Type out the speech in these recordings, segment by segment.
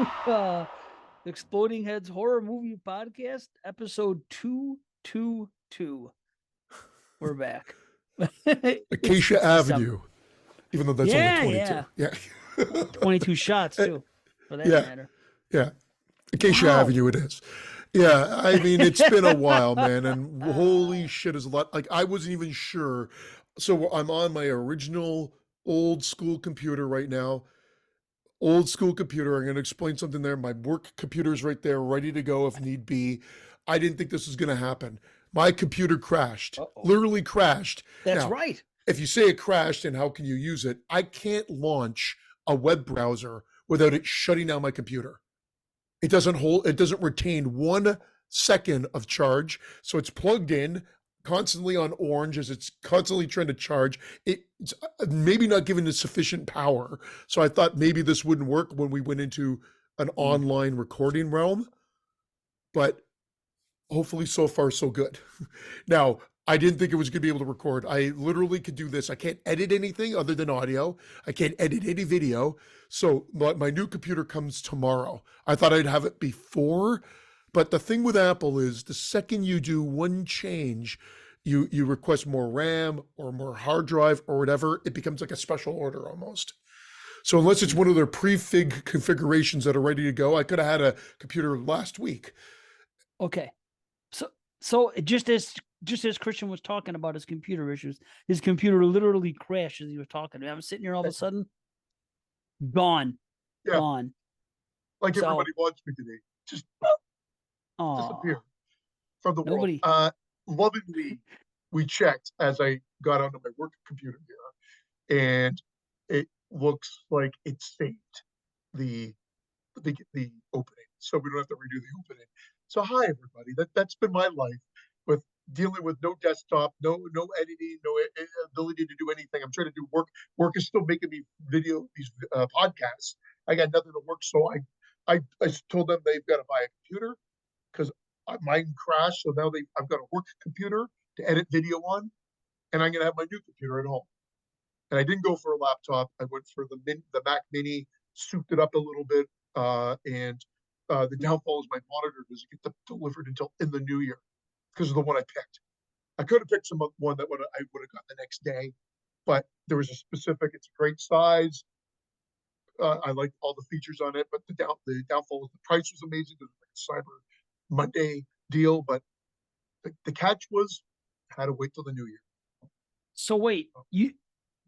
uh, Exploding Heads Horror Movie Podcast, episode 222. We're back. It's Acacia December. Avenue, even though that's only Yeah, 22. yeah. Yeah. 22 shots, too, for that Yeah. matter. Yeah. Acacia Wow. Avenue it is. Yeah. I mean, it's been a while, man. And holy shit, is a lot. Like, I wasn't even sure. So I'm on my original old school computer right now. Old school computer. I'm going to explain something there. My work computer is right there, ready to go if need be. I didn't think this was going to happen. My computer crashed, Uh-oh. literally crashed. That's Now, right. if you say it crashed and how can you use it, I can't launch a web browser without it shutting down my computer. It doesn't retain 1 second of charge. So it's plugged in constantly on orange as it's constantly trying to charge. It's maybe not given it sufficient power. So I thought maybe this wouldn't work when we went into an online recording realm, but hopefully so far so good. Now, I didn't think it was going to be able to record. I literally could do this. I can't edit anything other than audio. I can't edit any video. So my new computer comes tomorrow. I thought I'd have it before, but the thing with Apple is the second you do one change, you request more RAM or more hard drive or whatever, it becomes like a special order almost. So unless it's one of their prefig configurations that are ready to go, I could have had a computer last week. Okay. So just as Christian was talking about his computer issues, his computer literally crashed as he was talking to me. I'm sitting here all of a sudden, gone, Yeah, gone. like So, everybody wants me today. Just disappear oh, from the world. nobody. Lovingly, we checked as I got onto my work computer here, and it looks like it saved the the opening, so we don't have to redo the opening. So hi everybody. That's been my life with dealing with no desktop, no editing, no ability to do anything. I'm trying to do work. Work is still making me these podcasts. I got nothing to work, so I told them they've got to buy a computer because mine crashed. So now I've got a work computer to edit video on, and I'm gonna have my new computer at home. And I didn't go for a laptop. I went for the Mac Mini, souped it up a little bit, and the downfall is my monitor doesn't get delivered until in the new year because of the one I picked. I could have picked one that I would have got the next day, but there was a specific. It's a great size. I liked all the features on it, but the downfall was the price was amazing. It was like a Cyber Monday deal, but the catch was had to wait till the new year. So wait,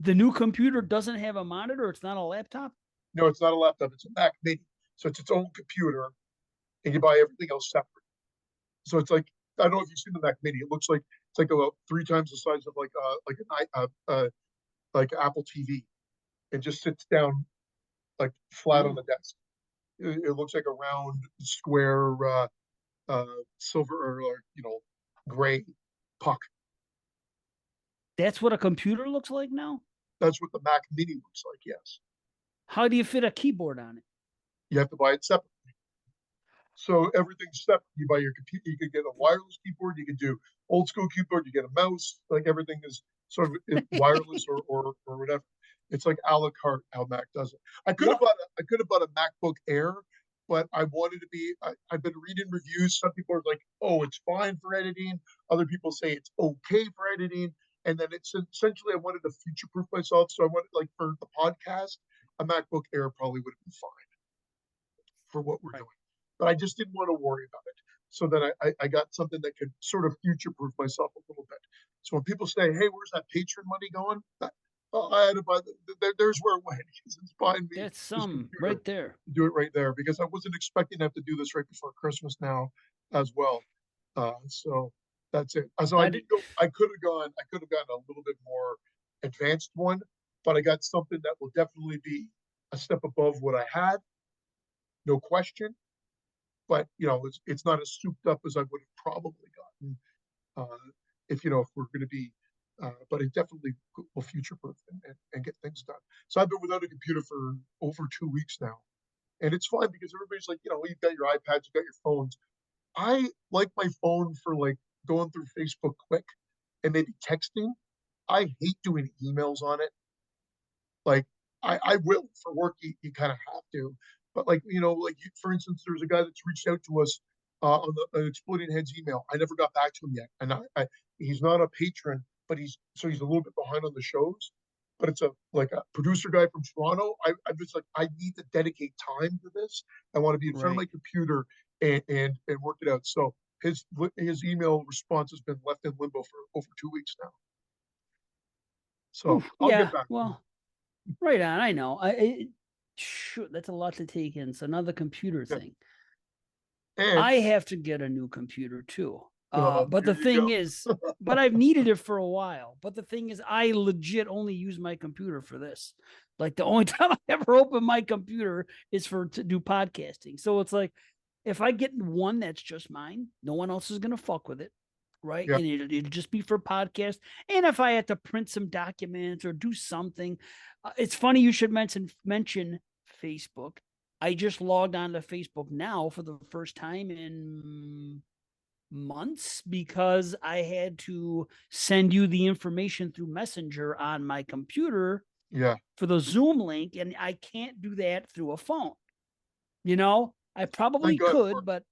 the new computer doesn't have a monitor? It's not a laptop? No, it's not a laptop. It's a Mac Mini, so it's its own computer, and you buy everything else separate. So it's like I don't know if you've seen the Mac Mini. It looks like it's like about 3 times the size of like Apple TV. It just sits down like flat on the desk. It looks like a round square silver or gray puck. That's what a computer looks like now? That's what the Mac Mini looks like. Yes, How do you fit a keyboard on it? you have to buy it separately. So everything's separate. You buy your computer. You could get a wireless keyboard. You could do old school keyboard. You get a mouse. Like everything is sort of wireless or whatever. It's like a la carte how Mac does it. I could have bought a MacBook Air, but I wanted to be. I've been reading reviews. Some people are like, "Oh, it's fine for editing." Other people say it's okay for editing. And then it's essentially I wanted to future proof myself. So I wanted like for the podcast, a MacBook Air probably would have been fine for what we're doing. But I just didn't want to worry about it. So then I got something that could sort of future proof myself a little bit. So when people say, "Hey, where's that patron money going?" I had to buy there's where it went. It's buying me That's this some computer right there. to do it right there because I wasn't expecting to have to do this right before Christmas now as well. So that's it. So I I did did. go. I could have gone. I could have gotten a little bit more advanced one, but I got something that will definitely be a step above what I had, no question. But it's not as souped up as I would have probably gotten if we're going to be. But it definitely will future proof and get things done. So I've been without a computer for over 2 weeks now, and it's fine because everybody's like, you've got your iPads, you've got your phones. I like my phone for like going through Facebook quick and maybe texting. I hate doing emails on it. Like I will for work, you kind of have to, But like, for instance, there's a guy that's reached out to us on the Exploding Heads email. I never got back to him yet, and he's not a patron, but he's a little bit behind on the shows. But it's a producer guy from Toronto. I'm just like, I need to dedicate time to this. I want to be in front of my Right. computer and work it out. So his email response has been left in limbo for over 2 weeks now. So Oof, I'll get yeah. back to him. Well, right on. I know. Shoot, that's a lot to take in. It's another computer Yeah. thing. And I have to get a new computer too. But here the you thing go. is, but I've needed it for a while. But the thing is, I legit only use my computer for this. Like the only time I ever open my computer is to do podcasting. So it's like, if I get one that's just mine, no one else is gonna fuck with it, right? Yeah. And it'll just be for podcast. And if I had to print some documents or do something, it's funny you should mention Facebook. I just logged on to Facebook now for the first time in months because I had to send you the information through Messenger on my computer Yeah. for the Zoom link, and I can't do that through a phone. I probably Thank God for could, but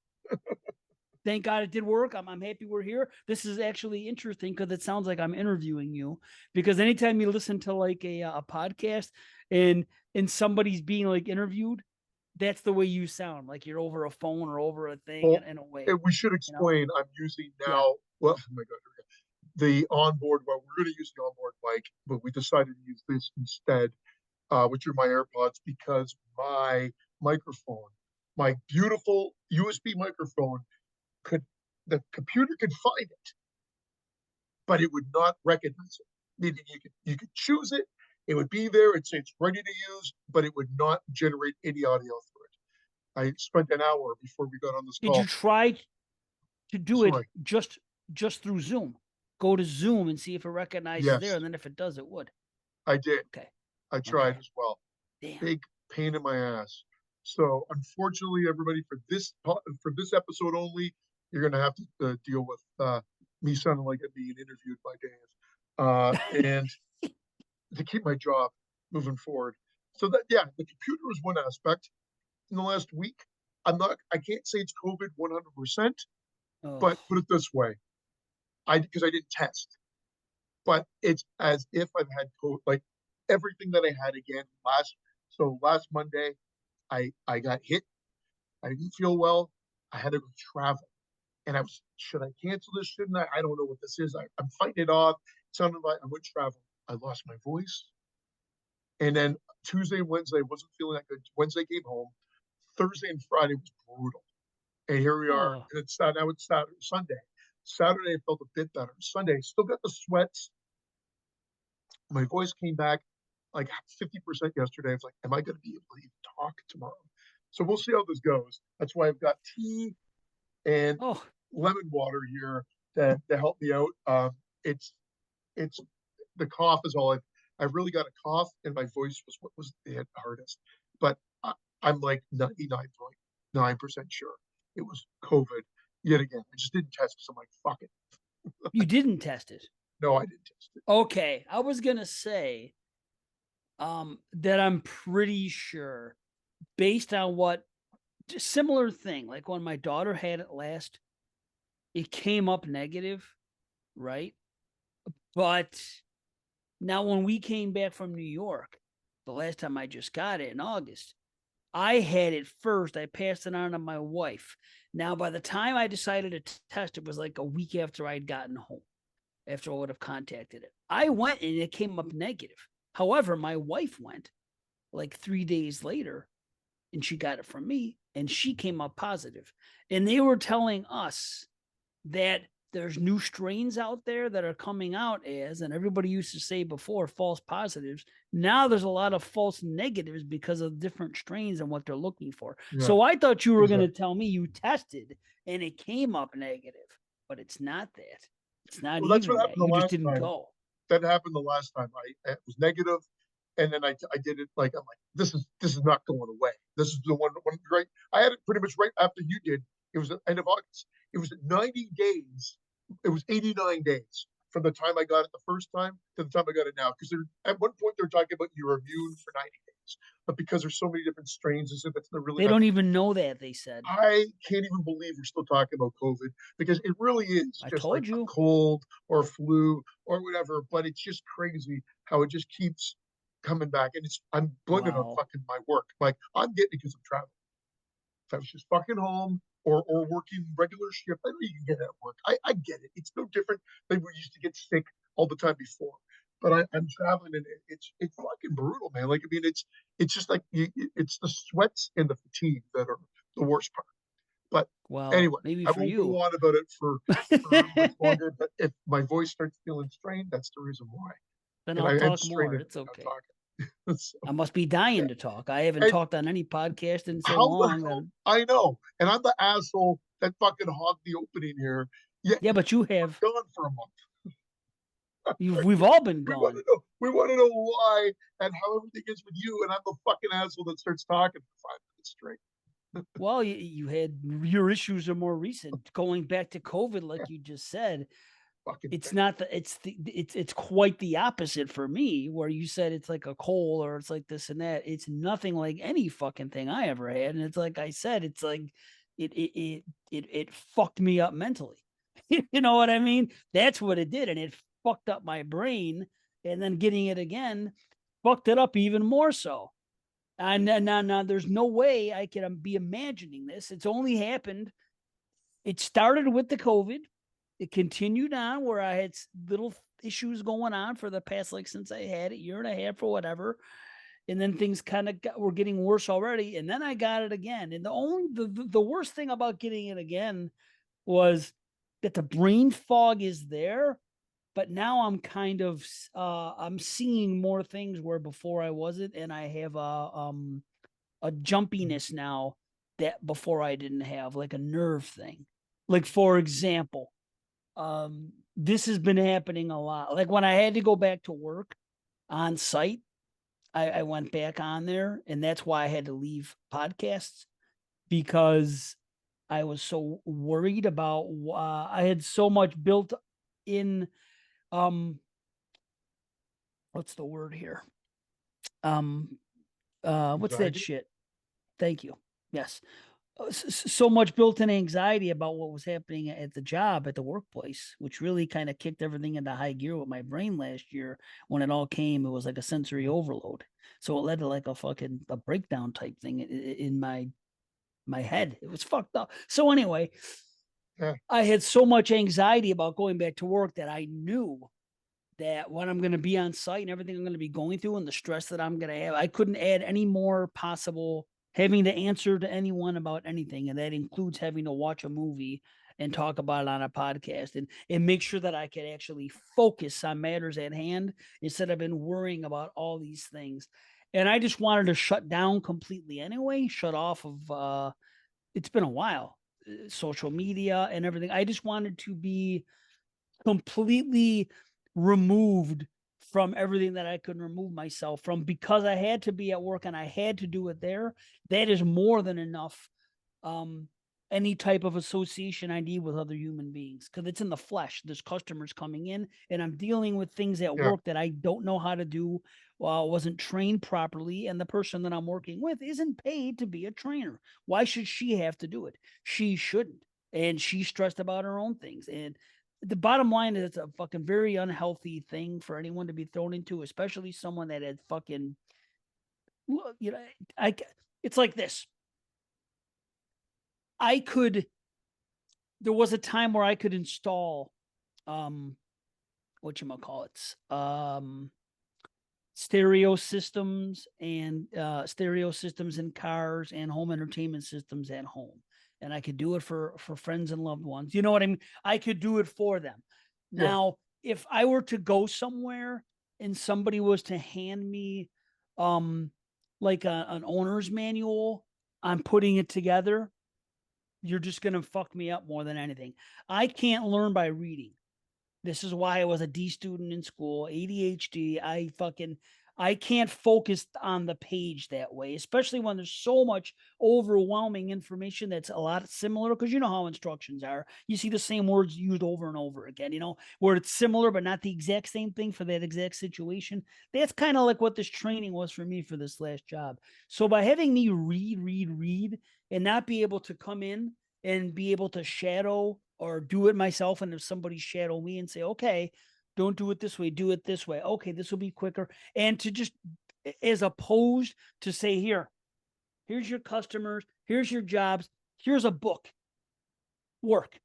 thank God it did work. I'm happy we're here. This is actually interesting because it sounds like I'm interviewing you. Because anytime you listen to like a podcast and somebody's being like interviewed, that's the way you sound, like you're over a phone or over a thing Well, in a way, we should you know? explain. I'm using Yeah. now. Well, oh my God, here we go. The onboard. Well, we're going to use the onboard mic, but we decided to use this instead, which are my AirPods, because my microphone, my beautiful USB microphone, could the computer could find it, but it would not recognize it. Meaning you could choose it, it would be there, it'd say it's ready to use, but it would not generate any audio through it. I spent an hour before we got on this Did you call. try to do it Sorry. just through Zoom? Go to Zoom and see if it recognizes there, Yes, and then if it does, it would. I did. Okay. I tried Okay. as well. Damn. Big pain in my ass. So unfortunately, everybody, for this episode only, you're gonna have to deal with me sounding like I'm being interviewed by Dave, and to keep my job moving forward. So that, yeah, the computer is one aspect. In the last week, I can't say it's COVID 100%, Oh. but put it this way, because I didn't test, but it's as if I've had COVID, like everything that I had again last Monday, I got hit. I didn't feel well. I had to go travel. And should I cancel this? Shouldn't I? I don't know what this is. I'm fighting it off. It sounded like I went travel. I lost my voice. And then Tuesday and Wednesday wasn't feeling that good. Wednesday came home. Thursday and Friday was brutal. And here we are. Oh. And now it's Saturday, Sunday. Saturday I felt a bit better. Sunday, still got the sweats. My voice came back like 50% yesterday. I was like, am I going to be able to even talk tomorrow? So we'll see how this goes. That's why I've got tea and Oh. lemon water here to help me out. It's it's the cough is all I've really got a cough, and my voice was what was the hardest. But I'm like 99.9% sure it was COVID yet again. I just didn't test because I'm like, fuck it. You didn't test it. No, I didn't test it. Okay. I was gonna say that I'm pretty sure, based on what similar thing, like when my daughter had it last, it came up negative, right? But now when we came back from New York, the last time I just got it in August, I had it first. I passed it on to my wife. Now, by the time I decided to test, it was like a week after I'd gotten home, after I would have contacted it. I went and it came up negative. However, my wife went like 3 days later and she got it from me and she came up positive. And they were telling us that there's new strains out there that are coming out as, and everybody used to say before, false positives. Now there's a lot of false negatives because of different strains and what they're looking for. Yeah, So I thought you were going to exactly. tell me you tested and it came up negative, but it's not that. It's not Well, that's what even that. happened the You just last didn't time. go. That happened the last time. It was negative, and then I did it like I'm like this is not going away. This is the one right. I had it pretty much right after you did. It was the end of August. It was 90 days. It was 89 days from the time I got it the first time to the time I got it now. Because at one point they're talking about you're immune for 90 days. is. But because there's so many different strains, as if it's really They not. don't even know that, they said. I can't even believe we're still talking about COVID because it really is I just like told a you. cold or flu or whatever. But it's just crazy how it just keeps coming back. And I'm blaming it on Wow. fucking my work. Like I'm getting it because I'm traveling. If I was just fucking home or working regular shift, I know you can get it at work. I get it. It's no different than we used to get sick all the time before. But I'm traveling and it's fucking brutal, man. Like I mean, it's just like it's the sweats and the fatigue that are the worst part. But Well, anyway, maybe I for won't go you. on about it for much longer. But if my voice starts feeling strained, that's the reason why. Then And I'll I am talk strained more. and It's not okay. talking. So, I must be dying yeah. to talk. I haven't And talked on any podcast in so how the long hell? that I know. And I'm the asshole that fucking hogged the opening here. Yet yeah, but you have we're gone for a month. we've all been We want gone. to know. We want to know why and how everything is with you. And I'm the fucking asshole that starts talking for 5 minutes straight. Well, you had your issues are more recent. Going back to COVID, like you just said, Fucking it's thing. not it's quite the opposite for me, where you said it's like a cold or it's like this and that. It's nothing like any fucking thing I ever had. And it's like I said, it's like it fucked me up mentally. You know what I mean? That's what it did. And it fucked up my brain. And then getting it again fucked it up even more so. And now, there's no way I can be imagining this. It's only happened. It started with the COVID. It continued on where I had little issues going on for the past, like since I had it, year and a half or whatever. And then things kind of were getting worse already. And then I got it again. And the worst thing about getting it again was that the brain fog is there, but now I'm kind of I'm seeing more things where before I wasn't, and I have a jumpiness now that before I didn't have, like a nerve thing. Like for example, this has been happening a lot. Like when I had to go back to work on site, I went back on there, and that's why I had to leave podcasts because I was so worried about. I had so much built in. Um, what's the word here? Um, what's that Anxiety. shit? Thank you. Yes, so much built-in anxiety about what was happening at the job at the workplace, which really kind of kicked everything into high gear with my brain last year when it all came. It was like a sensory overload, so it led to like a breakdown type thing in my head. It was fucked up. So anyway, Yeah. I had so much anxiety about going back to work that I knew that when I'm going to be on site and everything I'm going to be going through and the stress that I'm going to have, I couldn't add any more possible having to answer to anyone about anything. And that includes having to watch a movie and talk about it on a podcast and make sure that I could actually focus on matters at hand instead of been worrying about all these things. And I just wanted to shut down completely anyway, shut off of, it's been a while, social media and everything. I just wanted to be completely removed from everything that I could remove myself from because I had to be at work and I had to do it there. That is more than enough. Um, any type of association I need with other human beings because it's in the flesh. There's customers coming in, and I'm dealing with things at Yeah. work that I don't know how to do. Wasn't trained properly, and the person that I'm working with isn't paid to be a trainer. Why should she have to do it? She shouldn't, and she's stressed about her own things. And the bottom line is, it's a fucking very unhealthy thing for anyone to be thrown into, especially someone that had fucking, you know, I. It's like this. I could there was a time where I could install um what you call it stereo systems in cars and home entertainment systems at home, and I could do it for friends and loved ones. You know what I mean? I could do it for them. Yeah. Now if I were to go somewhere and somebody was to hand me um like an owner's manual on putting it together, you're just going to fuck me up more than anything. I can't learn by reading. This is why I was a D student in school, ADHD. I can't focus on the page that way, especially when there's so much overwhelming information that's a lot similar. Because you know how instructions are. You see the same words used over and over again, where it's similar but not the exact same thing for that exact situation. That's kind of like what this training was for me for this last job. So by having me read, and not be able to come in and be able to shadow or do it myself, and if somebody shadow me and say, okay, don't do it this way, do it this way. Okay, this will be quicker. And to just, as opposed to say, here's your customers, here's your jobs, here's a book, work.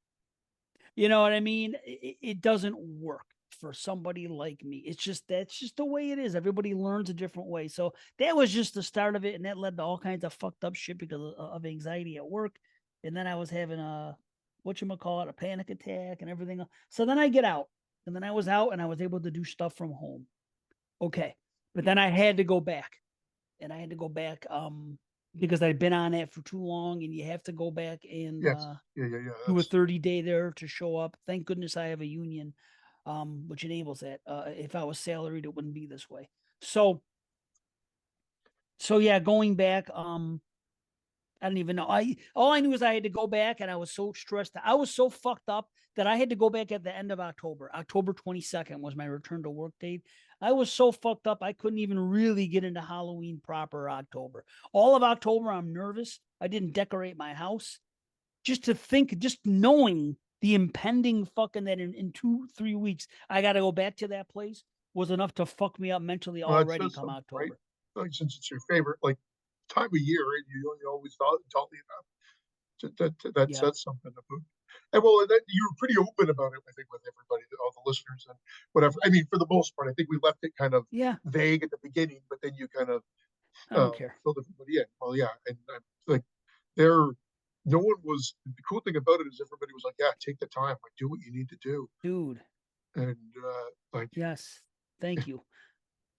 You know what I mean? It doesn't work for somebody like me. That's just the way it is. Everybody learns a different way. So that was just the start of it, and that led to all kinds of fucked up shit because of anxiety at work. And then I was having a panic attack and everything. So then I get out, and then I was out, and I was able to do stuff from home. Okay, but then I had to go back, and I had to go back because I'd been on it for too long, and you have to go back and Yes. Yeah, yeah, yeah. do a That's 30-day there to show up. Thank goodness I have a union, which enables that. If I was salaried, it wouldn't be this way. So, yeah, going back, I don't even know. All I knew is I had to go back, and I was so stressed. I was so fucked up that I had to go back at the end of October. October 22nd was my return to work date. I was so fucked up I couldn't even really get into Halloween proper October. All of October, I'm nervous. I didn't decorate my house. Just knowing the impending fucking that in 2-3 weeks I got to go back to that place was enough to fuck me up mentally well, that already says come something, right? October. Like since it's your favorite like time of year, and you always thought you know that Yeah, says something about. And well, that, you were pretty open about it, I think, with everybody, all the listeners and whatever. I mean, for the most part, I think we left it kind of yeah, vague at the beginning, but then you kind of I don't care, filled everybody in. Well, yeah, and like there, no one was. The cool thing about it is everybody was like, "Yeah, take the time, like do what you need to do," dude. and like, Yes, thank you.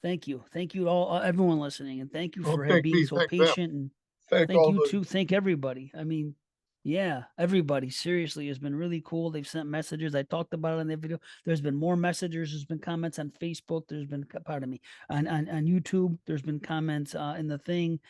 Thank you all, everyone listening, and thank you don't for thank being me, so thank them, patient, and thank thank all you the. too. Thank everybody. I mean, yeah, everybody seriously has been really cool. They've sent messages. I talked about it in the video. There's been more messages. There's been comments on Facebook. There's been, pardon me, on YouTube. There's been comments in the thing.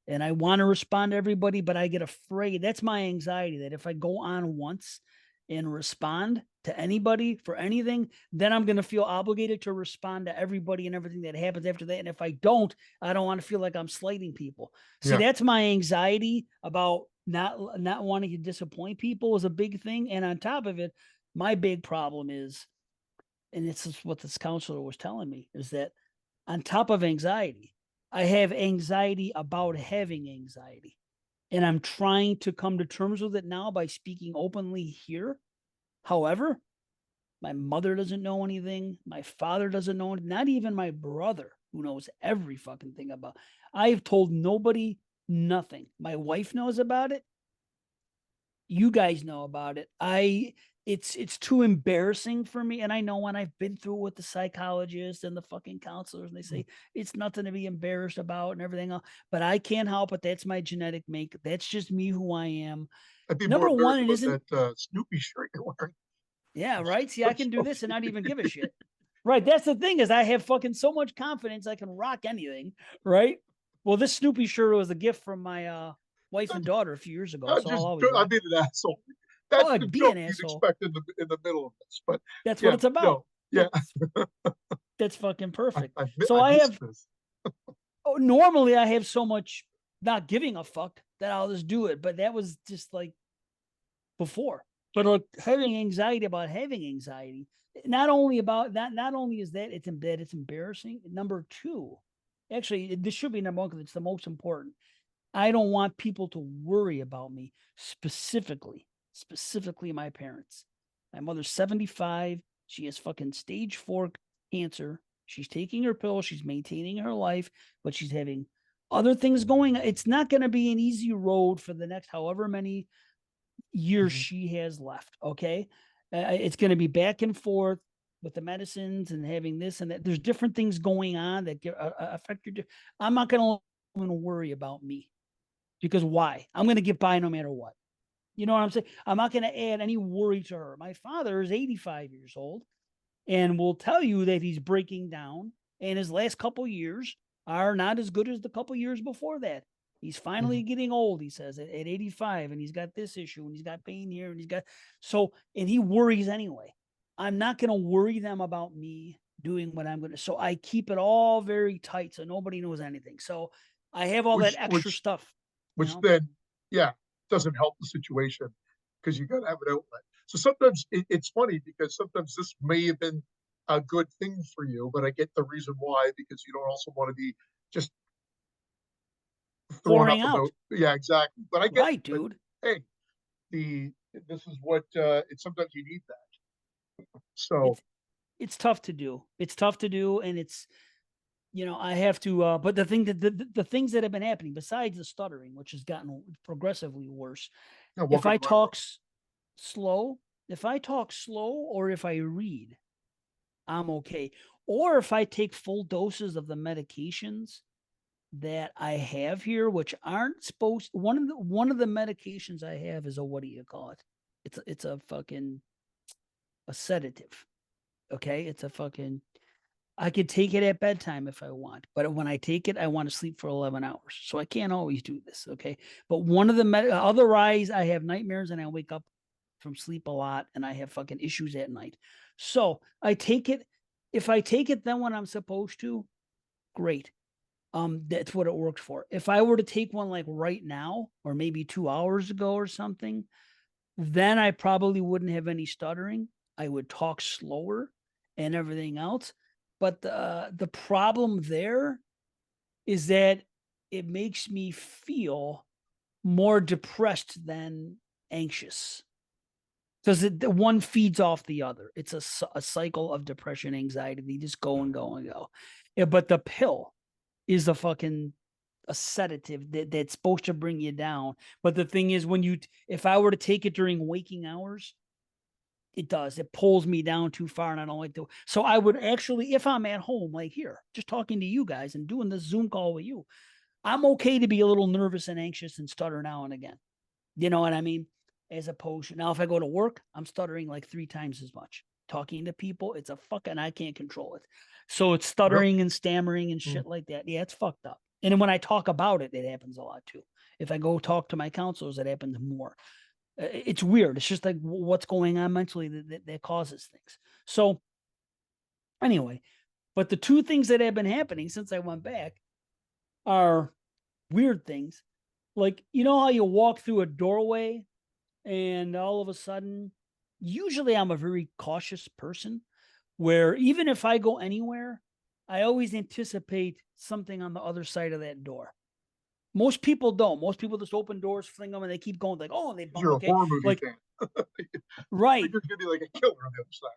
And I want to respond to everybody, but I get afraid. That's my anxiety, that if I go on once and respond to anybody for anything, then I'm going to feel obligated to respond to everybody and everything that happens after that. And if I don't want to feel like I'm slighting people. See, Yeah, that's my anxiety about not wanting to disappoint people is a big thing. And on top of it, my big problem is, and this is what this counselor was telling me, is that on top of anxiety, I have anxiety about having anxiety. And I'm trying to come to terms with it now by speaking openly here. However, my mother doesn't know anything. My father doesn't know it. Not even my brother, who knows every fucking thing about. I've told nobody nothing. My wife knows about it. You guys know about it. It's too embarrassing for me. And I know when I've been through it with the psychologist and the fucking counselors, and they say it's nothing to be embarrassed about and everything else. But I can't help it. That's my genetic make. That's just me who I am. I'd be more Number one, embarrassed it about isn't. that Snoopy shirt you're wearing. Yeah, right. See, I I'm can do this and joking. not even give a shit. Right. That's the thing, is I have fucking so much confidence I can rock anything. Right. Well, this Snoopy shirt was a gift from my wife and daughter a few years ago, I so I'll always I rock made it. an asshole. Oh, That's the I'd be joke an you'd asshole. expect in the middle of this. But That's what yeah, it's about. no, yeah, That's that's fucking perfect. So I I missed have this. normally I have so much not giving a fuck that I'll just do it, but that was just like before. But like having anxiety about having anxiety, not only about that, not only is that it's embarrassing. Number two, actually, this should be number one because it's the most important. I don't want people to worry about me, specifically my parents. My mother's 75. She has fucking stage 4 cancer. She's taking her pill. She's maintaining her life, but she's having other things going. It's not going to be an easy road for the next however many years Mhm. she has left. Okay. It's going to be back and forth with the medicines and having this and that. There's different things going on that affect your. I'm not going to worry about me, because why? I'm going to get by no matter what. You know what I'm saying? I'm not going to add any worry to her. My father is 85 years old and will tell you that he's breaking down. And his last couple years, are not as good as the couple years before that. He's finally Mhm. getting old, he says, at 85, and he's got this issue, and he's got pain here, and he's got so, and he worries anyway. I'm not going to worry them about me doing what I'm going to. So I keep it all very tight so nobody knows anything. So I have all that Which extra which stuff, you which know? then, yeah, doesn't help the situation because you gotta have an outlet. So sometimes it's funny because sometimes this may have been a good thing for you, but I get the reason why, because you don't also wanna be just throwing Pouring up out. about, yeah, exactly, but I get it, Right, but dude. hey, the this is what, it's sometimes you need that. So, It's it's tough to do. It's tough to do, and it's I have to. But the thing that the things that have been happening besides the stuttering, which has gotten progressively worse, yeah, if welcome I to my world. talk slow, if I talk slow, or if I read, I'm okay. Or if I take full doses of the medications that I have here, which aren't supposed. One of the medications I have is a, what do you call it? It's a fucking a sedative. Okay, it's a fucking. I could take it at bedtime if I want, but when I take it, I want to sleep for 11 hours. So I can't always do this. Okay. But one of the otherwise, I have nightmares and I wake up from sleep a lot and I have fucking issues at night. So I take it. If I take it then when I'm supposed to, great. That's what it worked for. If I were to take one like right now or maybe 2 hours ago or something, then I probably wouldn't have any stuttering. I would talk slower and everything else. But the problem there is that it makes me feel more depressed than anxious because the one feeds off the other. It's a cycle of depression, anxiety. They just go and go and go. Yeah, but the pill is a fucking a sedative that's supposed to bring you down. But the thing is, if I were to take it during waking hours, it does. It pulls me down too far, and I don't like to. So I would actually, if I'm at home, like here, just talking to you guys and doing this Zoom call with you, I'm okay to be a little nervous and anxious and stutter now and again. You know what I mean? As opposed to now, if I go to work, I'm stuttering like 3 times as much. Talking to people, it's a fucking I can't control it. So it's Really? stuttering and stammering and Mm. shit like that. Yeah, it's fucked up. And then when I talk about it, it happens a lot too. If I go talk to my counselors, it happens more. It's weird. It's just like what's going on mentally that causes things. So anyway, but the two things that have been happening since I went back are weird things. Like, you know how you walk through a doorway and all of a sudden, usually I'm a very cautious person where even if I go anywhere, I always anticipate something on the other side of that door. Most people don't. Most people just open doors, fling them, and they keep going like, oh, and they 'Cause bump. you're a Okay. horror movie Like, fan. right. Figure's gonna be like a killer on the other side.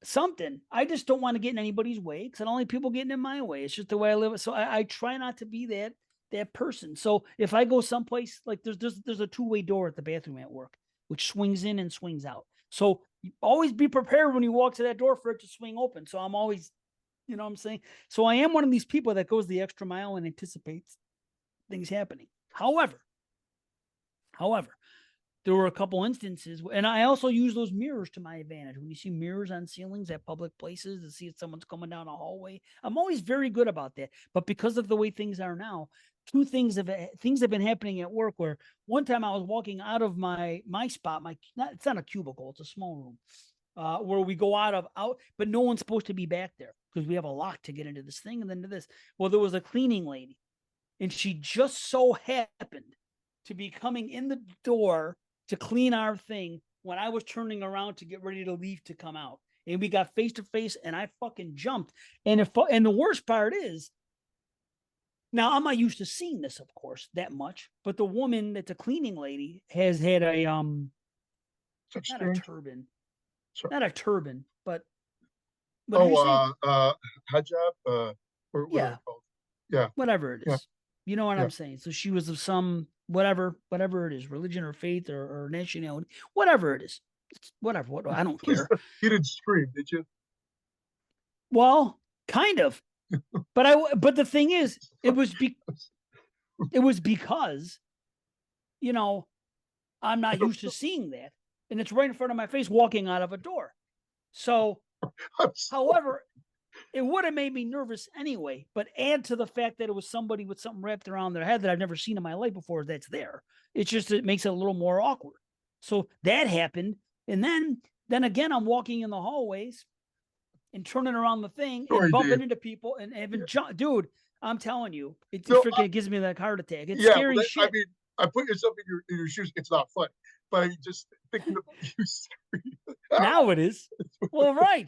Something. I just don't want to get in anybody's way because I don't like people getting in my way. It's just the way I live. So I try not to be that person. So if I go someplace like there's a two-way door at the bathroom at work, which swings in and swings out. So always be prepared when you walk to that door for it to swing open. So I'm always, you know what I'm saying? So I am one of these people that goes the extra mile and anticipates things happening. However, there were a couple instances, and I also use those mirrors to my advantage. When you see mirrors on ceilings at public places to see if someone's coming down a hallway, I'm always very good about that. But because of the way things are now, things have been happening at work. Where one time I was walking out of my spot, it's not a cubicle, it's a small room, where we go out, but no one's supposed to be back there because we have a lock to get into this thing and then to this. Well, there was a cleaning lady, and she just so happened to be coming in the door to clean our thing when I was turning around to get ready to leave to come out. And we got face to face, and I fucking jumped. And the worst part is, now I'm not used to seeing this, of course, that much. But the woman that's a cleaning lady has had a Such not a strange. turban, So, not a turban, but what did oh, you say? hijab, what are they Yeah, called? Yeah, whatever it yeah, is. You know what yeah. I'm saying? So she was of some whatever it is, religion or faith or nationality, whatever it is. It's whatever. What I don't care. You didn't scream, did you? Well, kind of. But the thing is, it was because, you know, I'm not used to seeing that. And it's right in front of my face walking out of a door. So, I'm sorry. however, it would have made me nervous anyway. But add to the fact that it was somebody with something wrapped around their head that I've never seen in my life before. That's there. It's just it makes it a little more awkward. So that happened, and then again, I'm walking in the hallways and turning around the thing and Sorry, Dave. bumping into people and having Yeah. dude. I'm telling you, it No, freaking gives me that heart attack. It's yeah, well, scary I shit. mean, I put yourself in your shoes. It's not fun, but I mean, just thinking of you. Now it is. Well, right.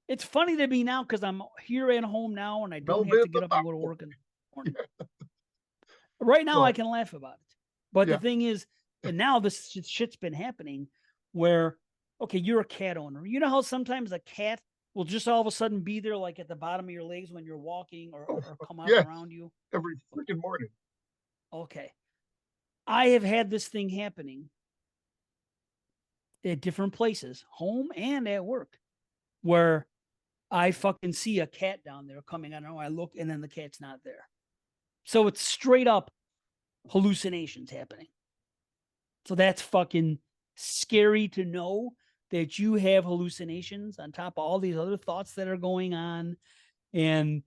It's funny to me now because I'm here at home now and I don't have to get up and go to work in the morning. Yeah. Right now, I Well, can laugh about it. But the yeah. thing is, and now this shit's been happening where, okay, you're a cat owner. You know how sometimes a cat will just all of a sudden be there, like at the bottom of your legs when you're walking Oh, or come out yes. around you? Every freaking morning. Okay. I have had this thing happening at different places, home and at work, where I fucking see a cat down there coming. I don't know. I look and then the cat's not there. So it's straight up hallucinations happening. So that's fucking scary to know that you have hallucinations on top of all these other thoughts that are going on and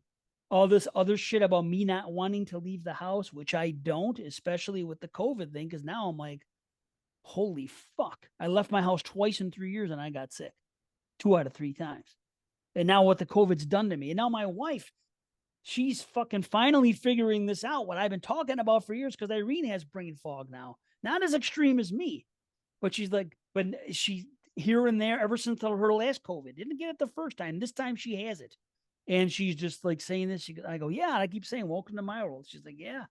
all this other shit about me not wanting to leave the house, which I don't, especially with the COVID thing. Cause now I'm like, holy fuck. I left my house twice in 3 years and I got sick 2 out of 3 times. And now what the COVID's done to me. And now my wife, she's fucking finally figuring this out, what I've been talking about for years, because Irene has brain fog now. Not as extreme as me, but she's like, but she here and there ever since her last COVID. Didn't get it the first time. This time she has it. And she's just like saying this. I go, yeah. And I keep saying, welcome to my world. She's like, yeah.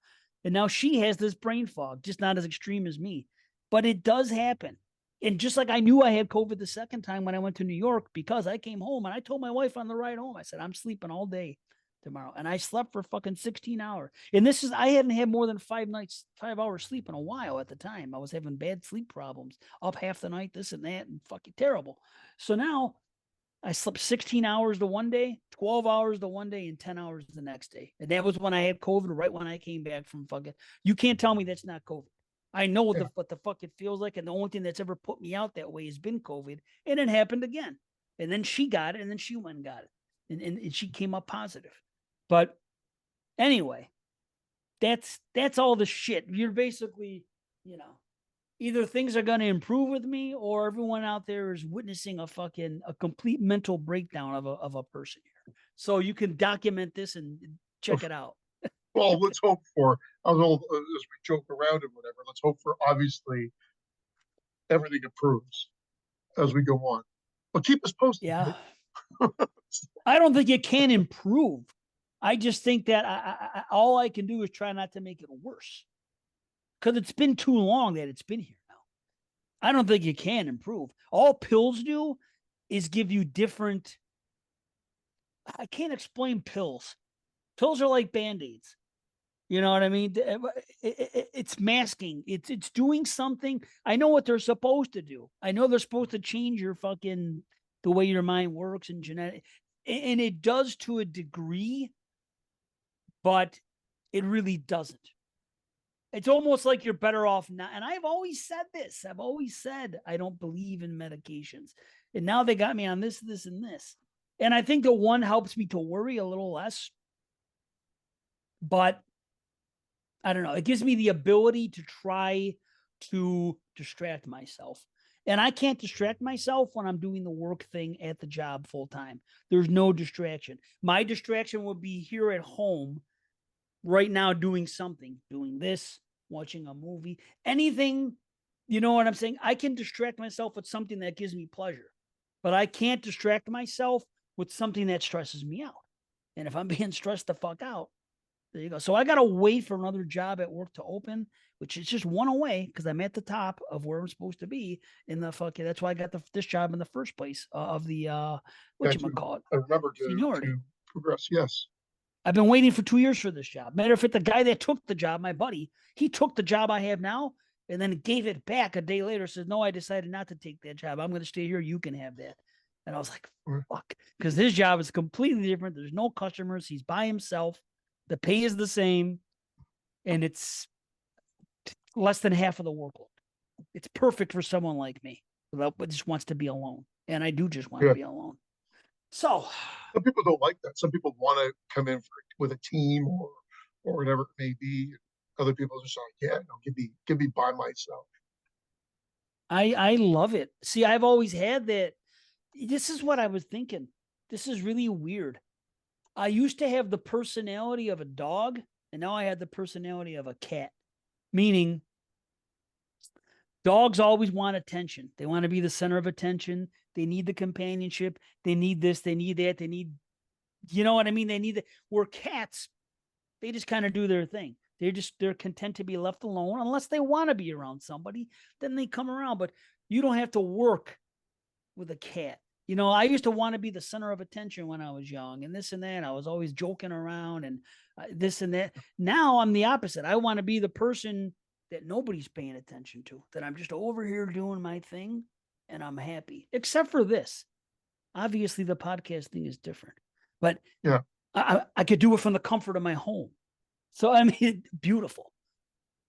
And now she has this brain fog, just not as extreme as me. But it does happen. And just like I knew I had COVID the second time when I went to New York, because I came home and I told my wife on the ride home, I said, I'm sleeping all day tomorrow. And I slept for fucking 16 hours. And this is, I hadn't had more than 5 hours sleep in a while at the time. I was having bad sleep problems, up half the night, this and that, and fucking terrible. So now I slept 16 hours the one day, 12 hours the one day, and 10 hours the next day. And that was when I had COVID, right when I came back from fucking, you can't tell me that's not COVID. I know Yeah. what the fuck it feels like. And the only thing that's ever put me out that way has been COVID. And it happened again. And then she got it, and then she went and got it. And she came up positive. But anyway, that's all the shit. You're basically, you know, either things are going to improve with me or everyone out there is witnessing a complete mental breakdown of a person here. So you can document this and check it out. Well, let's hope for, as we joke around and whatever, let's hope for obviously everything improves as we go on. But keep us posted. Yeah. I don't think it can improve. I just think that all I can do is try not to make it worse because it's been too long that it's been here now. I don't think it can improve. All pills do is give you different. I can't explain pills. Pills are like Band-Aids. You know what I mean? It's masking. It's doing something. I know what they're supposed to do. I know they're supposed to change your fucking the way your mind works and genetic, and it does to a degree, but it really doesn't. It's almost like you're better off now. And I've always said this. I've always said I don't believe in medications, and now they got me on this, this, and this. And I think the one helps me to worry a little less, but I don't know. It gives me the ability to try to distract myself. And I can't distract myself when I'm doing the work thing at the job full time. There's no distraction. My distraction would be here at home right now doing something, doing this, watching a movie, anything. You know what I'm saying? I can distract myself with something that gives me pleasure, but I can't distract myself with something that stresses me out. And if I'm being stressed the fuck out, there you go. So I got to wait for another job at work to open, which is just one away because I'm at the top of where I'm supposed to be in the fucking. That's why I got this job in the first place of the what you call it, I remember seniority. to progress. Yes. I've been waiting for 2 years for this job. Matter of fact, the guy that took the job, my buddy, he took the job I have now and then gave it back a day later. Says, no, I decided not to take that job. I'm going to stay here. You can have that. And I was like, fuck, because his job is completely different. There's no customers. He's by himself. The pay is the same, and it's less than half of the workload. It's perfect for someone like me that just wants to be alone. And I do just want to be alone. So Some people don't like that. Some people want to come in with a team or whatever it may be. Other people are just like, yeah, no, give me by myself. I love it. See, I've always had that. This is what I was thinking. This is really weird. I used to have the personality of a dog, and now I had the personality of a cat. Meaning, dogs always want attention. They want to be the center of attention. They need the companionship. They need this. They need that. They need, you know what I mean? They need that. Where cats, they just kind of do their thing. They're content to be left alone unless they want to be around somebody. Then they come around. But you don't have to work with a cat. You know, I used to want to be the center of attention when I was young, and this and that. I was always joking around and this and that. Now I'm the opposite. I want to be the person that nobody's paying attention to, that I'm just over here doing my thing and I'm happy, except for this. Obviously, the podcast thing is different, but Yeah. I could do it from the comfort of my home. So, I mean, beautiful.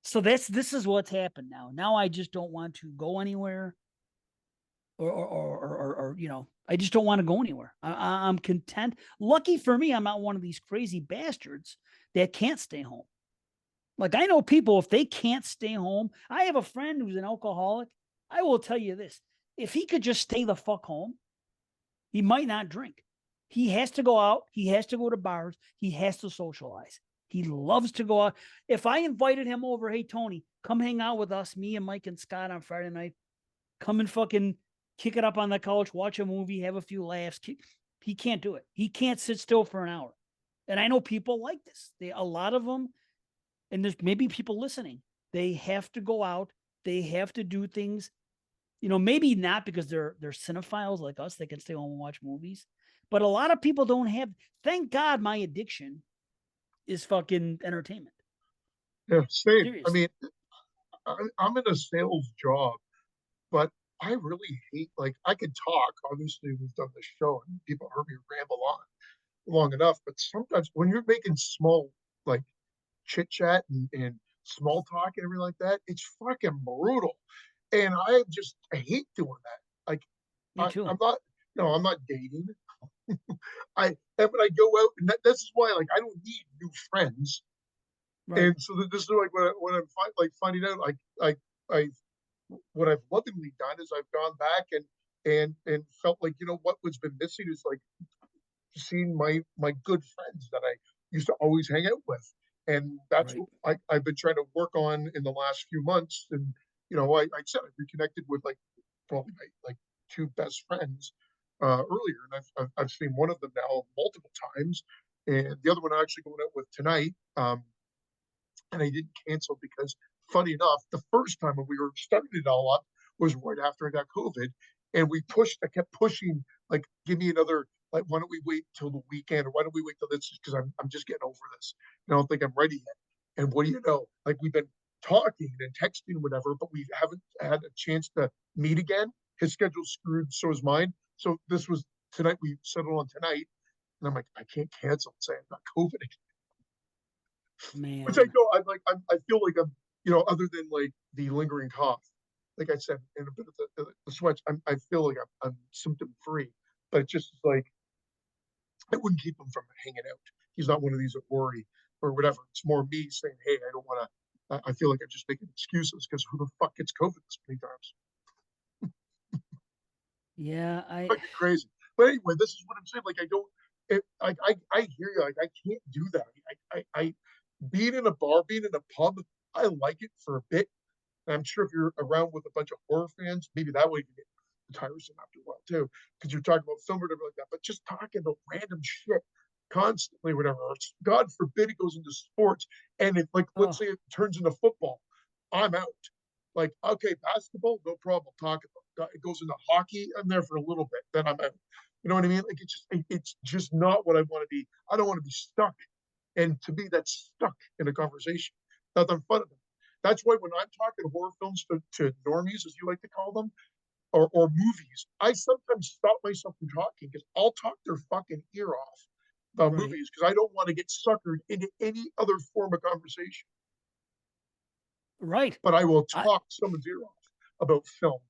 So this is what's happened now. Now I just don't want to go anywhere or you know, I just don't want to go anywhere. I'm content. Lucky for me, I'm not one of these crazy bastards that can't stay home. Like I know people, if they can't stay home, I have a friend who's an alcoholic. I will tell you this: if he could just stay the fuck home, he might not drink. He has to go out. He has to go to bars. He has to socialize. He loves to go out. If I invited him over, hey Tony, come hang out with us, me and Mike and Scott on Friday night. Come and fucking kick it up on the couch, watch a movie, have a few laughs. He can't do it. He can't sit still for an hour. And I know people like this. A lot of them, and there's maybe people listening. They have to go out. They have to do things. You know, maybe not because they're cinephiles like us. They can stay home and watch movies. But a lot of people don't have. Thank God, my addiction is fucking entertainment. Yeah. Same. I Seriously. mean, I'm in a sales job, but I really hate, like, I could talk. Obviously, we've done this show and people heard me ramble on long enough, but sometimes when you're making small, like, chit chat and small talk and everything like that, it's fucking brutal. And I hate doing that. Like, Me too. I'm not, no, I'm not dating. And when I go out, and this is why, like, I don't need new friends. Right. And so this is like when I'm finding out, I what I've lovingly done is I've gone back and felt like, you know, what was been missing is like seeing my good friends that I used to always hang out with, and that's Right. what I've been trying to work on in the last few months. And you know, I said I reconnected with like probably my like two best friends earlier, and I've seen one of them now multiple times, and the other one I'm actually going out with tonight. And I didn't cancel because, funny enough, the first time when we were starting it all up was right after I got COVID, and we pushed. I kept pushing, like, give me another. Like, why don't we wait till the weekend, or why don't we wait till this? Because I'm just getting over this. I don't think I'm ready yet. And what do you know? Like, we've been talking and texting, whatever, but we haven't had a chance to meet again. His schedule's screwed, so is mine. So this was tonight. We settled on tonight, and I'm like, I can't cancel and say I've got COVID, which I Man. go, I feel like I'm, you know, other than like the lingering cough, like I said, and a bit of the sweats, I feel like I'm symptom free, but it's just like, I wouldn't keep him from hanging out. He's not one of these that worry or whatever. It's more me saying, hey, I don't want to, I feel like I'm just making excuses because who the fuck gets COVID this many times? Yeah, Fucking crazy. But anyway, this is what I'm saying. Like, I don't, I hear you. Like, I can't do that. Being in a bar, being in a pub, I like it for a bit. And I'm sure if you're around with a bunch of horror fans, maybe that way you get tiresome after a while too, because you're talking about film or whatever like that. But just talking about random shit constantly, whatever. Or God forbid it goes into sports, and it, like, let's oh, say it turns into football, I'm out. Like, okay, basketball, no problem. Talk about it goes into hockey. I'm there for a little bit, then I'm out. You know what I mean? Like, it's just not what I want to be. I don't want to be stuck. And to me, that's stuck in a conversation. Nothing fun of it. That's why when I'm talking horror films to normies, as you like to call them, or movies, I sometimes stop myself from talking because I'll talk their fucking ear off about right. movies because I don't want to get suckered into any other form of conversation. Right. But I will I talk someone's ear off about film.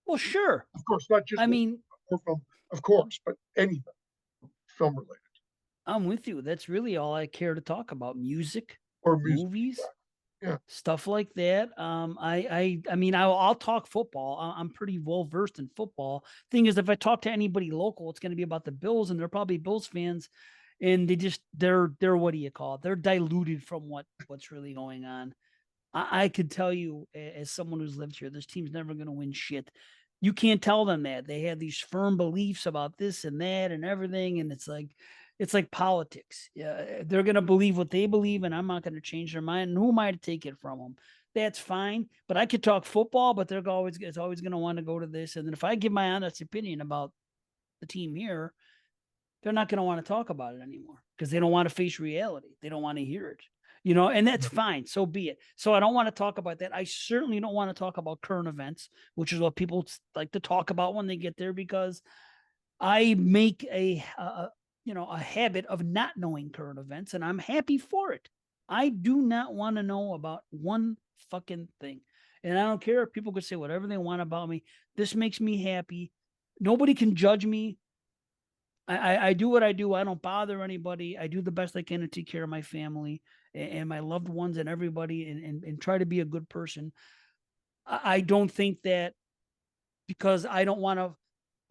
well, sure. Of course, not just I mean, horror film, of course, but anything. film related I'm with you. That's really all I care to talk about. Music, or music. movies, Yeah. stuff like that. I mean, I'll talk football. I'm pretty well versed in football. Thing is, if I talk to anybody local, it's going to be about the Bills, and they're probably Bills fans, and they're what do you call it? They're diluted from what's really going on. I could tell you, as someone who's lived here, this team's never going to win shit. You can't tell them that. They have these firm beliefs about this and that and everything, and it's like politics. Yeah, they're going to believe what they believe, and I'm not going to change their mind. And who am I to take it from them? That's fine. But I could talk football, but they're always it's always going to want to go to this. And then if I give my honest opinion about the team here, they're not going to want to talk about it anymore because they don't want to face reality. They don't want to hear it, and that's fine. So be it. So I don't want to talk about that. I certainly don't want to talk about current events, which is what people like to talk about when they get there, because I make a habit of not knowing current events, and I'm happy for it. I do not want to know about one fucking thing. And I don't care if people could say whatever they want about me. This makes me happy. Nobody can judge me. I do what I do. I don't bother anybody. I do the best I can to take care of my family and my loved ones and everybody, and try to be a good person. I don't think that because I don't want to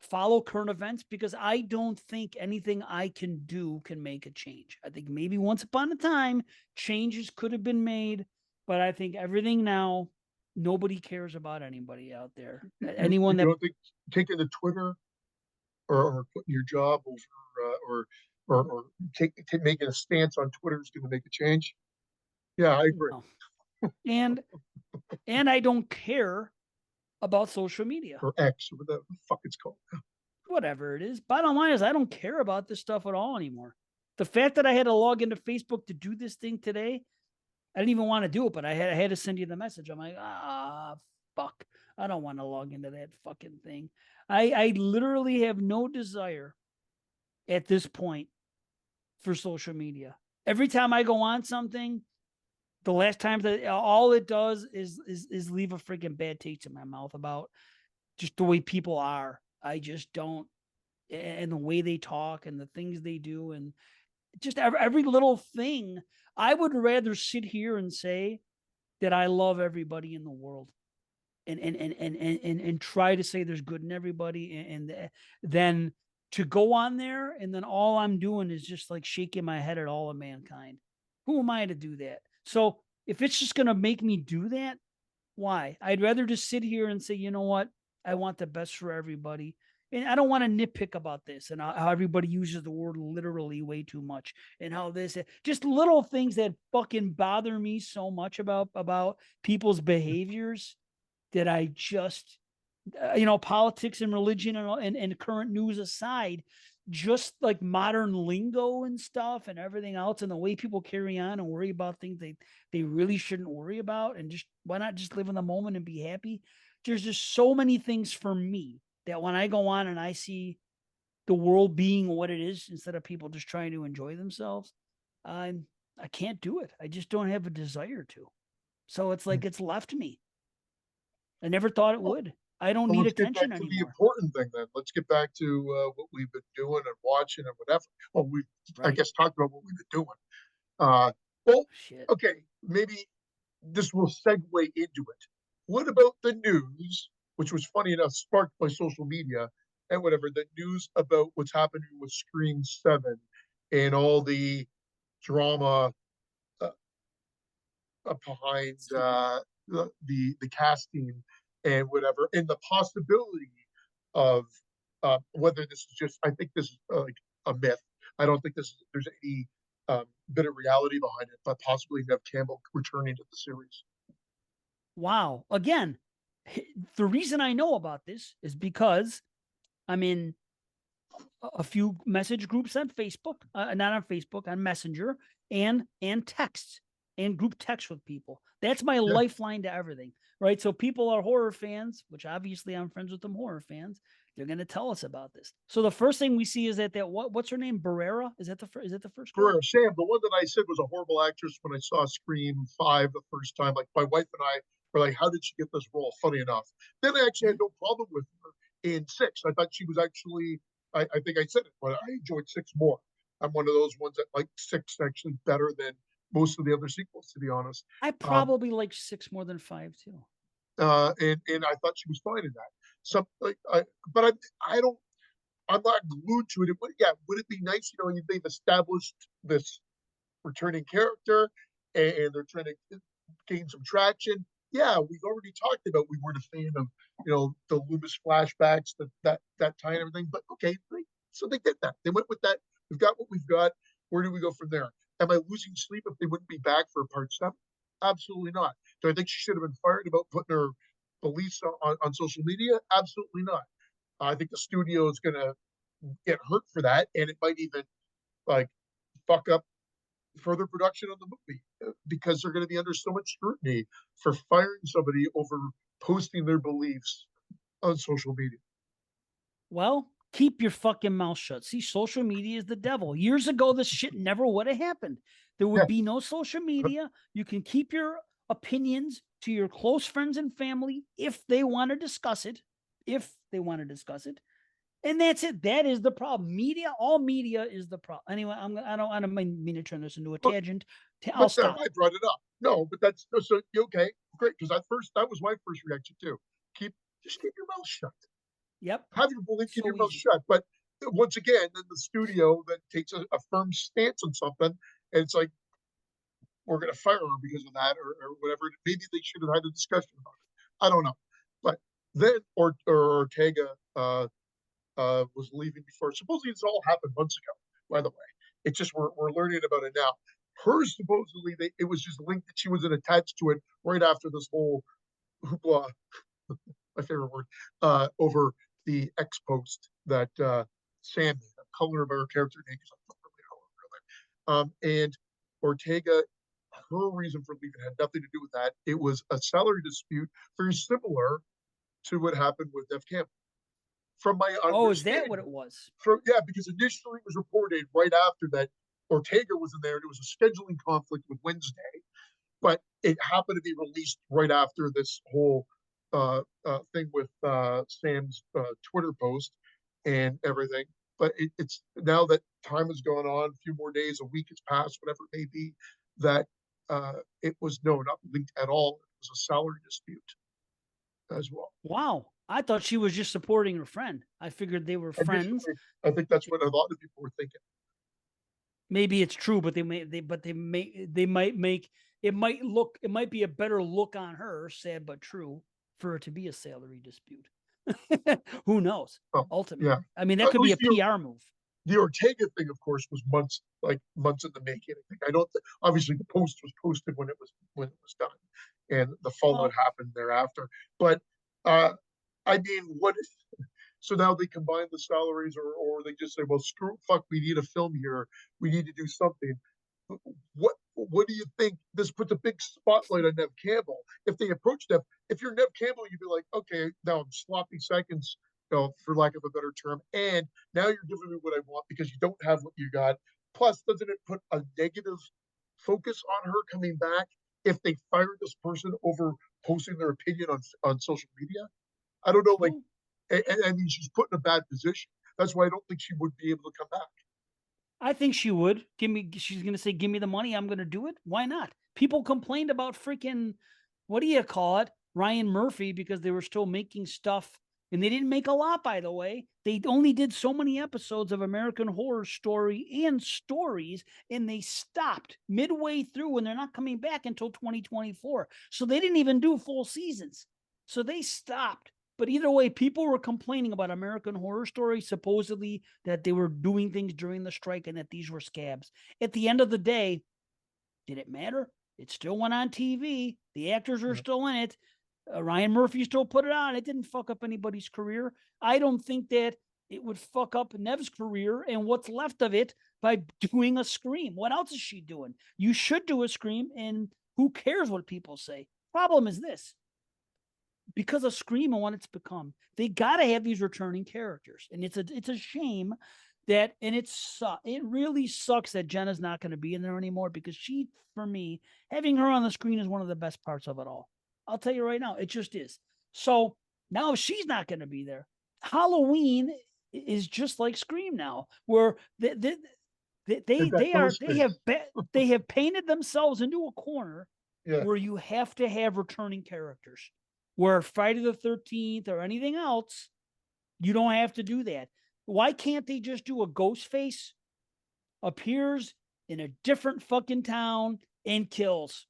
follow current events, because I don't think anything I can do can make a change. I think maybe once upon a time changes could have been made, but I think everything now, nobody cares about anybody out there. You Anyone that don't think taking to Twitter or putting your job over or making a stance on Twitter is going to make a change? Yeah, I agree. no. And I don't care about social media, Or X or whatever the fuck it's called. whatever it is. Bottom line is, I don't care about this stuff at all anymore. The fact that I had to log into Facebook to do this thing today, I didn't even want to do it, but I had to send you the message. I'm like, fuck. I don't want to log into that fucking thing. I literally have no desire at this point for social media. Every time I go on something, the last time that all it does is leave a freaking bad taste in my mouth about just the way people are. I just don't, and the way they talk and the things they do, and just every little thing. I would rather sit here and say that I love everybody in the world, and try to say there's good in everybody, and then to go on there and then all I'm doing is just like shaking my head at all of mankind. Who am I to do that? So if it's just going to make me do that, why? I'd rather just sit here and say, you know what? I want the best for everybody. And I don't want to nitpick about this and how everybody uses the word literally way too much, and how this just little things that fucking bother me so much about people's behaviors, that I just, politics and religion and current news aside, just like modern lingo and stuff and everything else, and the way people carry on and worry about things they really shouldn't worry about, and just why not just live in the moment and be happy? There's just so many things for me that when I go on and I see the world being what it is instead of people just trying to enjoy themselves, I can't do it. I just don't have a desire to. So it's like it's left me. I never thought it Well, would. I don't well, need let's get back attention to the anymore. important thing then. Let's get back to what we've been doing and watching and whatever. Well, I Right. guess, talked about what we've been doing. Uh, well, Shit. okay, maybe this will segue into it. What about the news, which was funny enough sparked by social media and whatever, the news about what's happening with Scream 7 and all the drama uh, behind the casting and whatever, and the possibility of whether this is just, I think this is like a myth. I don't think there's any bit of reality behind it, but possibly Nev Campbell returning to the series. Wow. Again, the reason I know about this is because I'm in a few message groups on Facebook, not on Facebook, on Messenger, and texts and group text with people. That's my Yeah, lifeline to everything, right? So people are horror fans, which obviously I'm friends with them horror fans. They're going to tell us about this. So the first thing we see is that what's her name, Barrera? Is that the first girl? for Sam, the one that I said was a horrible actress when I saw Scream 5 the first time. Like, my wife and I were like, how did she get this role? Funny enough. Then I actually had Mhm. no problem with her in 6. I thought she was actually I think I said it, but I enjoyed 6 more. I'm one of those ones that like 6 actually better than most of the other sequels, to be honest. I Um, probably like 6 more than 5 too. and I thought she was fine in that. Some like but I don't. I'm not glued to it. It would, yeah, would it be nice? You know, they've established this returning character, and they're trying to gain some traction. Yeah, we've already talked about we weren't a fan of the Loomis flashbacks, that time and everything. But okay, so they did that. They went with that. We've got what we've got. Where do we go from there? Am I losing sleep if they wouldn't be back for part 7? Absolutely not. Do I think she should have been fired about putting her beliefs on social media? Absolutely not. I think the studio is going to get hurt for that, and it might even like fuck up further production of the movie because they're going to be under so much scrutiny for firing somebody over posting their beliefs on social media. Well, keep your fucking mouth shut. See, social media is the devil. Years ago, this shit never would have happened. There would be Yes, no social media. You can keep your opinions to your close friends and family if they want to discuss it. If they want to discuss it. And that's it. That is the problem. Media, all media is the problem. Anyway, I don't mean to turn this into a but tangent. I'll but stop. I brought it up. No, but that's so okay, great. Because that was my first reaction too. Keep just keep your mouth shut. Yep. Have your belief, keep your So mouth easy. shut. But once again, then the studio then takes a firm stance on something, and it's like we're going to fire her because of that or whatever. Maybe they should have had a discussion about it. I don't know. But then Ortega was leaving before. Supposedly this all happened months ago, by the way. It's just we're learning about it now. Hers supposedly it was just linked that she wasn't attached to it right after this whole hoopla, my favorite word, over the X post that Sam made, a color of her character name because I don't really know her real name. And Ortega, her reason for leaving had nothing to do with that. It was a salary dispute, very similar to what happened with Def Campbell. From my Oh, is that what understanding, it was? yeah, because initially it was reported right after that Ortega was in there, and it was a scheduling conflict with Wednesday, but it happened to be released right after this whole thing with Sam's Twitter post and everything. But it's now that time has gone on, a few more days, a week has passed, whatever it may be, that it was no, not linked at all. It was a salary dispute as well. Wow. I thought she was just supporting her friend. I figured they were friends. Initially, I think that's what a lot of people were thinking. Maybe it's true, but they might make it might be a better look on her, sad but true, for it to be a salary dispute. Who knows? Oh, yeah. Ultimately. I mean, that At could be a least PR move. the Ortega thing, of course, was months in the making. I think I don't. Obviously, the post was posted when it was done, and the fallout Well, happened thereafter. But uh, I mean, what if? So now they combine the salaries, or they just say, "Well, screw, fuck, we need a film here. We need to do something." What do you think? This puts a big spotlight on Nev Campbell. If they approach Nev, if you're Nev Campbell, you'd be like, okay, now I'm sloppy seconds, for lack of a better term, and now you're giving me what I want because you don't have what you got. Plus, doesn't it put a negative focus on her coming back if they fired this person over posting their opinion on social media? I don't know, like, true. I mean, she's put in a bad position. That's why I don't think she would be able to come back. I think she would. She's gonna say, give me the money, I'm gonna do it. Why not? People complained about freaking what do you call it? Ryan Murphy because they were still making stuff and they didn't make a lot, by the way. They only did so many episodes of American Horror Story and stories, and they stopped midway through, and they're not coming back until 2024. So they didn't even do full seasons. So they stopped. But either way, people were complaining about American Horror Story, supposedly that they were doing things during the strike and that these were scabs. At the end of the day, did it matter? It still went on TV. The actors are Yeah. still in it. Ryan Murphy still put it on. It didn't fuck up anybody's career. I don't think that it would fuck up Nev's career and what's left of it by doing a Scream. What else is she doing? You should do a Scream, and who cares what people say? Problem is this: because of Scream and what it's become, they got to have these returning characters, and it's a shame that, and it really sucks that Jenna's not going to be in there anymore because she, for me, having her on the screen is one of the best parts of it all. I'll tell you right now, it just is. So now if she's not going to be there, Halloween is just like Scream now, where They've got ghost face. they have painted themselves into a corner Yeah. where you have to have returning characters. Where Friday the 13th or anything else, you don't have to do that. Why can't they just do a ghost face appears in a different fucking town and kills?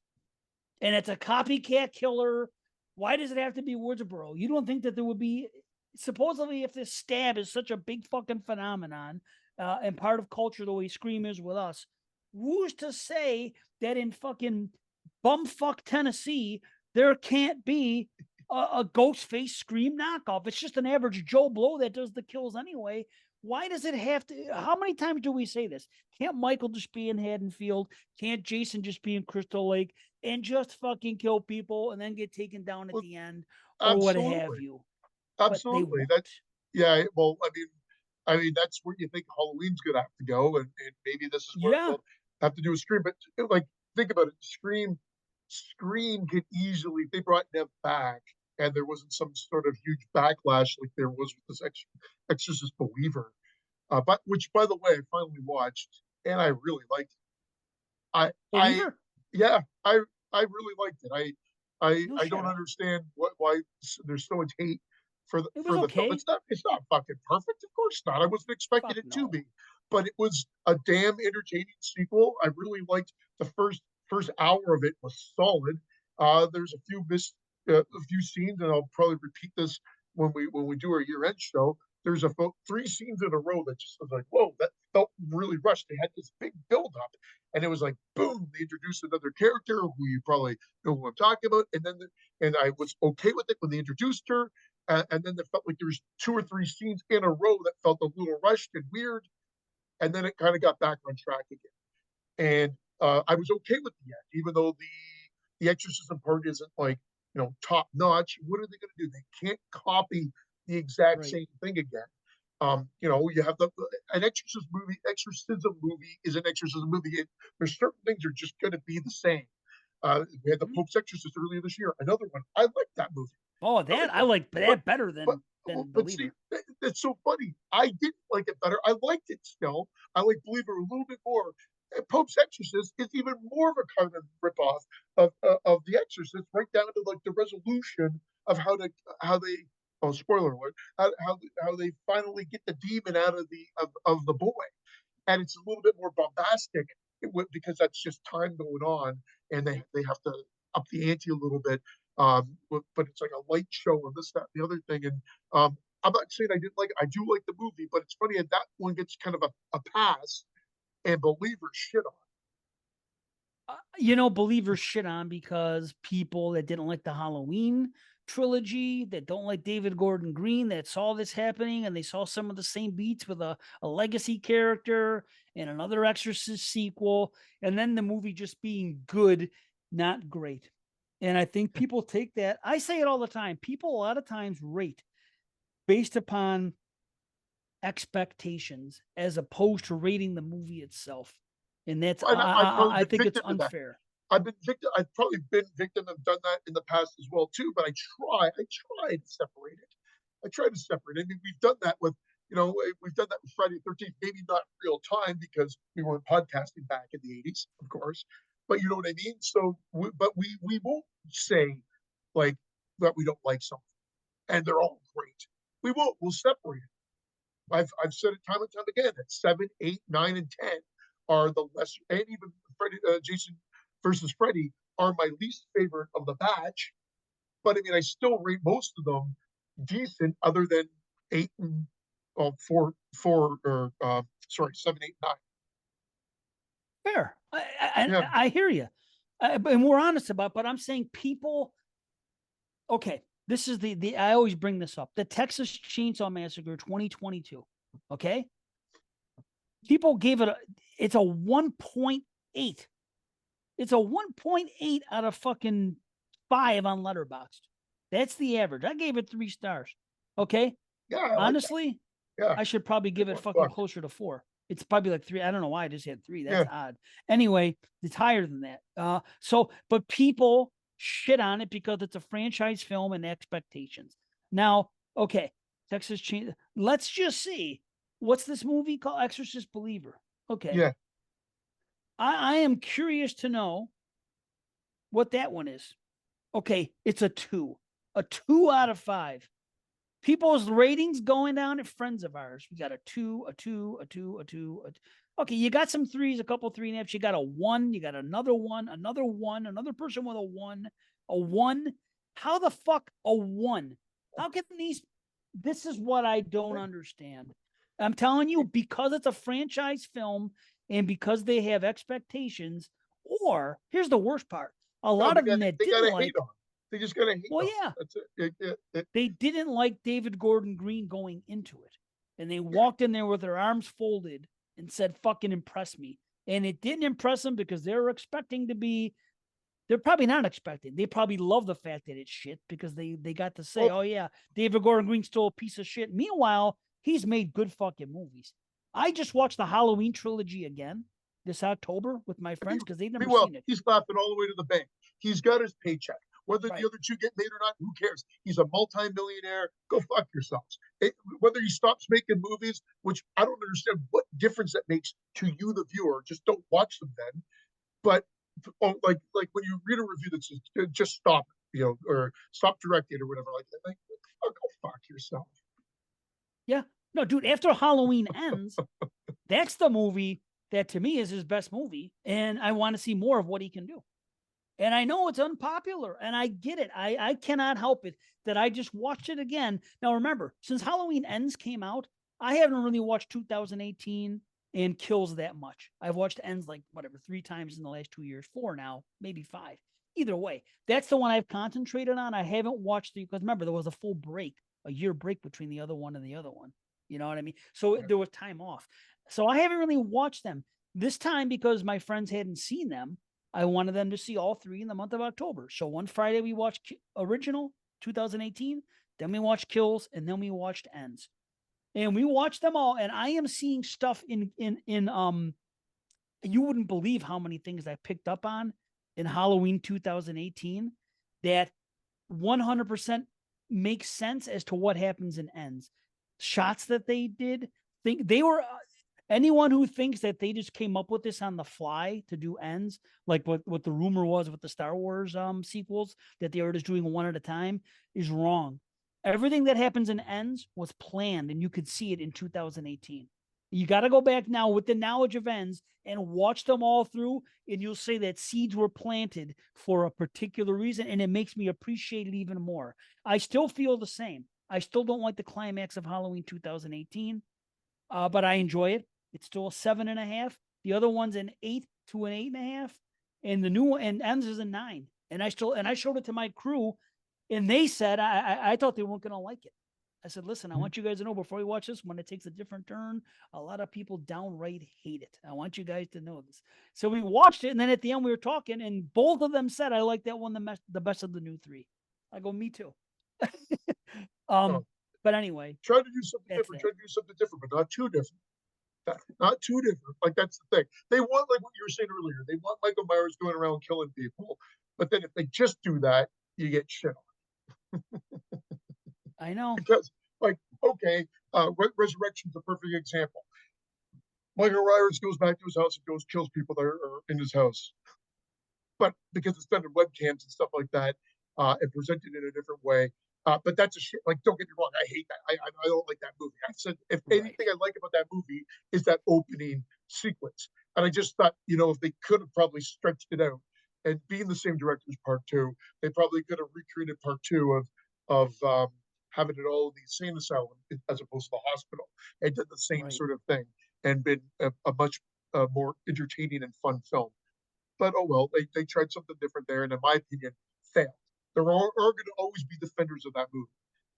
And it's a copycat killer. Why does it have to be Woodsboro? You don't think that there would be, supposedly, if this stab is such a big fucking phenomenon and part of culture the way Scream is with us, who's to say that in fucking bumfuck Tennessee there can't be a ghost face Scream knockoff? It's just an average Joe Blow that does the kills anyway. Why does it have to? How many times do we say this? Can't Michael just be in Haddonfield? Can't Jason just be in Crystal Lake and just fucking kill people and then get taken down at Well, the end or what have absolutely. you? But they Absolutely. That won't. yeah, well, I mean that's where you think Halloween's gonna have to go, and maybe this is where Yeah, they'll have to do a Scream. But like, think about it, Scream could easily, if they brought Nev back and there wasn't some sort of huge backlash like there was with this Exorcist Believer, but which by the way I finally watched and I really liked it. I Believer. yeah, I really liked it. No I don't shit. understand why there's so much hate It was for the film. okay. It's not fucking perfect, of course not. I wasn't expecting Fuck it to no. be, but it was a damn entertaining sequel. I really liked the first hour of it was solid. There's a few scenes, and I'll probably repeat this when we do our year end show. There's three scenes in a row that just was like, whoa, that felt really rushed. They had this big build up, and it was like, boom, they introduced another character who you probably know who I'm talking about, and I was okay with it when they introduced her, and then it felt like there was two or three scenes in a row that felt a little rushed and weird, and then it kind of got back on track again. And I was okay with the end, even though the exorcism part isn't like top notch. What are they going to do? They can't copy the exact Right. same thing again. You have an exorcism movie is an exorcism movie. There's certain things are just going to be the same. We had the Mhm. Pope's Exorcist earlier this year. Another one. I like that movie. Oh, I that like I that. like But that better but than but see, Believer. that's so funny. I didn't like it better. I liked it still. I like Believer a little bit more. Pope's Exorcist is even more of a kind of ripoff of The Exorcist, right down to like the resolution of how they oh spoiler alert how they finally get the demon out of the boy, and it's a little bit more bombastic because that's just time going on, and they have to up the ante a little bit. But it's like a light show and this, that, and the other thing. And I'm not saying I didn't like it. I do like the movie, but it's funny that one gets kind of a pass, and believers shit on. Believers shit on because people that didn't like the Halloween trilogy, that don't like David Gordon Green, that saw this happening and they saw some of the same beats with a legacy character and another Exorcist sequel, and then the movie just being good, not great. And I think people take that. I say it all the time. People a lot of times rate based upon expectations as opposed to rating the movie itself. And that's And I've probably I been think it's victim to that. unfair. I've probably been victim of done that in the past as well too. But I try to separate it. I try to separate it. I mean, we've done that with, we've done that with Friday the 13th, maybe not in real time because we weren't podcasting back in the 80s, of course. But you know what I mean? So, we won't say like that we don't like something and they're all great. We won't. We'll separate it. I've said it time and time again that 7, 8, 9, and 10 are the lesser, and even Jason versus Freddy are my least favorite of the batch. But I mean, I still rate most of them decent, other than 8 and four or sorry, 7, 8, 9. Fair. Yeah, I hear you. And we're honest about, but I'm saying people, okay, this is the I always bring this up. The Texas Chainsaw Massacre 2022. Okay. People gave it's a 1.8. It's a 1.8 out of fucking 5 on Letterboxd. That's the average. I gave it 3 stars. Okay. yeah, I like that. Honestly, Yeah, I should probably give it well, fucking fucked. closer to 4. It's probably like 3. I don't know why I just had 3. That's Yeah, odd. Anyway, it's higher than that. But people shit on it because it's a franchise film and expectations. Now, okay, Texas Chain. Let's just see. What's this movie called? Exorcist Believer. Okay. Yeah. I am curious to know what that one is. Okay, it's a 2. A 2 out of 5. People's ratings going down at friends of ours. We got a 2, a 2, a 2, a 2. Okay, you got some threes, a couple 3.5s. You got a 1, you got another 1, another 1, another person with a 1, a 1. How the fuck a 1? How can these? This is what I don't understand. I'm telling you, because it's a franchise film and because they have expectations, or here's the worst part, a No, lot of them that they didn't gotta hate like, on. They just gotta hate well, on. yeah, That's it. they didn't like David Gordon Green going into it. And they walked in there with their arms folded and said, fucking impress me. And it didn't impress them because they were expecting to be, they're probably not expecting. They probably love the fact that it's shit because they got to say, Well, oh, yeah, David Gordon Green's still a piece of shit. Meanwhile, he's made good fucking movies. I just watched the Halloween trilogy again this October with my friends because they've never meanwhile, seen it. he's laughing all the way to the bank. He's got his paycheck. Whether the Right. other two get made or not, who cares? He's a multimillionaire. Go fuck yourselves. Whether he stops making movies, which I don't understand what difference that makes to you, the viewer, just don't watch them then. But like when you read a review that says just stop it, or stop directing or whatever like that, like go fuck yourself. Yeah. No, dude, after Halloween ends, that's the movie that to me is his best movie. And I want to see more of what he can do. And I know it's unpopular and I get it. I cannot help it that I just watched it again. Now, remember, since Halloween Ends came out, I haven't really watched 2018 and Kills that much. I've watched Ends like whatever, 3 times in the last 2 years, 4 now, maybe 5. Either way, that's the one I've concentrated on. I haven't watched the, because remember, there was a full break, a year break between the other one and the other one. You know what I mean? So there was time off. So I haven't really watched them this time because my friends hadn't seen them. I wanted them to see all 3 in the month of October. So one Friday we watched original 2018, then we watched Kills, and then we watched Ends. And we watched them all, and I am seeing stuff in you wouldn't believe how many things I picked up on in Halloween 2018 that 100% makes sense as to what happens in Ends. Shots that they did, think they were anyone who thinks that they just came up with this on the fly to do Ends, like what the rumor was with the Star Wars sequels, that they were just doing one at a time, is wrong. Everything that happens in Ends was planned, and you could see it in 2018. You got to go back now with the knowledge of Ends and watch them all through, and you'll say that seeds were planted for a particular reason, and it makes me appreciate it even more. I still feel the same. I still don't like the climax of Halloween 2018, but I enjoy it. It's still a 7.5. The other one's an 8 to an 8.5, and the new one and Ends is a 9. And I showed it to my crew, and they said I thought they weren't going to like it. I said, listen, I want you guys to know before you watch this, when it takes a different turn, a lot of people downright hate it. I want you guys to know this. So we watched it, and then at the end we were talking, and both of them said, I like that one the best of the new 3. I go, me too. No, But anyway, try to do something that's different. that. Try to do something different, but not too different. Not too different. Like that's the thing. They want like what you were saying earlier. They want Michael Myers going around killing people, but then if they just do that, you get shit on I know. because like okay, Resurrection's a perfect example. Michael Myers goes back to his house and goes kills people that are in his house, but because it's done in webcams and stuff like that, and presented in a different way. But that's a shit. Like, don't get me wrong, I hate that. I don't like that movie. I said if Right. anything I like about that movie is that opening sequence, and I just thought if they could have probably stretched it out, and being the same director as part two, they probably could have recreated part two of having it all in the insane asylum as opposed to the hospital, and did the same Right. sort of thing, and been a much more entertaining and fun film. But oh well, they tried something different there, and in my opinion, failed. There are going to always be defenders of that movie.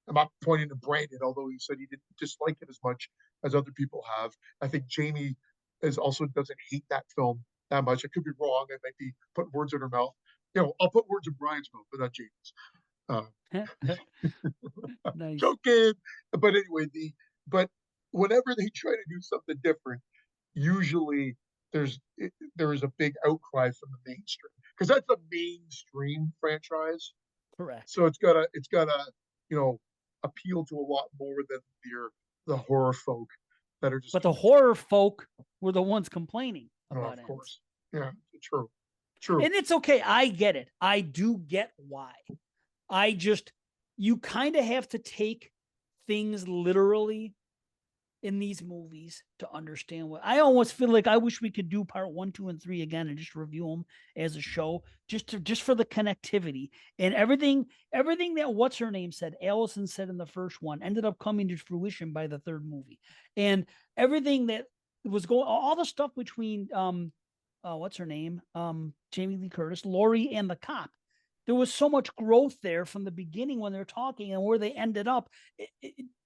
I'm not pointing to Brandon, although he said he didn't dislike it as much as other people have. I think Jamie is also doesn't hate that film that much. I could be wrong. I might be putting words in her mouth. I'll put words in Brian's mouth, but not Jamie's. Uh, Nice. joking. But anyway, but whenever they try to do something different, usually there's there is a big outcry from the mainstream because that's a mainstream franchise. Correct. So it's gotta you know appeal to a lot more than the horror folk that are just But the horror folk were the ones complaining oh, about of ends. course. Yeah, true. True. And it's okay. I get it. I do get why. I just, you kind of have to take things literally in these movies to understand what I almost feel like. I wish we could do part 1, 2, and 3 again and just review them as a show, just for the connectivity and everything that what's her name said, Allison said in the first one, ended up coming to fruition by the third movie, and everything that was going, all the stuff between what's her name, Jamie Lee Curtis, Laurie, and the cop. There was so much growth there from the beginning when they're talking and where they ended up.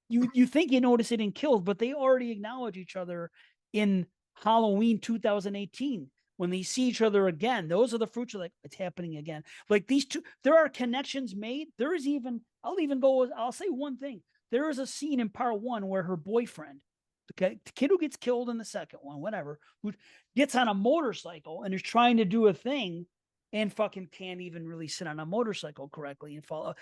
You think you notice it in Kills, but they already acknowledge each other in Halloween 2018 when they see each other again. Those are the fruits of like it's happening again. Like these two, there are connections made. There is even I'll say one thing. There is a scene in part 1 where her boyfriend, the kid who gets killed in the second one, whatever, who gets on a motorcycle and is trying to do a thing and fucking can't even really sit on a motorcycle correctly and fall.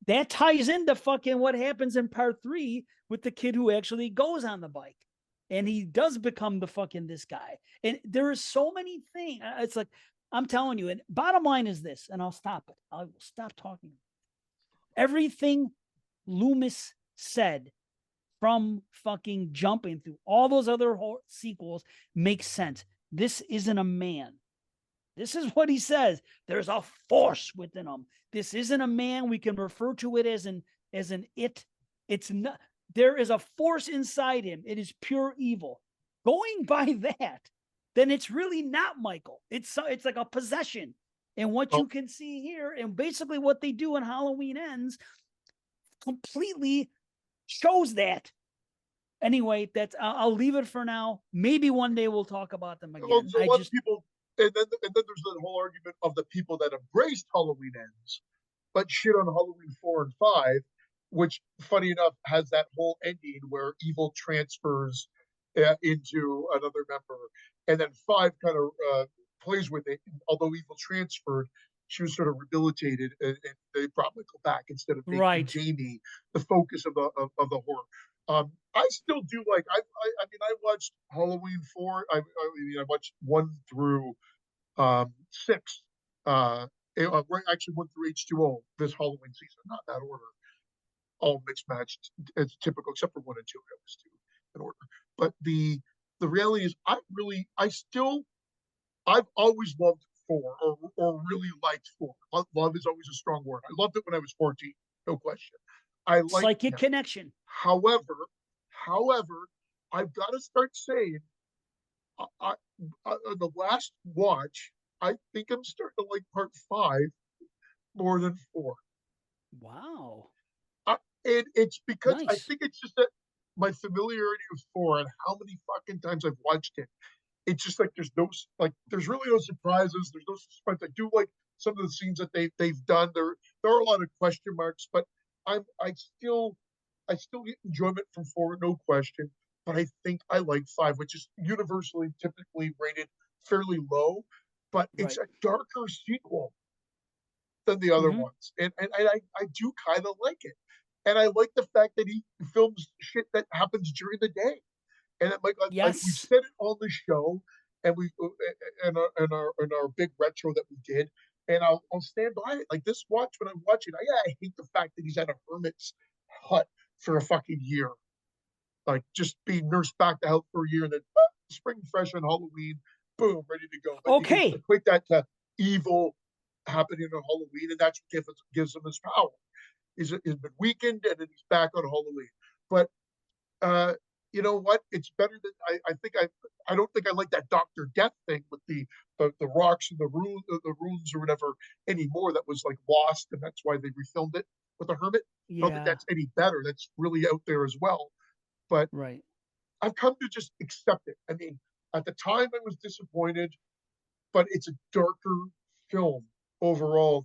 That ties into fucking what happens in part 3 with the kid who actually goes on the bike and he does become the fucking this guy. And there is so many things. It's like, I'm telling you, and bottom line is this, and I'll stop it. I will stop talking. Everything Loomis said from fucking jumping through all those other sequels makes sense. This isn't a man. This is what he says. There's a force within him. This isn't a man. We can refer to it as an it. It's not. There is a force inside him. It is pure evil. Going by that, then it's really not Michael. It's like a possession. And what Well, you can see here, and basically what they do in Halloween Ends, completely shows that. Anyway, that's I'll leave it for now. Maybe one day we'll talk about them well, again. there's a I lot of just people, and then there's the whole argument of the people that embraced Halloween Ends, but shit on Halloween 4 and 5, which, funny enough, has that whole ending where evil transfers into another member, and then 5 kind of plays with it. Although evil transferred, she was sort of rehabilitated, and they brought Michael back instead of making right. Jamie the focus of the horror. I still do like. I mean, I watched Halloween 4. I watched 1 through 6. Actually 1 through H2O this Halloween season, not in that order. All mixed matched. It's typical, except for 1 and 2. I was 2 in order. But the reality is, I've always loved 4, or really liked 4. Love is always a strong word. I loved it when I was 14, no question. I like it Psychic now. connection. However, I've got to start saying, I, the last watch, I think I'm starting to like part 5 more than 4. Wow. And it's because I Nice. think it's just that my familiarity with 4 and how many fucking times I've watched it. It's just like there's really no surprises. There's no suspense. I do like some of the scenes that they've done. There are a lot of question marks, but I still get enjoyment from 4, no question. But I think I like 5, which is universally typically rated fairly low. But it's Right. a darker sequel than the other Mm-hmm. ones, and I do kind of like it. And I like the fact that he films shit that happens during the day. And it, like we've Yes. said it on the show, and we and our big retro that we did, and I'll stand by it. Like this watch, when I'm watching, I hate the fact that he's at a hermit's hut for a fucking year, like just being nursed back to health for a year, and then spring fresh on Halloween, boom, ready to go. But you can Okay. equate that to evil happening on Halloween, and that's what gives him his power. He's been weakened, and then he's back on Halloween. But uh, you know what? It's better than I think. I don't think I like that Doctor Death thing with the rocks and the runes or whatever anymore. That was like lost, and that's why they refilmed it with the Hermit. I don't think Yeah. that's any better. That's really out there as well. But Right. I've come to just accept it. I mean, at the time I was disappointed, but it's a darker film overall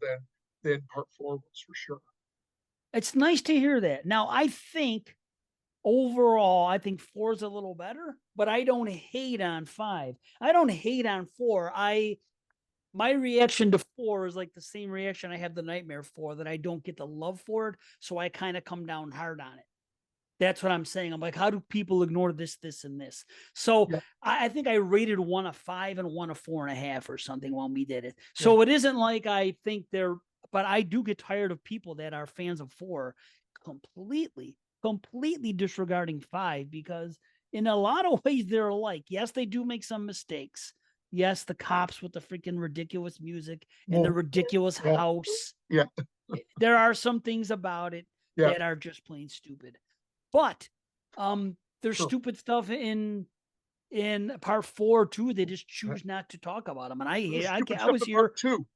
than Part 4 was for sure. It's nice to hear that. Now, I think overall, I think 4 is a little better, but I don't hate on 5. I don't hate on 4. my reaction to 4 is like the same reaction I have the Nightmare 4, that I don't get the love for it, so I kind of come down hard on it. That's what I'm saying. I'm like, how do people ignore this, this, and this? So Yeah, I think I rated one a 5 and one a 4.5 or something when we did it. yeah, So it isn't like I think they're, but I do get tired of people that are fans of 4 completely disregarding 5, because in a lot of ways they're alike. Yes, they do make some mistakes. Yes, the cops with the freaking ridiculous music and the well, ridiculous yeah, house. yeah, There are some things about it yeah, that are just plain stupid. But there's sure. stupid stuff in part 4 too. They just Uh, choose not to talk about them. And There's stupid I stuff was in part here two.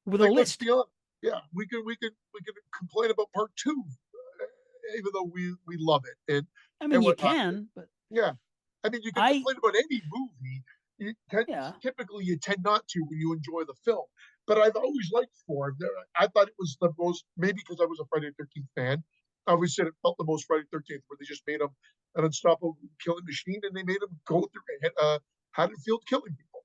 with a Like, let's list. be honest. Yeah, we could complain about part two, even though we love it I mean, and you whatnot. can, but Yeah, I mean, you can I complain about any movie. yeah, Typically, you tend not to when you enjoy the film. But I've always liked four. I thought it was the most, maybe because I was a Friday the 13th fan. I always said it felt the most Friday the 13th, where they just made him an unstoppable killing machine, and they made him go through Haddonfield killing people.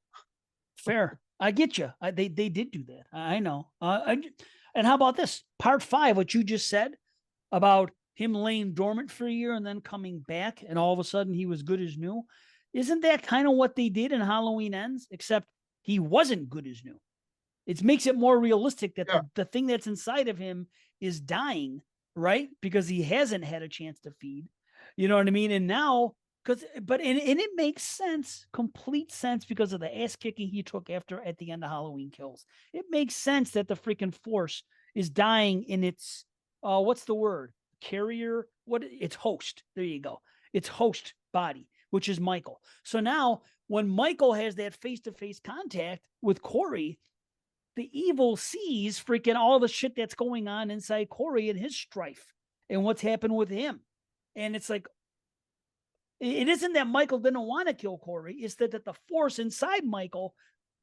fair. I get you. They did do that. I know. And how about this part 5? What you just said about him laying dormant for a year and then coming back, and all of a sudden he was good as new. Isn't that kind of what they did in Halloween Ends? Except he wasn't good as new. It makes it more realistic that Yeah, the thing that's inside of him is dying, right? Because he hasn't had a chance to feed. You know what I mean? And now, and it makes sense, complete sense, because of the ass kicking he took after at the end of Halloween Kills. It makes sense that the freaking force is dying in its what's the word? Carrier, what its host. There you go. Its host body, which is Michael. So now when Michael has that face-to-face contact with Corey, the evil sees freaking all the shit that's going on inside Corey and his strife and what's happened with him. And it's like, it isn't that Michael didn't want to kill Corey. It's that the force inside Michael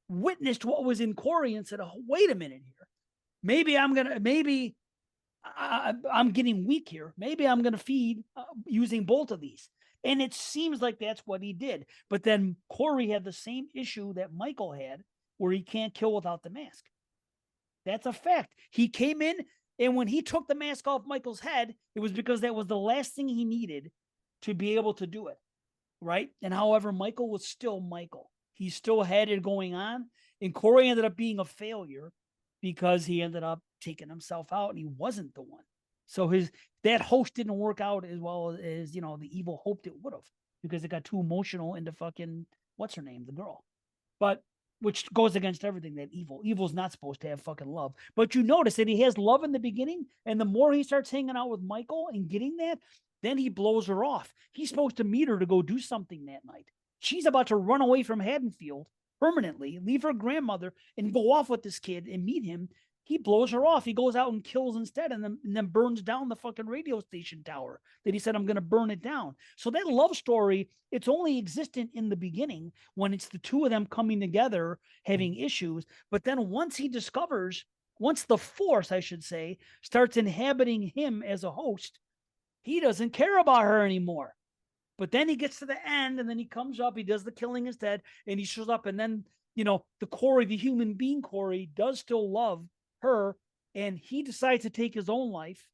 witnessed what was in Corey and said, oh, wait a minute here. Maybe I'm getting weak here. Maybe I'm going to feed using both of these. And it seems like that's what he did. But then Corey had the same issue that Michael had, where he can't kill without the mask. That's a fact. He came in, and when he took the mask off Michael's head, it was because that was the last thing he needed to be able to do it. Right. And however, Michael was still Michael. He still had it going on. And Corey ended up being a failure because he ended up taking himself out and he wasn't the one. So that host didn't work out as well as, the evil hoped it would have, because it got too emotional into fucking what's her name, the girl. But which goes against everything that evil's not supposed to have fucking love. But you notice that he has love in the beginning, and the more he starts hanging out with Michael and getting that, then he blows her off. He's supposed to meet her to go do something that night. She's about to run away from Haddonfield permanently, leave her grandmother, and go off with this kid and meet him. He blows her off. He goes out and kills instead, and then burns down the fucking radio station tower that he said, I'm going to burn it down. So that love story, it's only existent in the beginning, when it's the two of them coming together, having issues. But then once the force, I should say, starts inhabiting him as a host, he doesn't care about her anymore. But then he gets to the end, and then he comes up, he does the killing instead, and he shows up, and then, the Corey, the human being Corey, does still love her, and he decides to take his own life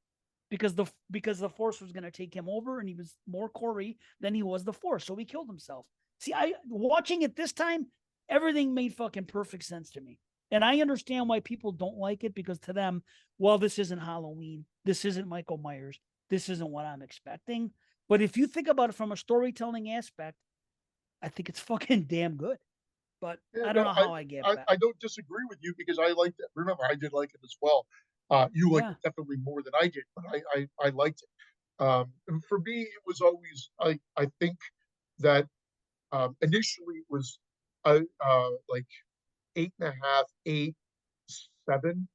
because the force was going to take him over, and he was more Corey than he was the force, so he killed himself. See, I watching it this time, everything made fucking perfect sense to me. And I understand why people don't like it, because to them, well, this isn't Halloween. This isn't Michael Myers. This isn't what I'm expecting. But if you think about it from a storytelling aspect, I think it's fucking damn good. But yeah. I don't No, know how I get back. I don't disagree with you because I liked it. Remember, I did like it as well. You liked Yeah. it definitely more than I did, but I liked it. And for me, it was always I think that initially it was like 8.5, 8, 7,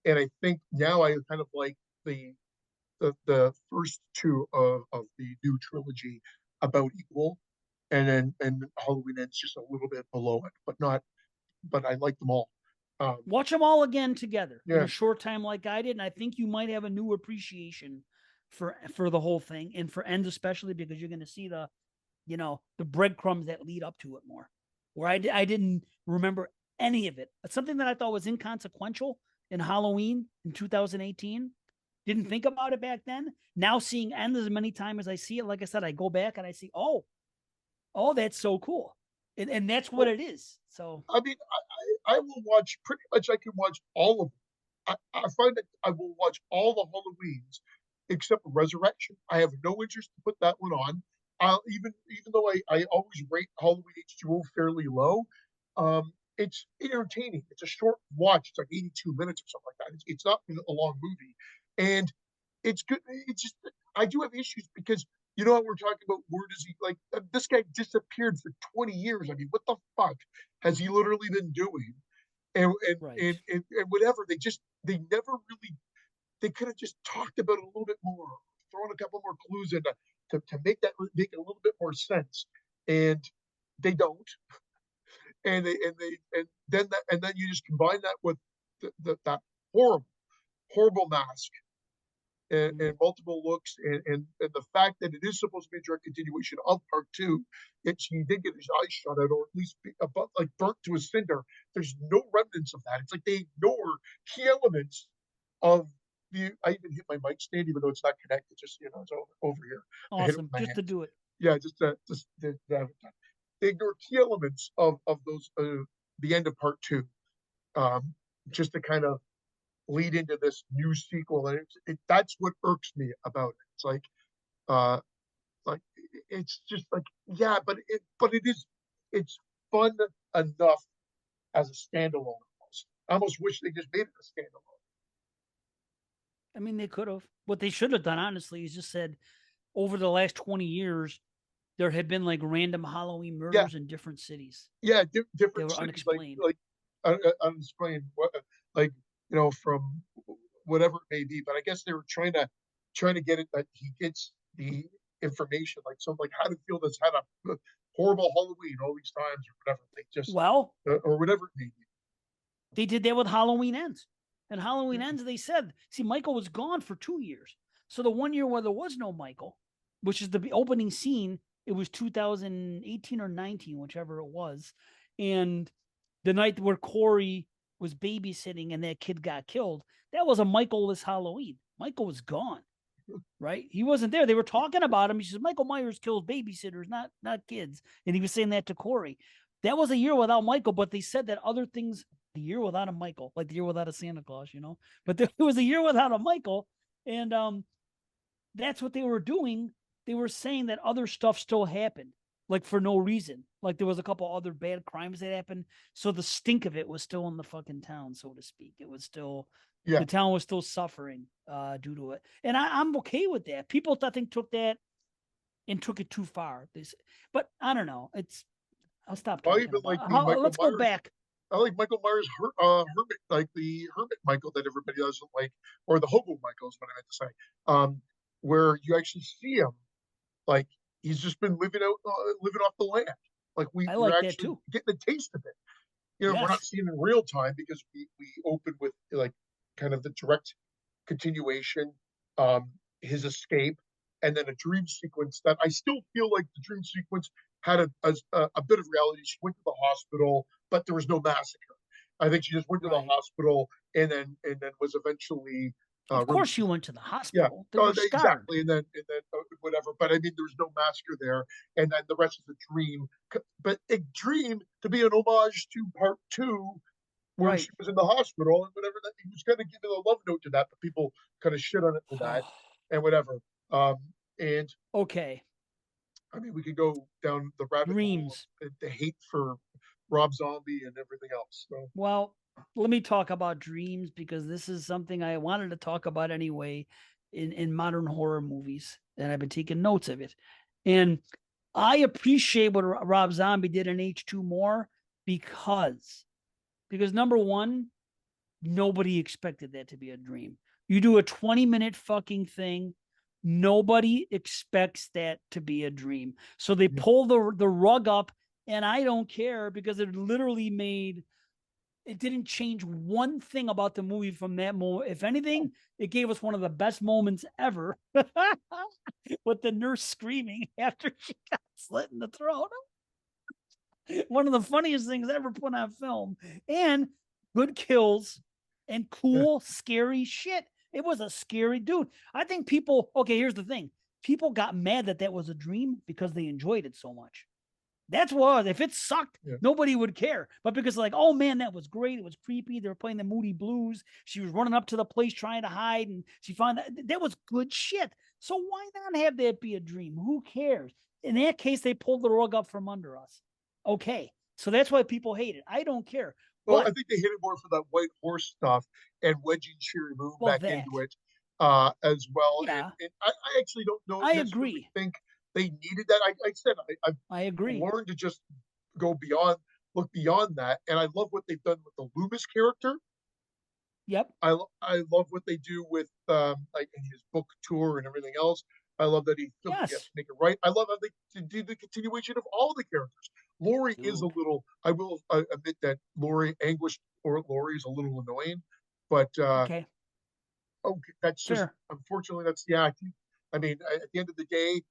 and I think now I kind of like the first two of the new trilogy about equal, and Halloween ends just a little bit below it, but not. But I like them all. Um, Watch them all again together in yeah, a short time like I did, and I think you might have a new appreciation for the whole thing, and for Ends especially, because you're going to see the breadcrumbs that lead up to it more. Where I didn't remember any of it. Something that I thought was inconsequential in Halloween in 2018. Didn't think about it back then. Now seeing End as many times as I see it, like I said, I go back and I see, oh, that's so cool. And that's what Well, it is. So I mean, I will watch pretty much. I can watch all of them. I find that I will watch all the Halloweens except Resurrection. I have no interest to put that one on. Even though I always rate Halloween H2O fairly low, it's entertaining. It's a short watch. It's like 82 minutes or something like that. It's not a long movie, and it's good. It's just I do have issues because you know what we're talking about. Where does he like this guy disappeared for 20 years? I mean, what the fuck has he literally been doing? And and right. and and, and whatever. They never really they could have just talked about it a little bit more, thrown a couple more clues in to make it a little bit more sense. And they don't. And then you just combine that with that horrible horrible mask Mhm. and multiple looks and the fact that it is supposed to be a direct continuation of part two, it he did get his eyes shot out or at least like burnt to a cinder. There's no remnants of that. It's like they ignore key elements of the. I even hit my mic stand even though it's not connected. Just it's over here. I hit it Awesome. with my Just to hands. do it. Yeah, to have it done. They ignore key elements of those the end of part two, um, just to kind of lead into this new sequel, and that's what irks me about it. It's uh, like it's just like yeah, but it is it's fun enough as a standalone. Almost, I almost wish they just made it a standalone. I mean, they could have. What they should have done, honestly, is just said over the last 20 years, there had been like random Halloween Yeah, murders in different cities. yeah, They different were cities unexplained. unexplained what like from whatever it may be. But I guess they were trying to get it that he gets the information like something like how to feel that's had a horrible Halloween all these times or whatever. They just Well, or whatever it may be. they did that with Halloween Ends. And Halloween Yeah, Ends, they said, see, Michael was gone for 2 years. So the 1 year where there was no Michael, which is the opening scene, it was 2018 or 19, whichever it was. And the night where Corey was babysitting and that kid got killed, that was a Michael-less Halloween. Michael was gone, right? He wasn't there. They were talking about him. He says Michael Myers kills babysitters, not kids, and he was saying that to Corey. That was a year without Michael, but they said that other things, the year without a Michael, like the year without a Santa Claus, But there was a year without a Michael, and that's what they were doing. They were saying that other stuff still happened, like for no reason. Like there was a couple other bad crimes that happened, so the stink of it was still in the fucking town, so to speak. It was still yeah. the town was still suffering due to it, and I'm okay with that. People, I think, took that and took it too far. But I don't know. I'll stop I talking even about like it. the Michael Let's go Myers. back. I like Michael Myers hermit, like the hermit Michael that everybody doesn't like, or the hobo Michael is what I meant to say. Where you actually see him like he's just been living off the land. Like I we're like that actually too. getting a taste of it. We're not Yes. seeing it in real time because we open with like kind of the direct continuation, um, his escape, and then a dream sequence that I still feel like the dream sequence had a bit of reality. She went to the hospital, but there was no massacre. I think she just went to the Right. hospital and then was eventually Of course, you released. went to the Yeah, hospital. They were scarred. exactly, and then whatever. But I mean, there was no massacre there, and then the rest is a dream. But a dream to be an homage to part two, where Right. she was in the hospital and whatever. That he was going to give a love note to that, but people kind of shit on it for that and whatever. Um, and Okay. I mean, we could go down the rabbit hole Dreams. of the hate for Rob Zombie and everything else. So Well, let me talk about dreams because this is something I wanted to talk about anyway in modern horror movies, and I've been taking notes of it. And I appreciate what Rob Zombie did in H2 more because number one, nobody expected that to be a dream. You do a 20-minute fucking thing. Nobody expects that to be a dream. So they yeah, pull the rug up, and I don't care because it literally made it didn't change one thing about the movie from that moment. If anything, it gave us one of the best moments ever with the nurse screaming after she got slit in the throat. One of the funniest things ever put on film, and good kills and Yeah. cool, scary shit. It was a scary dude. I think people, okay, here's the thing. People got mad that that was a dream because they enjoyed it so much. That's what, if it sucked, Yeah. nobody would care. But because, like, oh man, that was great. It was creepy. They were playing the Moody Blues. She was running up to the place trying to hide, and she found that was good shit. So why not have that be a dream? Who cares? In that case, they pulled the rug up from under us. Okay. So that's why people hate it. I don't care. Well, I But, think they hit it more for that white horse stuff and wedging Sherry Moon well, back that, into it as well. yeah, And I actually don't know I necessarily agree. think they needed that. I said I've I agree. learned to just go beyond, look beyond that. And I love what they've done with the Loomis character. Yep. I love what they do with like in his book tour and everything else. I love that he feels like he has to Yes. make it right. I love how they do the continuation of all the characters. Lori is a Dude. little. I will admit that Lori Anguish or Lori is a little annoying, but Okay. okay, that's just Fair. unfortunately that's the acting. I mean, at the end of the day,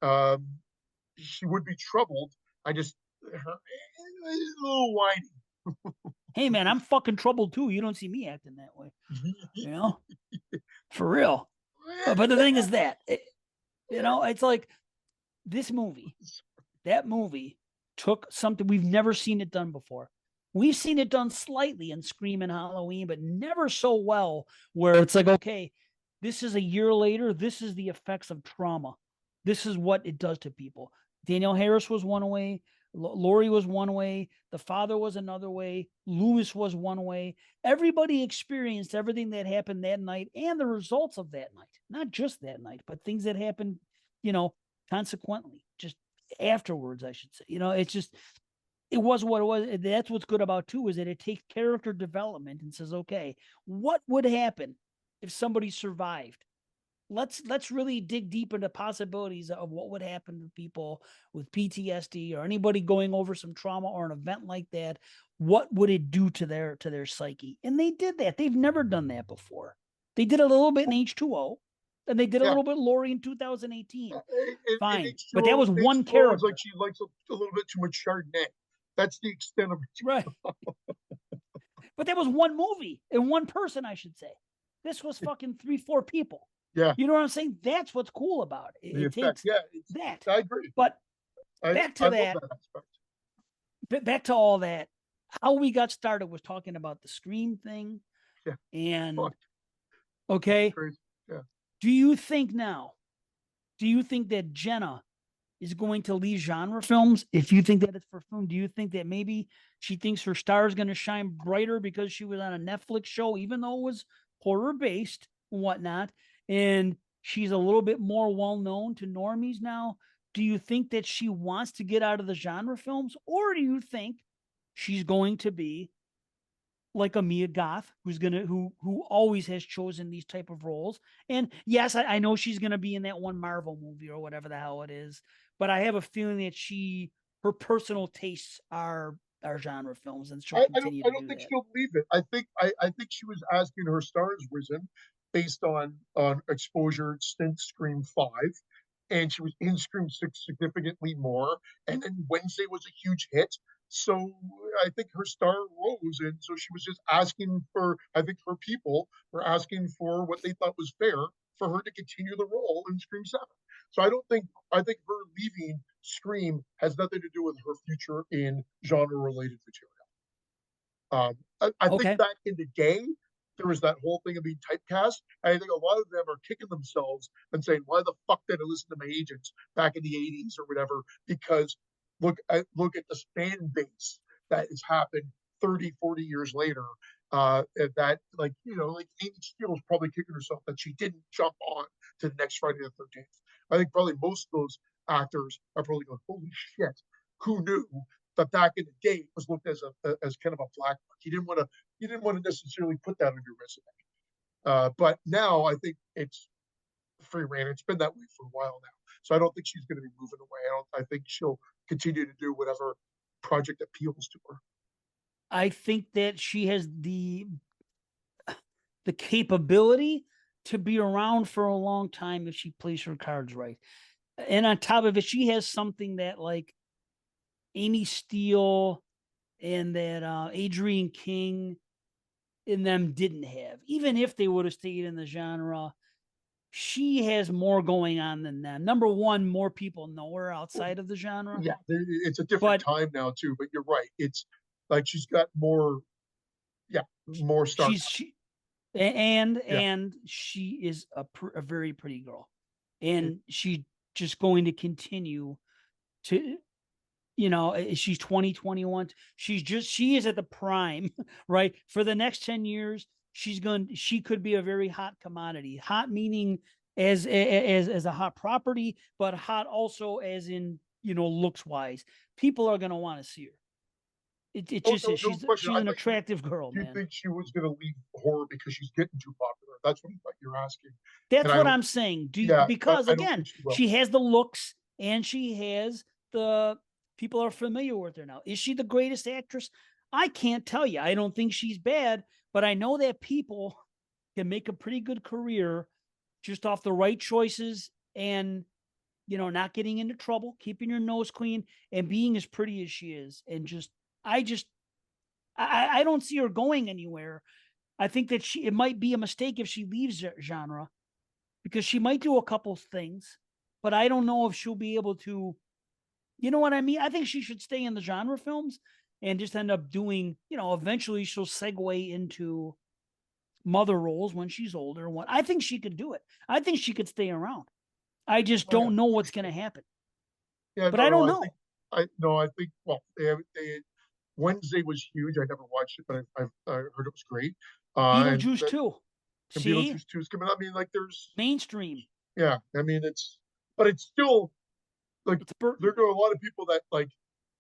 um, she would be troubled. I just her a little whiny. Hey man, I'm fucking troubled too. You don't see me acting that way. You know? For real. But the thing is that it's like this movie, that movie took something we've never seen it done before. We've seen it done slightly in Scream and Halloween, but never so well where it's like, okay, this is a year later. This is the effects of trauma. This is what it does to people. Danielle Harris was one way. Lori was one way. The father was another way. Lewis was one way. Everybody experienced everything that happened that night and the results of that night. Not just that night, but things that happened, you know, consequently, just afterwards, I should say. It's just it was what it was. That's what's good about two is that it takes character development and says, okay, what would happen if somebody survived? Let's really dig deep into possibilities of what would happen to people with PTSD or anybody going over some trauma or an event like that. What would it do to their psyche? And they did that. They've never done that before. They did a little bit in H2O, and they did a Yeah, little bit Lori in 2018. in Fine, but that H2O, was one H2O is like character, she likes a little bit too much Chardonnay. That's the extent of right? it. But that was one movie and one person, I should say. This was fucking 3, 4 people. Yeah, You know what I'm saying? That's what's cool about it. the It effect. takes Yeah, that. I agree. But I back I to love that, that aspect. back to all that. How we got started was talking about the Scream thing. Yeah, And fuck, fucking okay, crazy. Yeah. do you think now, do you think that Jenna is going to leave genre films? If you think that it's for film, do you think that maybe she thinks her star is going to shine brighter because she was on a Netflix show, even though it was horror based and whatnot, and she's a little bit more well known to normies now? Do you think that she wants to get out of the genre films, or do you think she's going to be like a Mia Goth, who always has chosen these type of roles? And yes, I know she's gonna be in that one Marvel movie or whatever the hell it is, but I have a feeling that her personal tastes are genre films, and she'll continue I to don't do think that. she'll leave it. I think she was asking her stars risen based on exposure since Scream 5, and she was in Scream 6 significantly more. And then Wednesday was a huge hit. So I think her star rose, and so she was just asking for. I think her people were asking for what they thought was fair for her to continue the role in Scream 7. So I think her leaving Scream has nothing to do with her future in genre related material. I think Okay. back in the day, there was that whole thing of being typecast. And I think a lot of them are kicking themselves and saying, "Why the fuck did I listen to my agents back in the '80s or whatever?" Because look at the fan base that has happened 30, 40 years later. That like like Amy Steele is probably kicking herself that she didn't jump on to the next Friday the 13th. I think probably most of those actors are probably going, "Holy shit, who knew but back in the day, it was looked as kind of a black mark. You didn't want to necessarily put that on your resume. But now I think it's free reign. It's been that way for a while now. So I don't think she's going to be moving away. I think she'll continue to do whatever project appeals to her. I think that she has the capability to be around for a long time if she plays her cards right. And on top of it, she has something that, like, Amy Steele and that Adrienne King in them didn't have. Even if they would have stayed in the genre, she has more going on than them. Number one, more people know her Well, outside of the genre, yeah, it's a different but time now too, but you're right. It's like she's got more, yeah, more star. she's she and Yeah, and she is a very pretty girl, it, and she just going to continue to, she's 2021. She is at the prime, right? For the next 10 years, she could be a very hot commodity. Hot meaning as a hot property, but hot also as in, looks wise. People are gonna want to see her. It oh, just no, is. no She's question. she's I an thought attractive girl, you man. think she was going to leave horror because she's getting too popular. That's what you're asking, and That's I what don't. I'm saying. Yeah, Because I don't again, think she will. she has the looks and she has the people are familiar with her now. Is she the greatest actress? I can't tell you. I don't think she's bad, but I know that people can make a pretty good career just off the right choices and, not getting into trouble, keeping your nose clean, and being as pretty as she is. And I just, I don't see her going anywhere. I think that it might be a mistake if she leaves genre because she might do a couple things, but I don't know if she'll be able to. You know what I mean? I think she should stay in the genre films and just end up doing. Eventually she'll segue into mother roles when she's older. What I think she could do it. I think she could stay around. I just Oh yeah, don't know for what's going to sure. happen. Yeah, But no, I no. don't I think know. I no. I think well, Wednesday was huge. I never watched it, but I heard it was great. And Beetlejuice that too. and See, Beetlejuice 2 is coming out. I mean, like there's mainstream. yeah. I mean, but it's still like It's there Burton. are a lot of people that like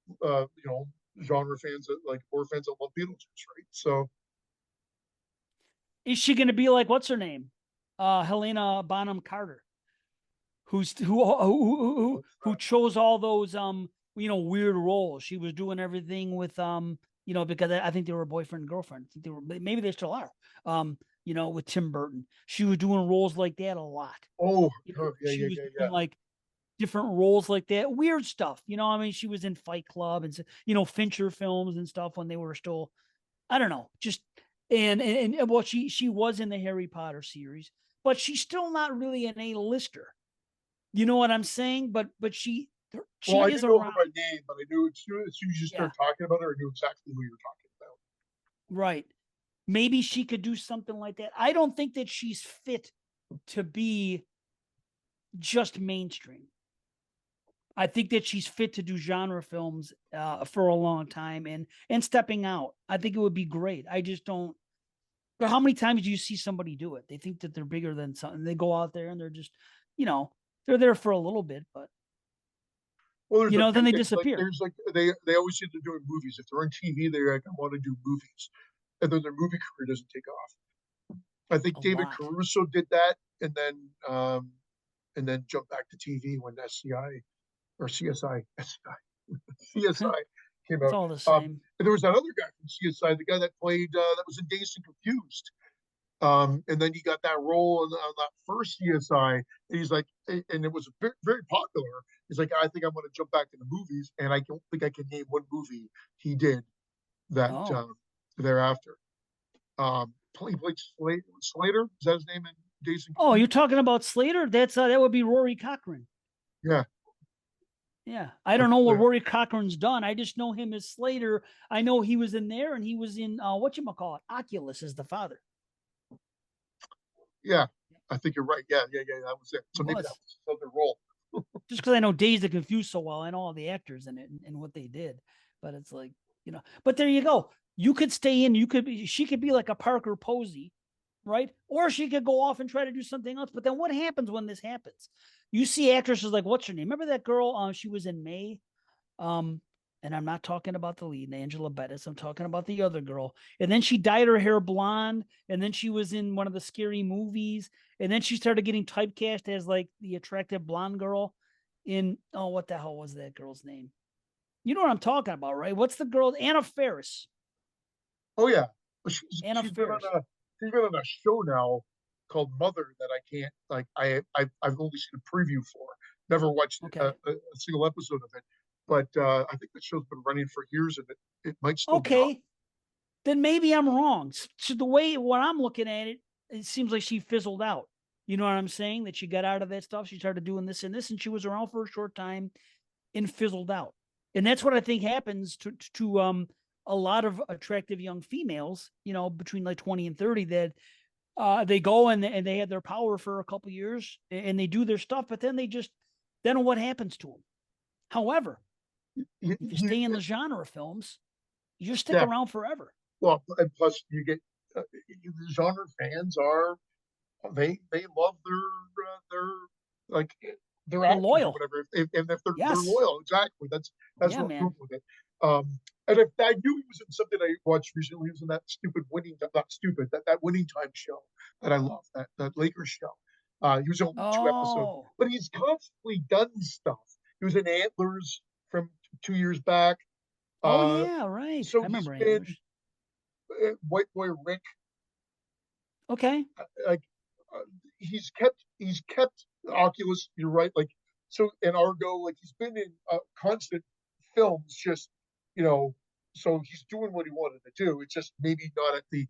you know genre fans that like horror fans that love Beetlejuice, right? So Is she going to be like what's her name? Helena Bonham Carter, who chose all those weird roles. She was doing everything with because I think they were boyfriend and girlfriend. I think they were, maybe they still are. With Tim Burton, she was doing roles like that a lot. oh, yeah, She yeah, was yeah, yeah. doing like different roles like that, weird stuff. I mean, she was in Fight Club and Fincher films and stuff when they were still, I don't know, just and well, she was in the Harry Potter series, but she's still not really an A-lister. You know what I'm saying? But Well, I she is didn't know her around. by name, but I knew as soon as you Yeah, started talking about her, I knew exactly who you were talking about. right. Maybe she could do something like that. I don't think that she's fit to be just mainstream. I think that she's fit to do genre films for a long time and stepping out. I think it would be great. I just don't. But how many times do you see somebody do it? They think that they're bigger than something. They go out there and they're just, you know, they're there for a little bit, but Well, there's a then few they things like disappear. there's like they always say they're doing movies. If they're on TV, they're like, I want to do movies, and then their movie career doesn't take off. I think A David lot. Caruso did that, and then jumped back to TV when SCI or CSI CSI came It's out. all the same. And there was that other guy from CSI, the guy that played that was in Dazed and Confused. And then he got that role on that first CSI, and he's like, and it was very, very popular. He's like, I think I'm going to jump back into movies, and I don't think I can name one movie he did that Oh. thereafter. He played Slater. Is that his name in Days and Oh, you're Confused? talking about Slater? That would be Rory Cochrane. Yeah, Yeah. I don't that's know what Rory Cochrane's done. I just know him as Slater. I know he was in there and he was in whatchamacallit, Oculus as the father. yeah. I think you're right. Yeah, yeah, yeah. That was it. He So maybe that was. was his other role. Just because I know Dazed and Confused so well, I know all the actors in it and what they did. But it's like, but there you go. You could stay in, she could be like a Parker Posey, right? Or she could go off and try to do something else. But then what happens when this happens? You see actresses like, what's her name? Remember that girl? She was in May. Um, and I'm not talking about the lead, Angela Bettis. I'm talking about the other girl. And then she dyed her hair blonde. And then she was in one of the scary movies. And then she started getting typecast as like the attractive blonde girl in, oh, what the hell was that girl's name? You know what I'm talking about, right? What's the girl? Anna Faris. Oh yeah, but she's Anna she's been on Faris. a show now called Mother that I can't like I've only seen a preview for. Never watched Okay. a single episode of it. but I think the show's been running for years, and it might still be on. Okay, then maybe I'm wrong. So the way what I'm looking at it, it seems like she fizzled out. You know what I'm saying? That she got out of that stuff. She started doing this and this, and she was around for a short time and fizzled out. And that's what I think happens to a lot of attractive young females, between like 20 and 30, that they go and they have their power for a couple years and they do their stuff, but then then what happens to them? However, You, if you you, stay in the genre films, you stick yeah, around forever. well, and plus you get the genre fans are they love their like their They're actors or loyal. whatever. And if they're Yes. loyal, exactly. That's Yeah, where I'm going man. with it. And if I knew he was in something I watched recently, he was in that stupid winning, not stupid, that winning time show that I love, that Lakers show. He was only 2 episodes, Oh. but he's constantly done stuff. He was in Antlers from 2 years back. Oh Uh, yeah, right. I so he's remember been Antlers. White Boy Rick. Okay. Like he's kept Oculus. You're right. Like so, and Argo. Like he's been in constant films. Just you know, so he's doing what he wanted to do. It's just maybe not at the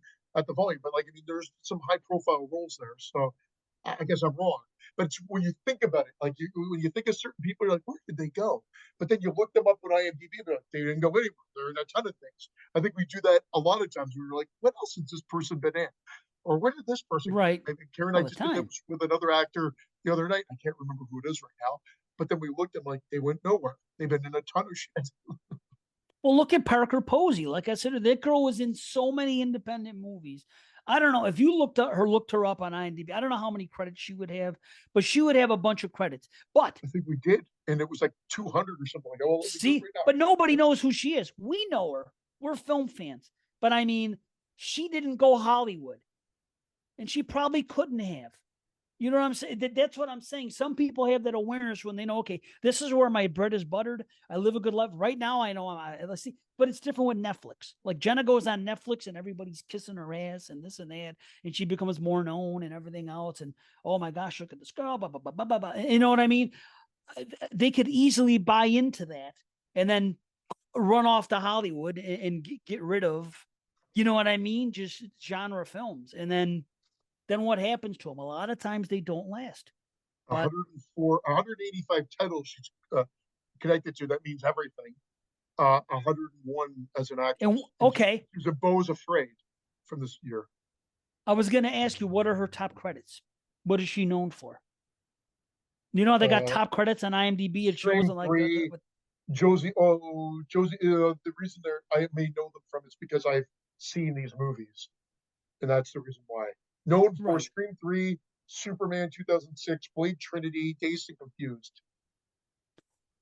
volume. But like I mean, there's some high profile roles there. So I guess I'm wrong. But it's, when you think about it, like when you think of certain people, you're like, where did they go? But then you look them up on IMDb, they're like, they didn't go anywhere. They're in a ton of things. I think we do that a lot of times. We're like, what else has this person been in? Or where did this person go? Right. I think Karen and All I the just did that time. with another actor the other night. I can't remember who it is right now. But then we looked at them like they went nowhere. They've been in a ton of shit. Well, look at Parker Posey. Like I said, that girl was in so many independent movies. I don't know if you looked her up on IMDb. I don't know how many credits she would have, but she would have a bunch of credits. But I think we did. And it was like 200 or something. Like, oh, let me do it see, right now. but nobody knows who she is. We know her. We're film fans. But I mean, she didn't go Hollywood, and she probably couldn't have. You know what I'm saying? That's what I'm saying. Some people have that awareness when they know, okay, this is where my bread is buttered. I live a good life. Right now, I know let's see, but it's different with Netflix. Like Jenna goes on Netflix and everybody's kissing her ass and this and that, and she becomes more known and everything else. And oh my gosh, look at this girl, blah, blah, blah, blah, blah, blah. You know what I mean? They could easily buy into that and then run off to Hollywood and get rid of, you know what I mean? Just genre films. And then what happens to them? A lot of times they don't last. But 104, 185 titles she's connected to. That means everything. 101 as an and actress. And okay, she's a Beau's Afraid from this year. I was going to ask you, what are her top credits? What is she known for? You know, they got Uh, top credits on IMDb. It shows Scream them like 3, Josie. Oh, Josie. The reason I may know them from is because I've seen these movies, and that's the reason why. Known for right Scream 3, Superman 2006, Blade Trinity, Dazed and Confused.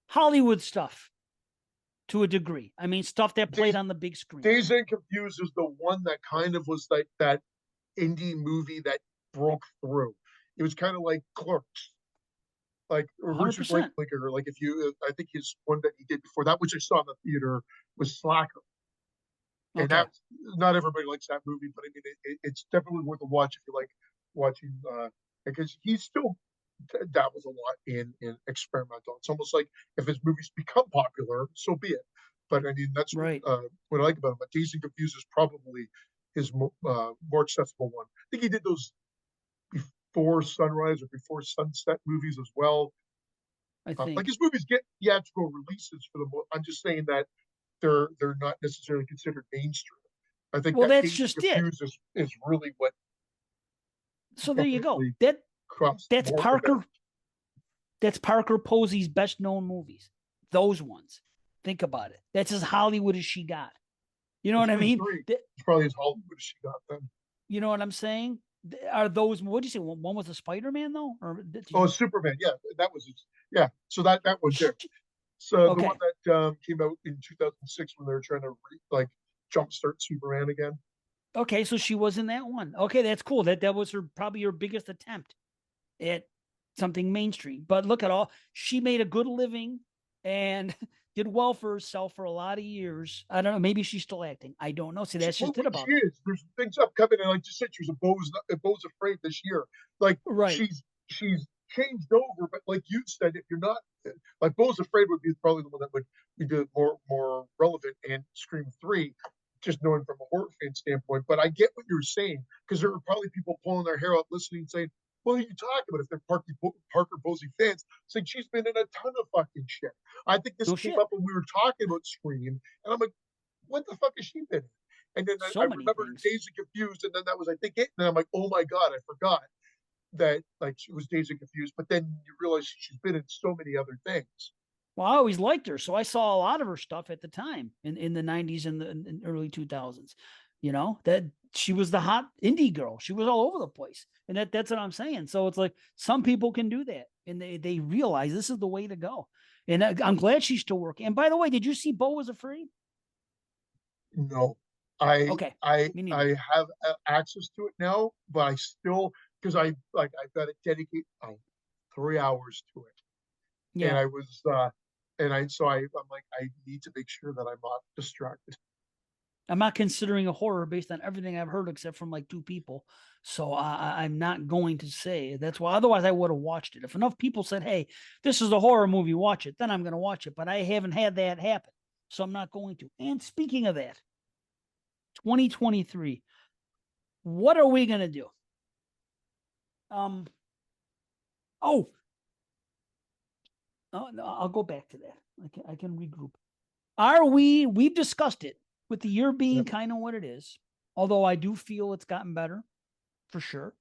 Hollywood stuff to a degree. I mean, stuff that played Dazed, on the big screen. Dazed and Confused is the one that kind of was like that indie movie that broke through. It was kind of like Clerks, like Richard 100%. Linklater. Like if you, I think his one that he did before that, which I saw in the theater, was Slacker, and Okay. that's not everybody likes that movie, but I mean it's definitely worth a watch if you like watching. Because he's still dabbles a lot in experimental. It's almost like if his movies become popular, so be it. But I mean that's Right. what I like about him. But Dazed and Confused is probably his more accessible one. I think he did those before sunrise or before sunset movies as well. I Like think. his movies get theatrical releases for the most. I'm just saying that they're not necessarily considered mainstream. I think Well, that that's Dazed and just it. Confused is really what So there you go. definitely That crossed that's more than that. Parker. That's Parker Posey's best known movies. Those ones. Think about it. That's as Hollywood as she got. You know Well, what I Scream mean? 3 is probably as Hollywood as she got then. You know what I'm saying? Are those? What did you say? One was a Spider Man though, or did Oh, you? Superman. Yeah, that was his. Yeah, so that one there. So the one Okay. that came out in 2006 when they were trying to like jumpstart Superman again. Okay, so she was in that one. Okay, that's cool. That was her probably her biggest attempt at something mainstream. But look at all she made a good living and did well for herself for a lot of years. I don't know. Maybe she's still acting. I don't know. See, that's Well, just it she about is. There's things upcoming, and like you said, she was a Beau's Afraid this year. Like right. she's changed over, but like you said, if you're not like Beau's Afraid would be probably the one that would be the more relevant, and Scream 3, just knowing from a horror fan standpoint. But I get what you're saying, because there were probably people pulling their hair out listening, saying, "What are you talking about?" If they're Parker Posey fans, saying she's been in a ton of fucking shit. I think this No came shit. up when we were talking about Scream, and I'm like, "What the fuck has she been in?" And then I So many remembered things. Dazed and Confused, and then that was, I think, it. And I'm like, "Oh my god, I forgot that like she was Dazed and Confused." But then you realize she's been in so many other things. Well, I always liked her, so I saw a lot of her stuff at the time in the '90s and the in early 2000s. You know that she was the hot indie girl. She was all over the place, and that's what I'm saying. So it's like some people can do that, and they realize this is the way to go. And I'm glad she's still working. And by the way, did you see Beau Was Afraid? No, I Okay, I me neither. I have access to it now, but I still, because I've got to dedicate 3 hours to it, and Yeah, I was and I so I'm like, I need to make sure that I'm not distracted. I'm not considering a horror based on everything I've heard except from like two people. So I'm not going to say that's why. Otherwise, I would have watched it. If enough people said, "Hey, this is a horror movie, watch it," then I'm going to watch it. But I haven't had that happen, so I'm not going to. And speaking of that, 2023, what are we going to do? Um. Oh, no, I'll go back to that. I can regroup. Are we? We've discussed it with the year being Yep. kind of what it is. Although I do feel it's gotten better for sure.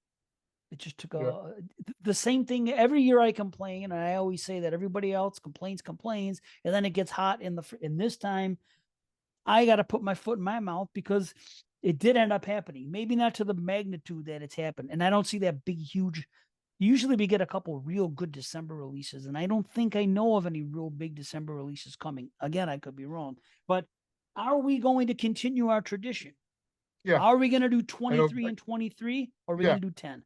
It just took Yeah. the same thing every year. I complain, and I always say that everybody else complains, and then it gets hot in this time. I got to put my foot in my mouth because it did end up happening. Maybe not to the magnitude that it's happened, and I don't see that big, huge. Usually, we get a couple real good December releases, and I don't think I know of any real big December releases coming. Again, I could be wrong, but are we going to continue our tradition? Yeah. Are we going to do I don't. 23 and 23, or are we Yeah. going to do 10?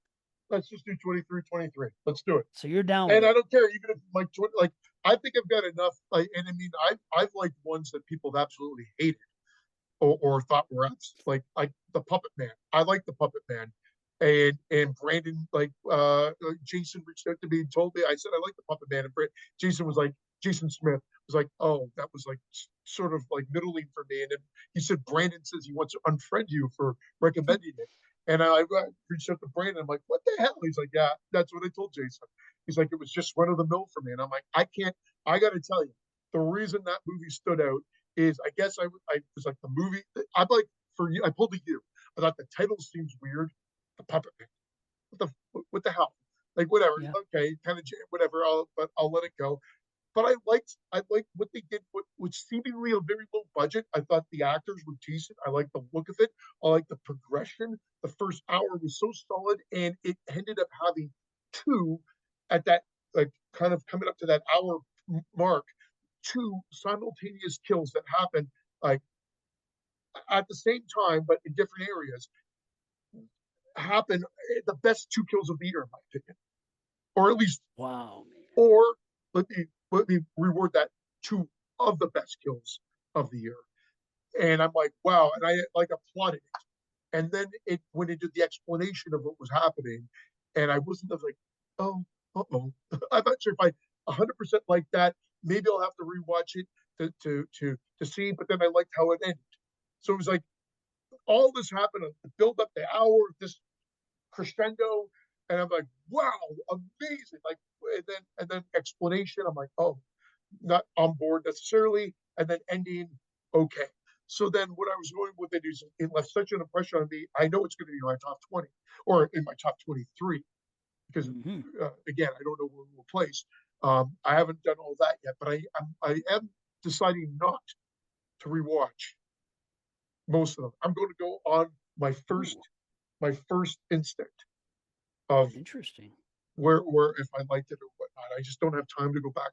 Let's just do 23, 23. Let's do it. So you're down with And I it. don't care, even if like I think I've got enough. Like, and I mean, I've liked ones that people have absolutely hated, or thought were like the Puppet Man. I like the Puppet Man, and Brandon, Jason reached out to me and told me. I said I like the Puppet Man, and Jason was like, Jason Smith was like, "Oh, that was like sort of like middling for me." And then he said Brandon says he wants to unfriend you for recommending it. And I reached out to Brandon. I'm like, "What the hell?" He's like, "Yeah, that's what I told Jason." He's like, "It was just run of the mill for me." And I'm like, "I can't. I got to tell you, the reason that movie stood out is, I guess I was like, the movie. I'm like, for you, I pulled a you. I thought the title seems weird. The Puppet Man. What the hell? Like, whatever. Yeah. Okay, kind of whatever. But I'll let it go. But I liked what they did with seemingly a very low budget. I thought the actors were decent. I liked the look of it. I liked the progression. The first hour was so solid, and it ended up having two at that, like, kind of coming up to that hour mark, two simultaneous kills that happened like at the same time, but in different areas. Happen the best two kills of the year, in my opinion, or at least, Wow, man. or let me reward that, two of the best kills of the year. And I'm like, wow, and I like applauded it. And then it went into the explanation of what was happening, and I was like, oh, oh. I'm not sure if I 100% like that. Maybe I'll have to rewatch it to see. But then I liked how it ended. So it was like all this happened to build up the hour, this crescendo, and I'm like, wow, amazing. Like, and then explanation. I'm like, oh, not on board necessarily, and then ending okay. So then what I was going with it is it left such an impression on me. I know it's going to be in my top 20 or in my top 23 because, Mm-hmm. again, I don't know where we'll place. I haven't done all that yet, but I am deciding not to rewatch most of them. I'm going to go on my first Ooh, my first instinct of interesting. where if I liked it or whatnot. I just don't have time to go back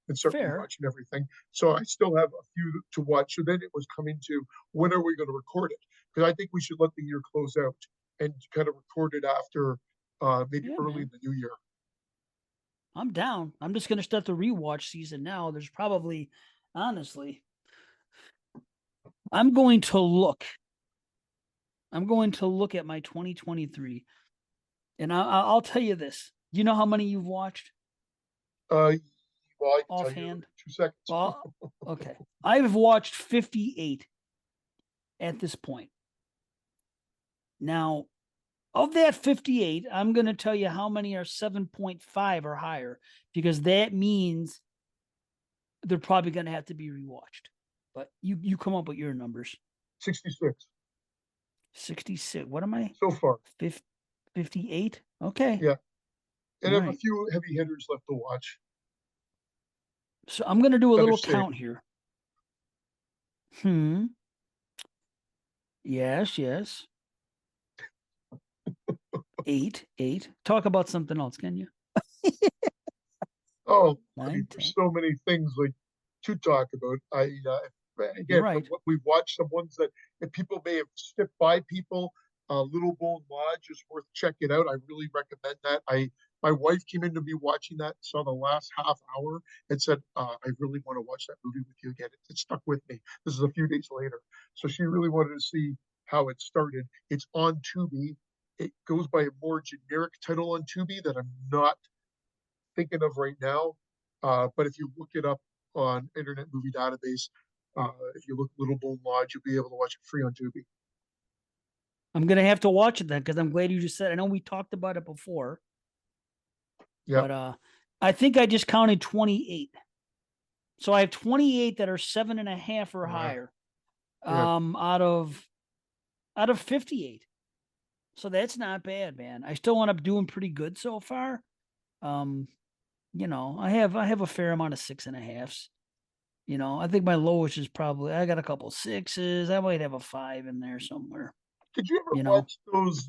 and start Fair. rewatching everything. So I still have a few to watch. So then it was coming to, when are we going to record it? Because I think we should let the year close out and kind of record it after, maybe Yeah, early in man. the new year. I'm down. I'm just gonna start the rewatch season now. There's probably, honestly, I'm going to look. I'm going to look at my 2023, and I'll tell you this: Do you know how many you've watched Uh, well, I can tell you in offhand? 2 seconds. Well, okay. I've watched 58 at this point. Now, of that 58, I'm going to tell you how many are 7.5 or higher, because that means they're probably going to have to be rewatched. But you come up with your numbers. 66 66. What am I? so far. 58? Okay. Yeah. And All I have a right. few heavy hitters left to watch So I'm going to do a that are little safe. count here. Hmm. Yes, yes. Eight, eight. Talk about something else, can you? Oh, I mean, Nine, there's 10. so many things like to talk about. You're Again, from right. what we've watched, some ones that people may have skipped by. People, Little Bone Lodge is worth checking out. I really recommend that. My wife came in to be watching that, saw the last half hour, and said, "I really want to watch that movie with you again." It stuck with me. This is a few days later, so she really wanted to see how it started. It's on Tubi. It goes by a more generic title on Tubi that I'm not thinking of right now. But if you look it up on Internet Movie Database, if you look Little Bone Lodge, you'll be able to watch it free on Tubi. I'm going to have to watch it then, because I'm glad you just said. I know we talked about it before, Yeah, but I think I just counted 28. So I have 28 that are 7.5 or uh, higher. yeah. Out of 58. So that's not bad, man. I still end up doing pretty good so far. Um, I have a fair amount of 6.5s. I think my lowest is probably I got a couple sixes. I might have a five in there somewhere. Did you ever You know, watch those?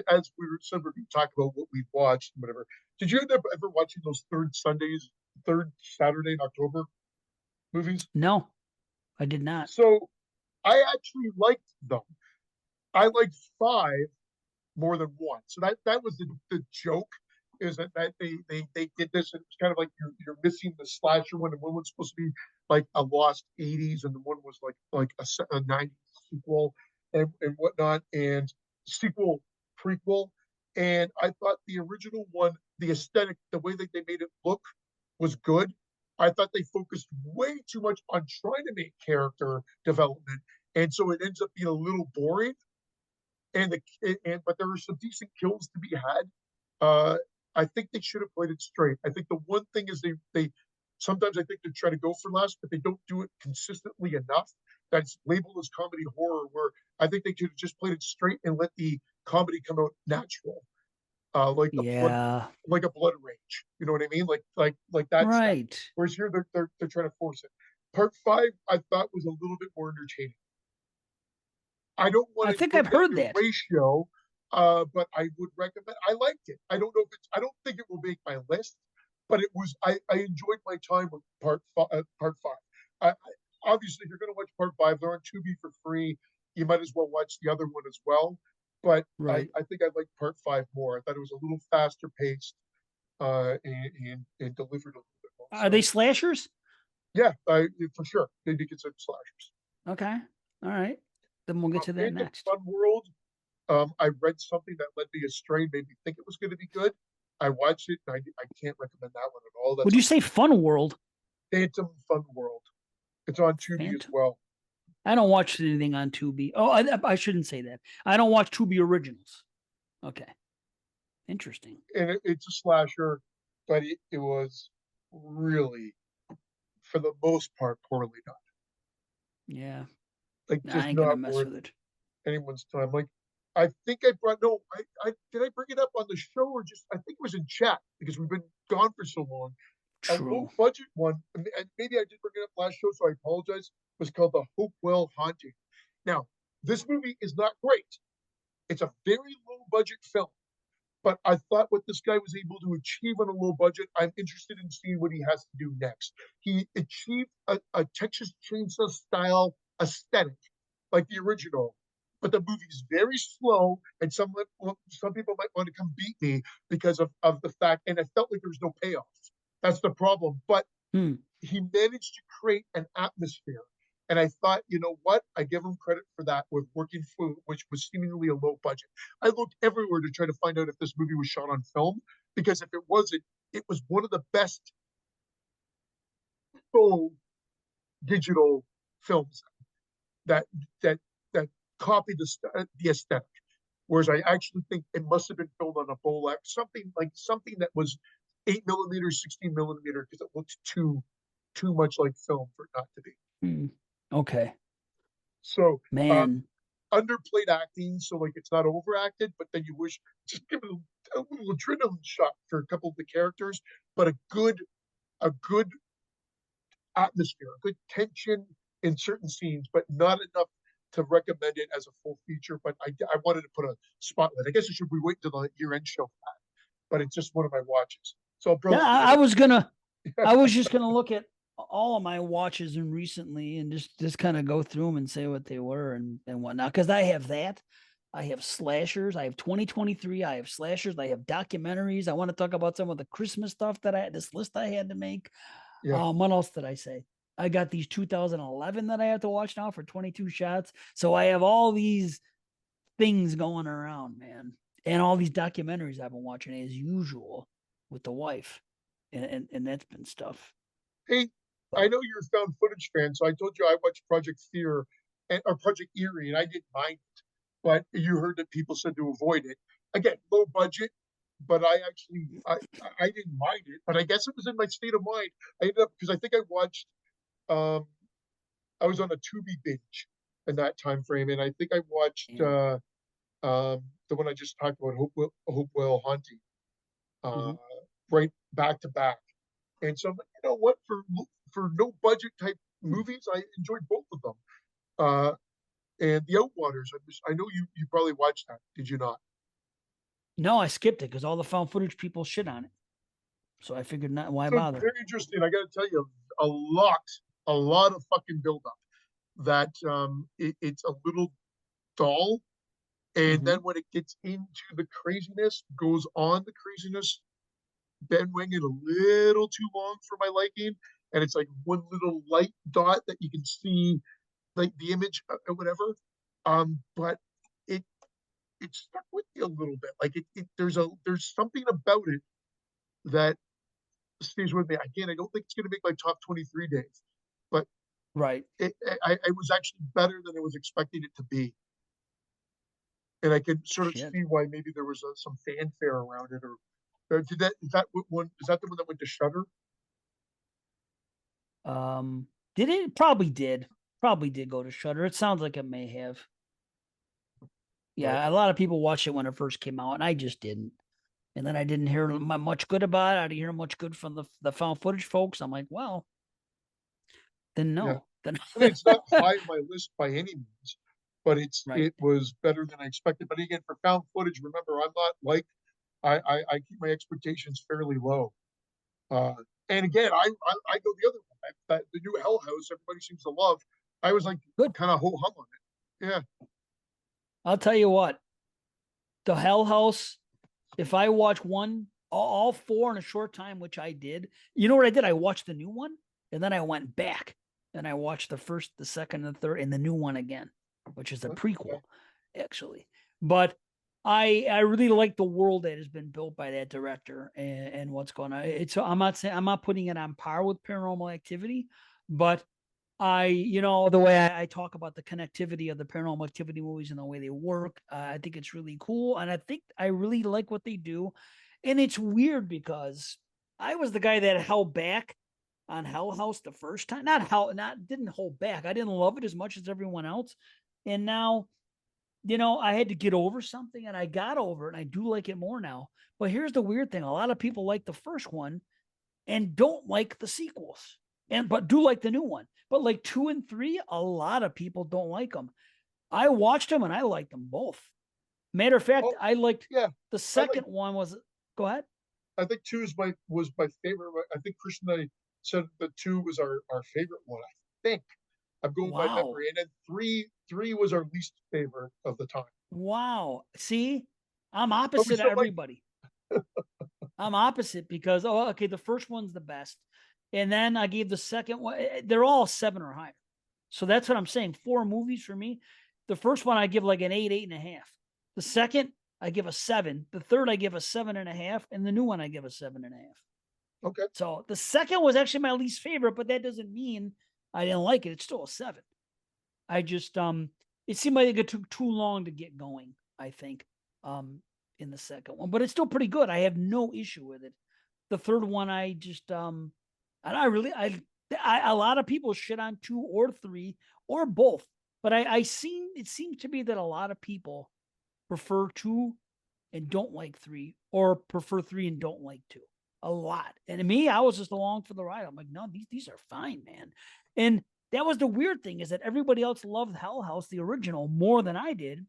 As we were said, we talk about what we've watched, and whatever. Did you end up ever watching those third Saturday in October movies? no, I did not. So I actually liked them. I liked five more than one. So that was the joke, is that they did this. And it was kind of like you're missing the slasher one, and one was supposed to be like a lost '80s, and the one was like a '90s sequel and whatnot, and sequel prequel. And I thought the original one, the aesthetic, the way that they made it look was good. I thought they focused way too much on trying to make character development, and so it ends up being a little boring, but there are some decent kills to be had. Uh, I think they should have played it straight. I think the one thing is they sometimes I think they try to go for less, but they don't do it consistently enough. That's labeled as comedy horror, where I think they could have just played it straight and let the comedy come out natural, like a blood Yeah, like a blood rage. You know what I mean? Like that stuff. right. Whereas here they're trying to force it. Part five I thought was a little bit more entertaining. I don't want I to think bring I've down heard the that. ratio, but I would recommend. I liked it. I don't know if it's. I don't think it will make my list, but it was. I enjoyed my time with part five. Obviously, if you're going to watch part five, they're on Tubi for free. You might as well watch the other one as well. But Right. I think I liked part five more. I thought it was a little faster paced, and delivered a little bit more. Are they So slashers? yeah, for sure they'd be considered slashers. Okay. All right. Then we'll get to that Phantom next. Fun World. I read something that led me astray, made me think it was going to be good. I watched it, and I can't recommend that one at all. Would That's you on say Fun World? Phantom Fun World. It's on Tubi as Phantom? well, I don't watch anything on Tubi. Oh, I shouldn't say that. I don't watch Tubi originals. Okay. Interesting. and it's a slasher, but it was really, for the most part, poorly done. Yeah. Like Nah, I just ain't gonna not mess worth with it. anyone's time. Like I think I brought no, I did I bring it up on the show, or just I think it was in chat because we've been gone for so long. A low True. budget one, and maybe I did bring it up last show, so I apologize, was called The Hopewell Haunting. Now, this movie is not great. It's a very low budget film, but I thought what this guy was able to achieve on a low budget, I'm interested in seeing what he has to do next. He achieved a Texas Chainsaw style aesthetic, like the original, but the movie's very slow, and some people might want to come beat me because of the fact, and it felt like there was no payoff. That's the problem. But Hmm. he managed to create an atmosphere. And I thought, you know what? I give him credit for that with Working Food, which was seemingly a low budget. I looked everywhere to try to find out if this movie was shot on film. because if it wasn't, it was one of the best full digital films that that that copied the aesthetic. Whereas I actually think it must have been filmed on a Bolex, something that was 8 millimeter, 16 millimeter, because it looked too much like film for it not to be. Hmm. Okay, So man. underplayed acting, so like it's not overacted, but then you wish just give it a little adrenaline shot for a couple of the characters, but a good atmosphere, a good tension in certain scenes, but not enough to recommend it as a full feature. But I wanted to put a spotlight. I guess it should be wait until the year-end show for that, but it's just one of my watches. So I'll Yeah, throw it together. I was just gonna look at all of my watches and recently and just kind of go through them and say what they were and whatnot. Because I have that, I have slashers, I have 2023, I have slashers, I have documentaries. I want to talk about some of the Christmas stuff that this list I had to make. Yeah. What else did I say? I got these 2011 that I have to watch now for 22 shots. So I have all these things going around, man, and all these documentaries I've been watching as usual with the wife, and that's been stuff. Hey, But I know you're a found footage fan, so I told you I watched Project Fear and or Project Eerie, and I didn't mind it. But you heard that people said to avoid it. Again, low budget, but I didn't mind it. But I guess it was in my state of mind. I ended up because I think I watched um I was on a Tubi binge in that time frame, and I think I watched and the one I just talked about, Hopewell Haunting, uh, mhm. right back to back. And so, you know what, for no budget type Hmm. movies, I enjoyed both of them. Uh, and The Outwaters, I know you probably watched that. Did you not? No, I skipped it because all the found footage people shit on it. So I figured not why So it's bother. very interesting. I got to tell you, a lot, a lot of fucking buildup. That it's a little dull, and then Hmm. when it gets into the craziness, goes on the craziness, bandwagon a little too long for my liking, and it's like one little light dot that you can see, like the image or whatever. But it it stuck with me a little bit. Like there's something about it that stays with me. Again, I don't think it's going to make my top 23 days, but Right. it was actually better than I was expecting it to be. And I could sort of Shit. see why maybe there was some fanfare around it, or did that is that one is that the one that went to Shutter? Um, did it? Probably did. Probably did go to Shutter. It sounds like it may have. Yeah, a Okay, lot of people watched it when it first came out, and I just didn't. And then I didn't hear much good about it. I didn't hear much good from the found footage folks. I'm like, well, then yeah. no. Then I mean, it's not high on my list by any means, but right. it was better than I expected. But again, for found footage, remember, I'm not like I keep my expectations fairly low. Uh, and again, I go the other way. The new Hell House, everybody seems to love. I was like Good. kind of ho hum on it. Yeah, I'll tell you what. The Hell House. If I watch all four in a short time, which I did, you know what I did? I watched the new one, and then I went back and I watched the first, the second, and the third, and the new one again, which is a okay. prequel, actually. But I really like the world that has been built by that director and what's going on. It's I'm not saying I'm not putting it on par with Paranormal Activity, but the way I talk about the connectivity of the Paranormal Activity movies and the way they work, I think it's really cool. And I think I really like what they do. And it's weird because I was the guy that held back on Hell House the first time. Didn't hold back. I didn't love it as much as everyone else. And now, I had to get over something and I got over it and I do like it more now. But here's the weird thing. A lot of people like the first one and don't like the sequels but do like the new one. But like 2 and 3, a lot of people don't like them. I watched them and I liked them both. Matter of fact, Oh, I liked yeah. the I like. second one was go ahead. I think two is my was my favorite. I think Chris and I said that two was our favorite one. I think I'm going by Wow. memory, and then three was our least favorite of the time. Wow. See, I'm But we opposite of still like. everybody. I'm opposite because okay, the first one's the best. And then I gave the second one, they're all 7 or higher. So that's what I'm saying. 4 movies for me. The first one I give like an 8, 8.5. The second, I give a 7. The third, I give a 7.5, and the new one, I give a 7.5. Okay. So the second was actually my least favorite, but that doesn't mean I didn't like it. It's still a 7. I just it seemed like it took too long to get going, I think, um, in the second one. But it's still pretty good. I have no issue with it. The third one, I just and I really I a lot of people shit on 2 or 3 or both. But I seen it seems to be that a lot of people prefer 2 and don't like 3, or prefer 3 and don't like 2. A lot. And to me, I was just along for the ride. I'm like, no, these are fine, man. And that was the weird thing, is that everybody else loved Hell House, the original, more than I did.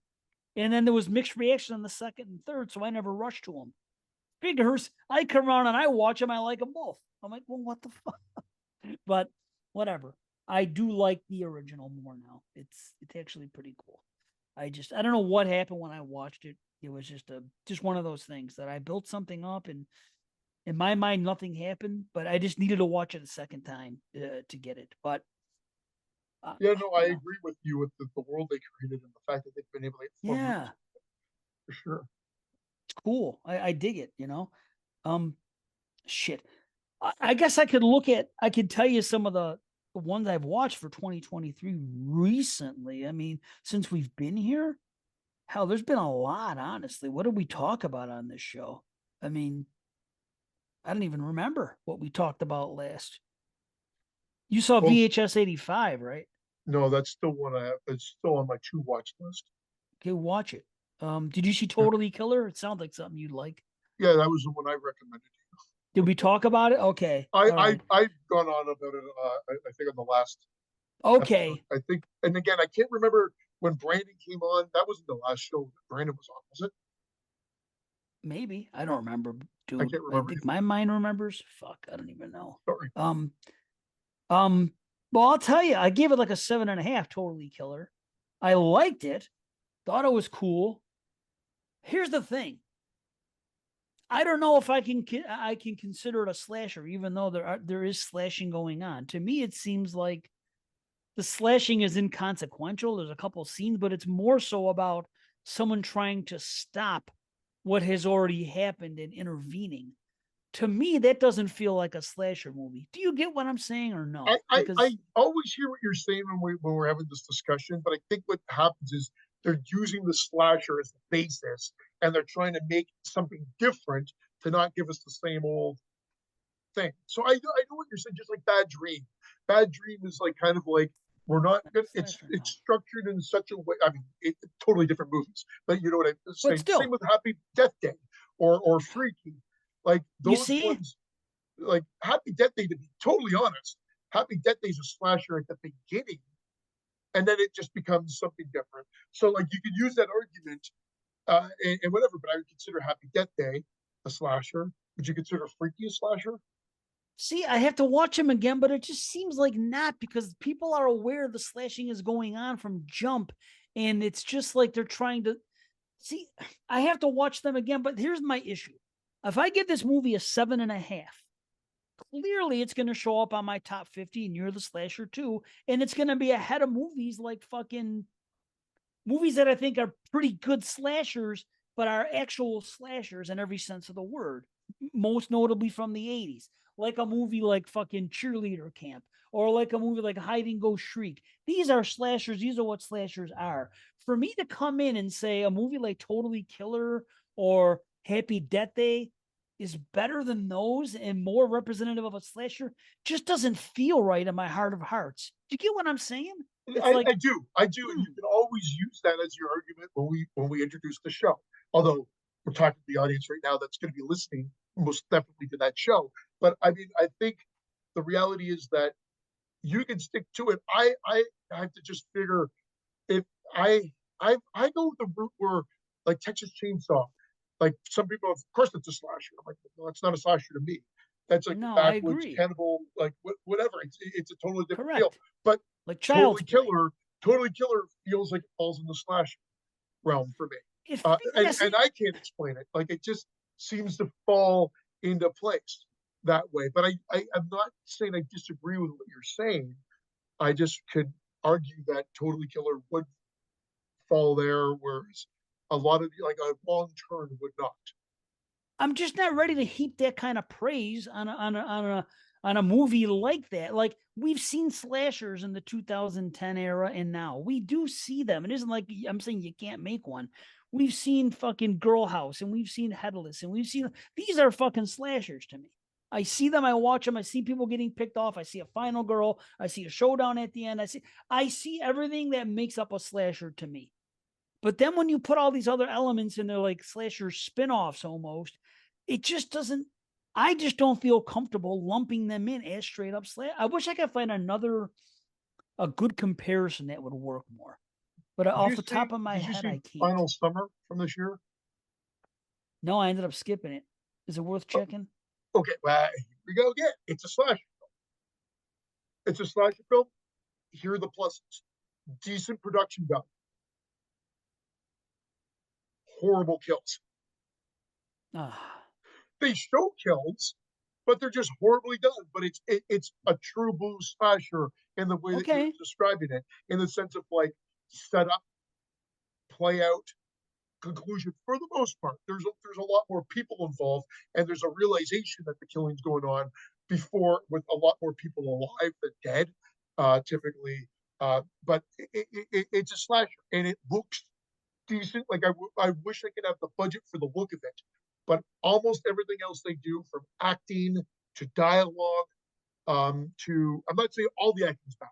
And then there was mixed reaction on the second and third, so I never rushed to them. Figures, I come around and I watch them, I like them both. I'm like, well, what the fuck? But whatever. I do like the original more now. It's actually pretty cool. I don't know what happened when I watched it. It was just one of those things that I built something up, and in my mind nothing happened, but I just needed to watch it a second time to get it. But uh, Yeah, no, I you know, agree with you with the world they created and the fact that they've been able to get fun movies yeah, for sure. it's cool. I dig it. Um, shit. I guess I could tell you some of the ones I've watched for 2023 recently. I mean, since we've been here, hell, there's been a lot, honestly. What did we talk about on this show? I mean, I don't even remember what we talked about last. You saw Well, VHS 85, right? no, that's still one I have. It's still on my to watch list. Okay, watch it. Did you see Yeah, Totally Killer? It sounds like something you'd like. yeah, that was the one I recommended. Did we talk about it? Okay. All right. I've gone on about it. I think on the last episode. Okay. I think, and again, I can't remember when Brandon came on. That wasn't the last show that Brandon was on, was it? Maybe. I don't remember, I dude. can't I remember think either. my mind remembers. Fuck, I don't even know. Sorry. Um, um, well, I'll tell you, I gave it like a 7.5, Totally Killer. I liked it, thought it was cool. Here's the thing. I don't know if I can consider it a slasher, even though there is slashing going on. To me, it seems like the slashing is inconsequential. There's a couple scenes, but it's more so about someone trying to stop what has already happened and intervening. To me, that doesn't feel like a slasher movie. Do you get what I'm saying or no? I Because always hear what you're saying when we're having this discussion, but I think what happens is they're using the slasher as the basis, and they're trying to make something different to not give us the same old thing. So I know what you're saying. Just like Bad Dream. Bad Dream is like kind of like we're not good. slasher, It's no. structured in such a way. I mean, totally different movies, but you know what I'm But saying. Same still, with Happy Death Day or Freaky. Like you those see, ones, like Happy Death Day. To be totally honest, Happy Death Day is a slasher at the beginning, and then it just becomes something different. So like you could use that argument and whatever, but I would consider Happy Death Day a slasher. Would you consider Freaky a slasher? see, I have to watch him again, but it just seems like not, because people are aware the slashing is going on from jump, and it's just like they're trying to see. I have to watch them again, but here's my issue. If I give this movie a 7.5, clearly it's going to show up on my top 50, and you're the slasher too, and it's going to be ahead of movies like fucking movies that I think are pretty good slashers, but are actual slashers in every sense of the word. Most notably from the 80s, like a movie like fucking Cheerleader Camp, or like a movie like Hide and Go Shriek. These are slashers. These are what slashers are. For me to come in and say a movie like Totally Killer or Happy Death Day is better than those and more representative of a slasher just doesn't feel right in my heart of hearts. Do you get what I'm saying? It's like, I do, and hmm, you can always use that as your argument when we introduce the show. Although we're talking to the audience right now that's going to be listening most definitely to that show. But I mean, I think the reality is that you can stick to it. I have to just figure if I go the route where like Texas Chainsaw, like some people, of course, it's a slasher. I'm like, no, it's not a slasher to me. That's like a no, I backwoods agree. cannibal, like whatever. It's a totally different feel. Correct. But Like Totally Child's Play. Killer, Totally Killer feels like it falls in the slasher realm for me. Yeah, And see, I can't explain it. Like it just seems to fall into place that way. But I'm not saying I disagree with what you're saying. I just could argue that Totally Killer would fall there, whereas a lot of like a wrong turn would not. I'm just not ready to heap that kind of praise on a movie like that. Like we've seen slashers in the 2010 era, and now we do see them. It isn't like I'm saying you can't make one. We've seen fucking Girl House, and we've seen Headless, and we've seen these are fucking slashers to me. I see them, I watch them, I see people getting picked off, I see a final girl, I see a showdown at the end, I see everything that makes up a slasher to me. But then when you put all these other elements in there, like slasher spin-offs almost, it just doesn't. I just don't feel comfortable lumping them in as straight up slash. I wish I could find a good comparison that would work more. But off the top of my Did you head, see I can't. Final Summer from this year? No, I ended up skipping it. Is it worth Oh, checking? okay, well, here we go again. It's a slasher. It's a slasher film. Here are the pluses: decent production value, horrible kills. Ah, They show kills, but they're just horribly done. But it's a true blue slasher in the way that you're okay, describing it, in the sense of like set up, play out, conclusion. For the most part, there's a lot more people involved, and there's a realization that the killing's going on before, with a lot more people alive than dead, typically. But it's a slasher, and it looks decent. Like I wish I could have the budget for the look of it, but almost everything else they do, from acting to dialogue, to, I'm not saying all the acting's bad,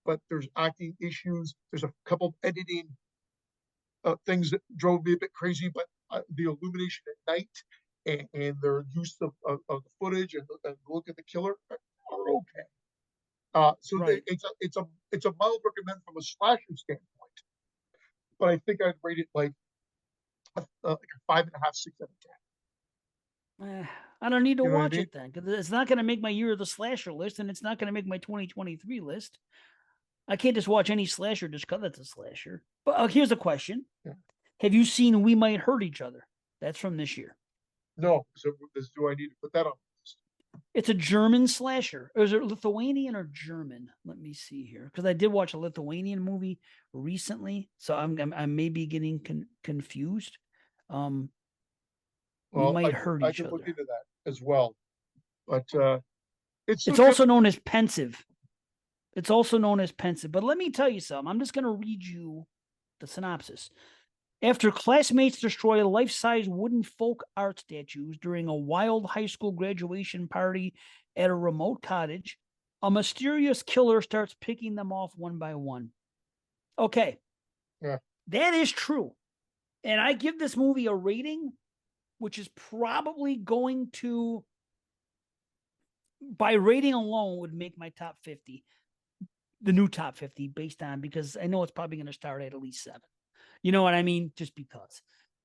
but there's acting issues. There's a couple of editing things that drove me a bit crazy, but the illumination at night, and their use of the footage, and look at the killer are okay. So right. it's a mild recommend from a slasher standpoint, but I think I'd rate it like a 5.5, 6 out of 10. Eh, I don't need to You know what I watch mean? it then because it's not going to make my year of the slasher list, and it's not going to make my 2023 list. I can't just watch any slasher just because it's a slasher. But here's a question: Yeah. have you seen We Might Hurt Each Other? That's from this year. No, so do I need to put that on the list? It's a German slasher. Or is it Lithuanian or German? Let me see here, because I did watch a Lithuanian movie recently, so I may be getting confused. Um, we Well, might hurt I each could look other. into that as well, but it's so It's good. also known as Pensive. It's also known as Pensive. But let me tell you something. I'm just going to read you the synopsis. After classmates destroy life-size wooden folk art statues during a wild high school graduation party at a remote cottage, a mysterious killer starts picking them off one by one. Okay, Yeah, that is true. And I give this movie a rating, which is probably going to, by rating alone, would make my top 50, the new top 50, based on, because I know it's probably going to start at least 7. You know what I mean? Just because.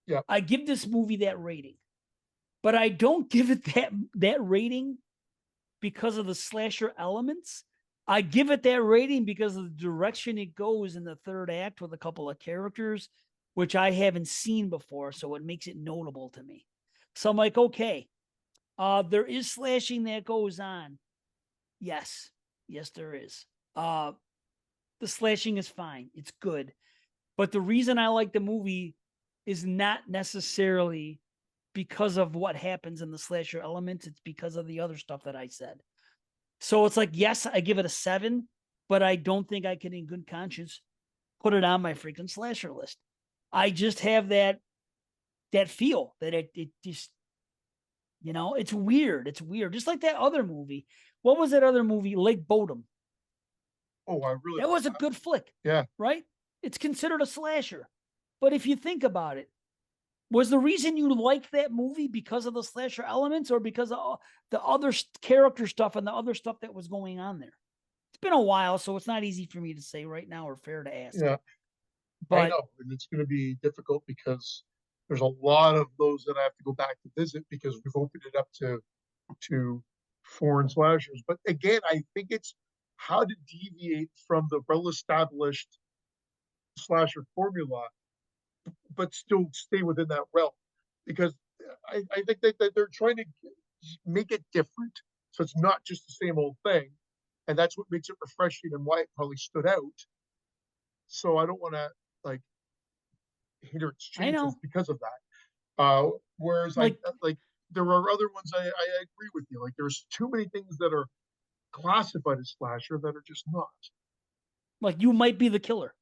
yeah. I give this movie that rating, but I don't give it that rating because of the slasher elements. I give it that rating because of the direction it goes in the third act with a couple of characters, which I haven't seen before, so it makes it notable to me. So I'm like, okay, there is slashing that goes on. Yes, yes, there is. The slashing is fine. It's good. But the reason I like the movie is not necessarily because of what happens in the slasher elements. It's because of the other stuff that I said. So it's like, yes, I give it a 7, but I don't think I can, in good conscience, put it on my freaking slasher list. I just have that feel that it just, it's weird. It's weird. Just like that other movie. What was that other movie? Lake Bodom. Oh, I really That like was a that. good flick, Yeah, right? It's considered a slasher. But if you think about it, was the reason you liked that movie because of the slasher elements or because of the other character stuff and the other stuff that was going on there? It's been a while, so it's not easy for me to say right now or fair to ask. yeah. I But know, and it's going to be difficult because there's a lot of those that I have to go back to visit because we've opened it up to foreign slashers. But again, I think it's how to deviate from the well-established slasher formula, but still stay within that realm. Because I think that they're trying to make it different, so it's not just the same old thing, and that's what makes it refreshing and why it probably stood out. So I don't want to like hindrance I changes know. because of that. Whereas Like like there are other ones I agree with you. Like there's too many things that are classified as slasher that are just not. like you might be the killer.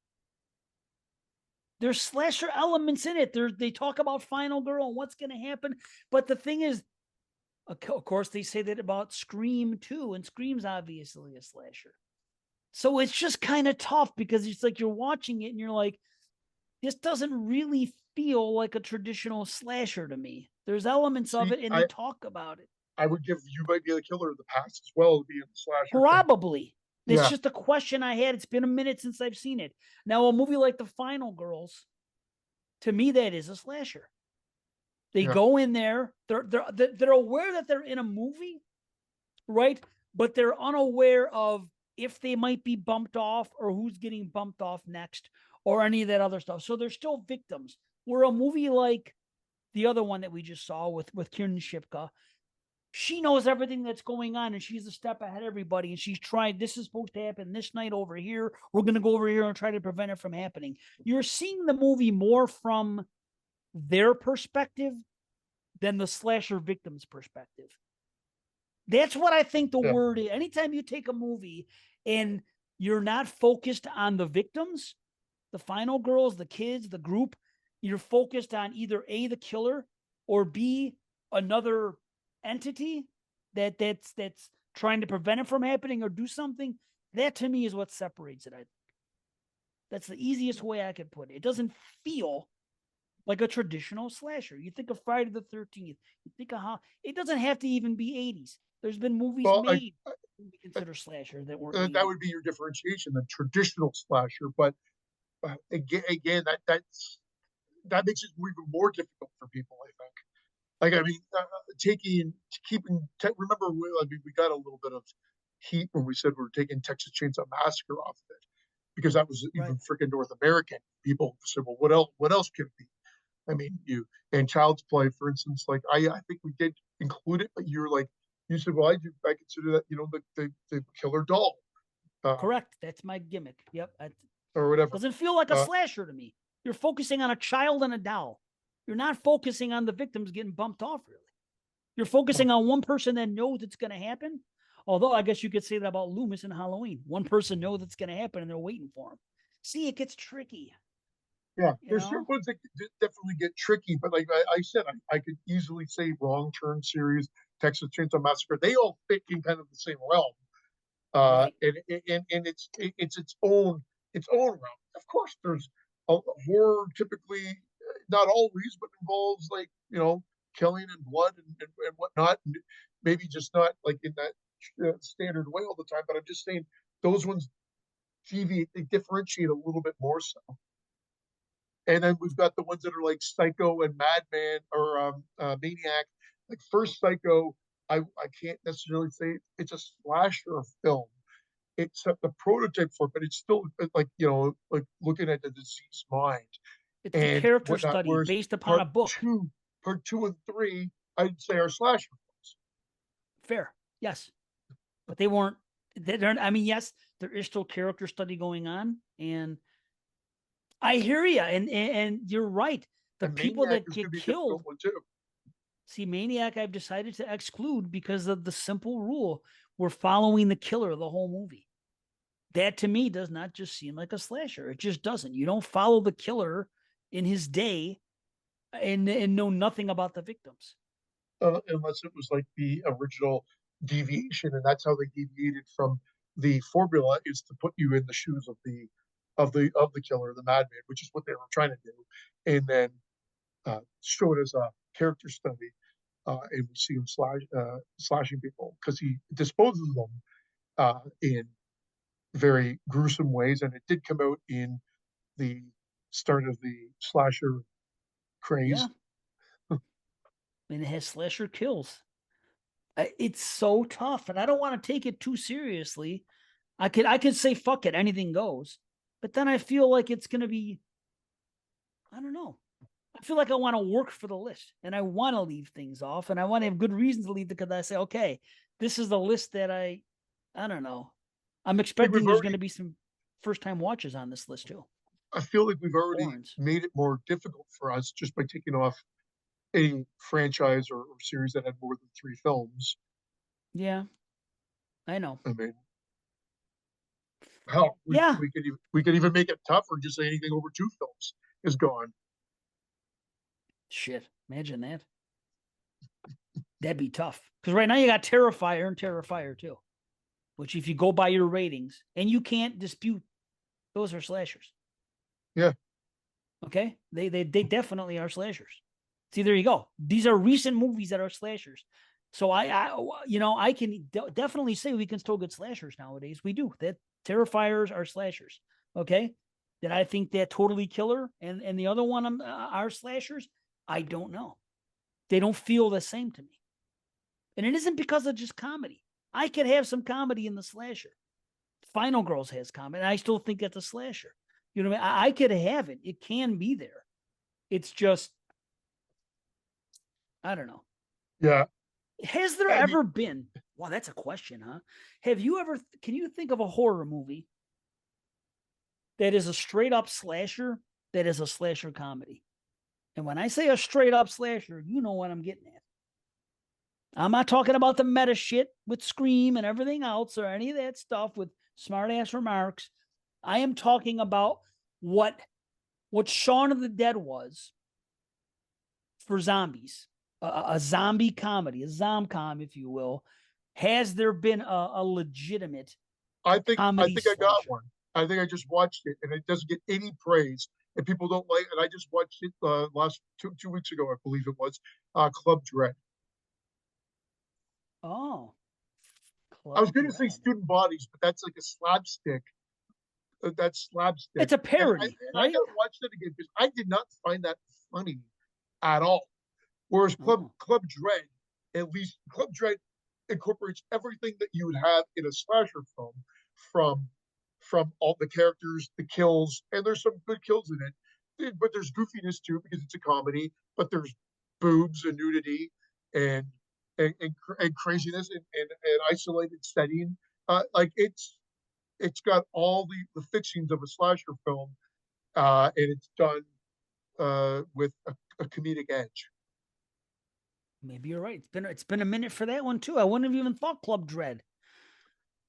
There's slasher elements in it. They talk about Final Girl and what's going to happen. But the thing is, of course, they say that about Scream too, and Scream's obviously a slasher. So it's just kind of tough because it's like you're watching it and you're like, this doesn't really feel like a traditional slasher to me. There's elements of See, it and they talk about it. I would give You Might Be the Killer the pass as well to be in the slasher thing. Probably. It's Yeah, just a question I had. It's been a minute since I've seen it. Now, a movie like The Final Girls, to me, that is a slasher. They yeah, go in there, they're aware that they're in a movie, right? But they're unaware of if they might be bumped off or who's getting bumped off next or any of that other stuff. So they're still victims. Where a movie like the other one that we just saw with Kieran Shipka, she knows everything that's going on and she's a step ahead of everybody and she's trying, this is supposed to happen this night over here, we're going to go over here and try to prevent it from happening. You're seeing the movie more from their perspective than the slasher victim's perspective. That's what I think the yeah. word is. Anytime you take a movie and you're not focused on the victims, the final girls, the kids, the group, you're focused on either A, the killer, or B, another entity that's trying to prevent it from happening or do something. That to me is what separates it. That's the easiest way I could put it. It doesn't feel like a traditional slasher. You think of Friday the 13th. You think of how it doesn't have to even be 80s. There's been movies Well, made we consider slasher that weren't that 80s. would be your differentiation, the traditional slasher. But again, that makes it even more difficult for people. I think. Like I mean, remember, we got a little bit of heat when we said we were taking Texas Chainsaw Massacre off of it because that was Right. even freaking North American. People said, "Well, what else? What else could it be?" I mean, you and Child's Play, for instance. Like I think we did include it, but you're like, you said, "Well, I consider that, the killer doll, uh, Correct. That's my gimmick. Yep. It or whatever." doesn't feel like a Uh, slasher to me. You're focusing on a child and a doll. You're not focusing on the victims getting bumped off, really. You're focusing on one person that knows it's going to happen. Although I guess you could say that about Loomis and Halloween. One person knows it's going to happen and they're waiting for him. See, it gets tricky, yeah, you there's certain know? ones that definitely get tricky, but like I said, I could easily say Wrong Turn series, Texas Chainsaw Massacre, they all fit in kind of the same realm. Right. And it's its own realm. Of course, there's a horror typically, not always, but involves like killing and blood and whatnot, and maybe just not like in that standard way all the time. But I'm just saying those ones deviate, they differentiate a little bit more so. And then we've got the ones that are like Psycho and Madman or Maniac. Like first Psycho, I can't necessarily say it's a slasher film. It's the prototype for it, but it's still like looking at the deceased mind It's a and character whatnot. study Whereas based upon a part book. two, part two and three, I'd say are slasher films. Fair. Yes. But they weren't, they're, I mean, yes, there is still character study going on. And I hear you. And you're right. The And people Maniac that is going get to be a difficult killed, one too. see, Maniac, I've decided to exclude because of the simple rule we're following the killer the whole movie. That to me does not just seem like a slasher. It just doesn't. You don't follow the killer in his day and know nothing about the victims. Unless it was like the original deviation, and that's how they deviated from the formula is to put you in the shoes of the killer, the madman, which is what they were trying to do, and then show it as a character study, and we see him slashing people because he disposes of them in very gruesome ways, and it did come out in the start of the slasher Yeah. craze. And it has slasher kills. It's so tough. And I don't want to take it too seriously. I could say fuck it, anything goes. But then I feel like it's gonna be, I don't know. I feel like I want to work for the list and I want to leave things off and I want to have good reasons to leave because I say, okay, this is the list that I don't know. I'm I think expecting we've there's going already to be some first time watches on this list too. I feel like we've already horns. made it more difficult for us just by taking off any franchise or series that had more than 3 films. Yeah, I know. I mean, hell, Yeah, we could even make it tougher, just say anything over 2 films is gone. shit. Imagine that. That'd be tough. Because right now you got Terrifier and Terrifier 2, which if you go by your ratings, and you can't dispute those are slashers. Yeah, Okay, they definitely are slashers. See, there you go. These are recent movies that are slashers. So I can definitely say we can still get slashers nowadays. We do that. Terrifiers are slashers. Okay, did I think that Totally Killer and the other one are slashers? I don't know. They don't feel the same to me, and it isn't because of just comedy. I could have some comedy in the slasher. Final Girls has comedy. And I still think that's a slasher. You know what I mean? I could have it. It can be there. It's just, I don't know. yeah. Has there I mean, ever been? Wow, that's a question, huh? Have you ever? Can you think of a horror movie that is a straight up slasher that is a slasher comedy? And when I say a straight up slasher, you know what I'm getting at. I'm not talking about the meta shit with Scream and everything else or any of that stuff with smart ass remarks. I am talking about what Shaun of the Dead was for zombies, a zombie comedy, a zomcom, if you will. Has there been a legitimate I comedy think I got slasher? one. I think I just watched it, and it doesn't get any praise, and people don't like. And I just watched it last 2 weeks ago, I believe it was. Club Dread. Oh, I was Club going to say Dread. Student Bodies, but that's like a slapstick. That's slapstick, It's a and parody, I got right? to watch that again because I did not find that funny at all. Whereas Oh, Club Dread, at least Club Dread incorporates everything that you would have in a slasher film, from all the characters, the kills, and there's some good kills in it. But there's goofiness too because it's a comedy. But there's boobs and nudity and and craziness and isolated setting. Like it's got all the fixings of a slasher film, and it's done with a comedic edge. maybe you're right. It's been a minute for that one too. I wouldn't have even thought Club Dread.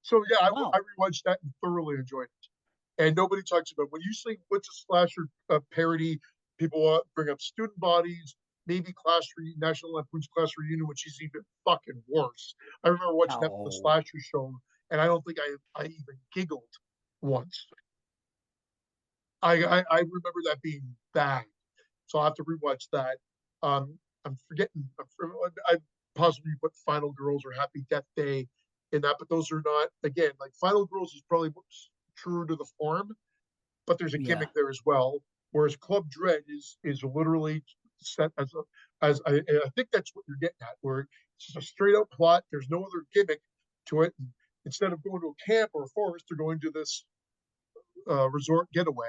So yeah, Wow. I rewatched that and thoroughly enjoyed it. And nobody talks about when you say what's a slasher parody. People bring up Student Bodies, maybe National Lampoon's Class Reunion, which is even fucking worse. I remember watching that for the Oh, slasher show, and I don't think I even giggled once. I remember that being bad, so I'll have to rewatch that. I'm forgetting. I possibly put Final Girls or Happy Death Day in that, but those are not. Again, like Final Girls is probably true to the form, but there's a yeah. gimmick there as well. Whereas Club Dread is literally set as I think that's what you're getting at, where it's just a straight up plot. There's no other gimmick to it. And instead of going to a camp or a forest, they're going to this resort getaway,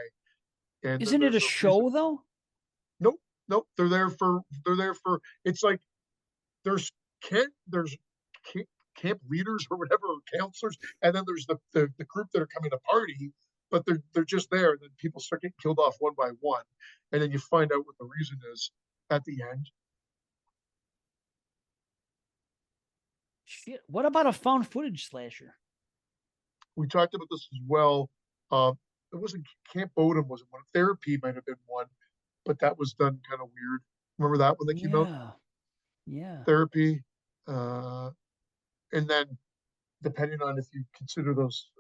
and then Isn't it a there's a reason. show though? Nope, nope. They're there for. It's like there's there's camp leaders or whatever, or counselors, and then there's the group that are coming to party, but they're just there, and then people start getting killed off one by one, and then you find out what the reason is at the end. Shit. What about a found footage slasher? We talked about this as well. Uh, it wasn't Camp Odom, wasn't one. Therapy might have been one, but that was done kind of weird. Remember that one that came out? Yeah. Yeah. Therapy, uh, and then depending on if you consider those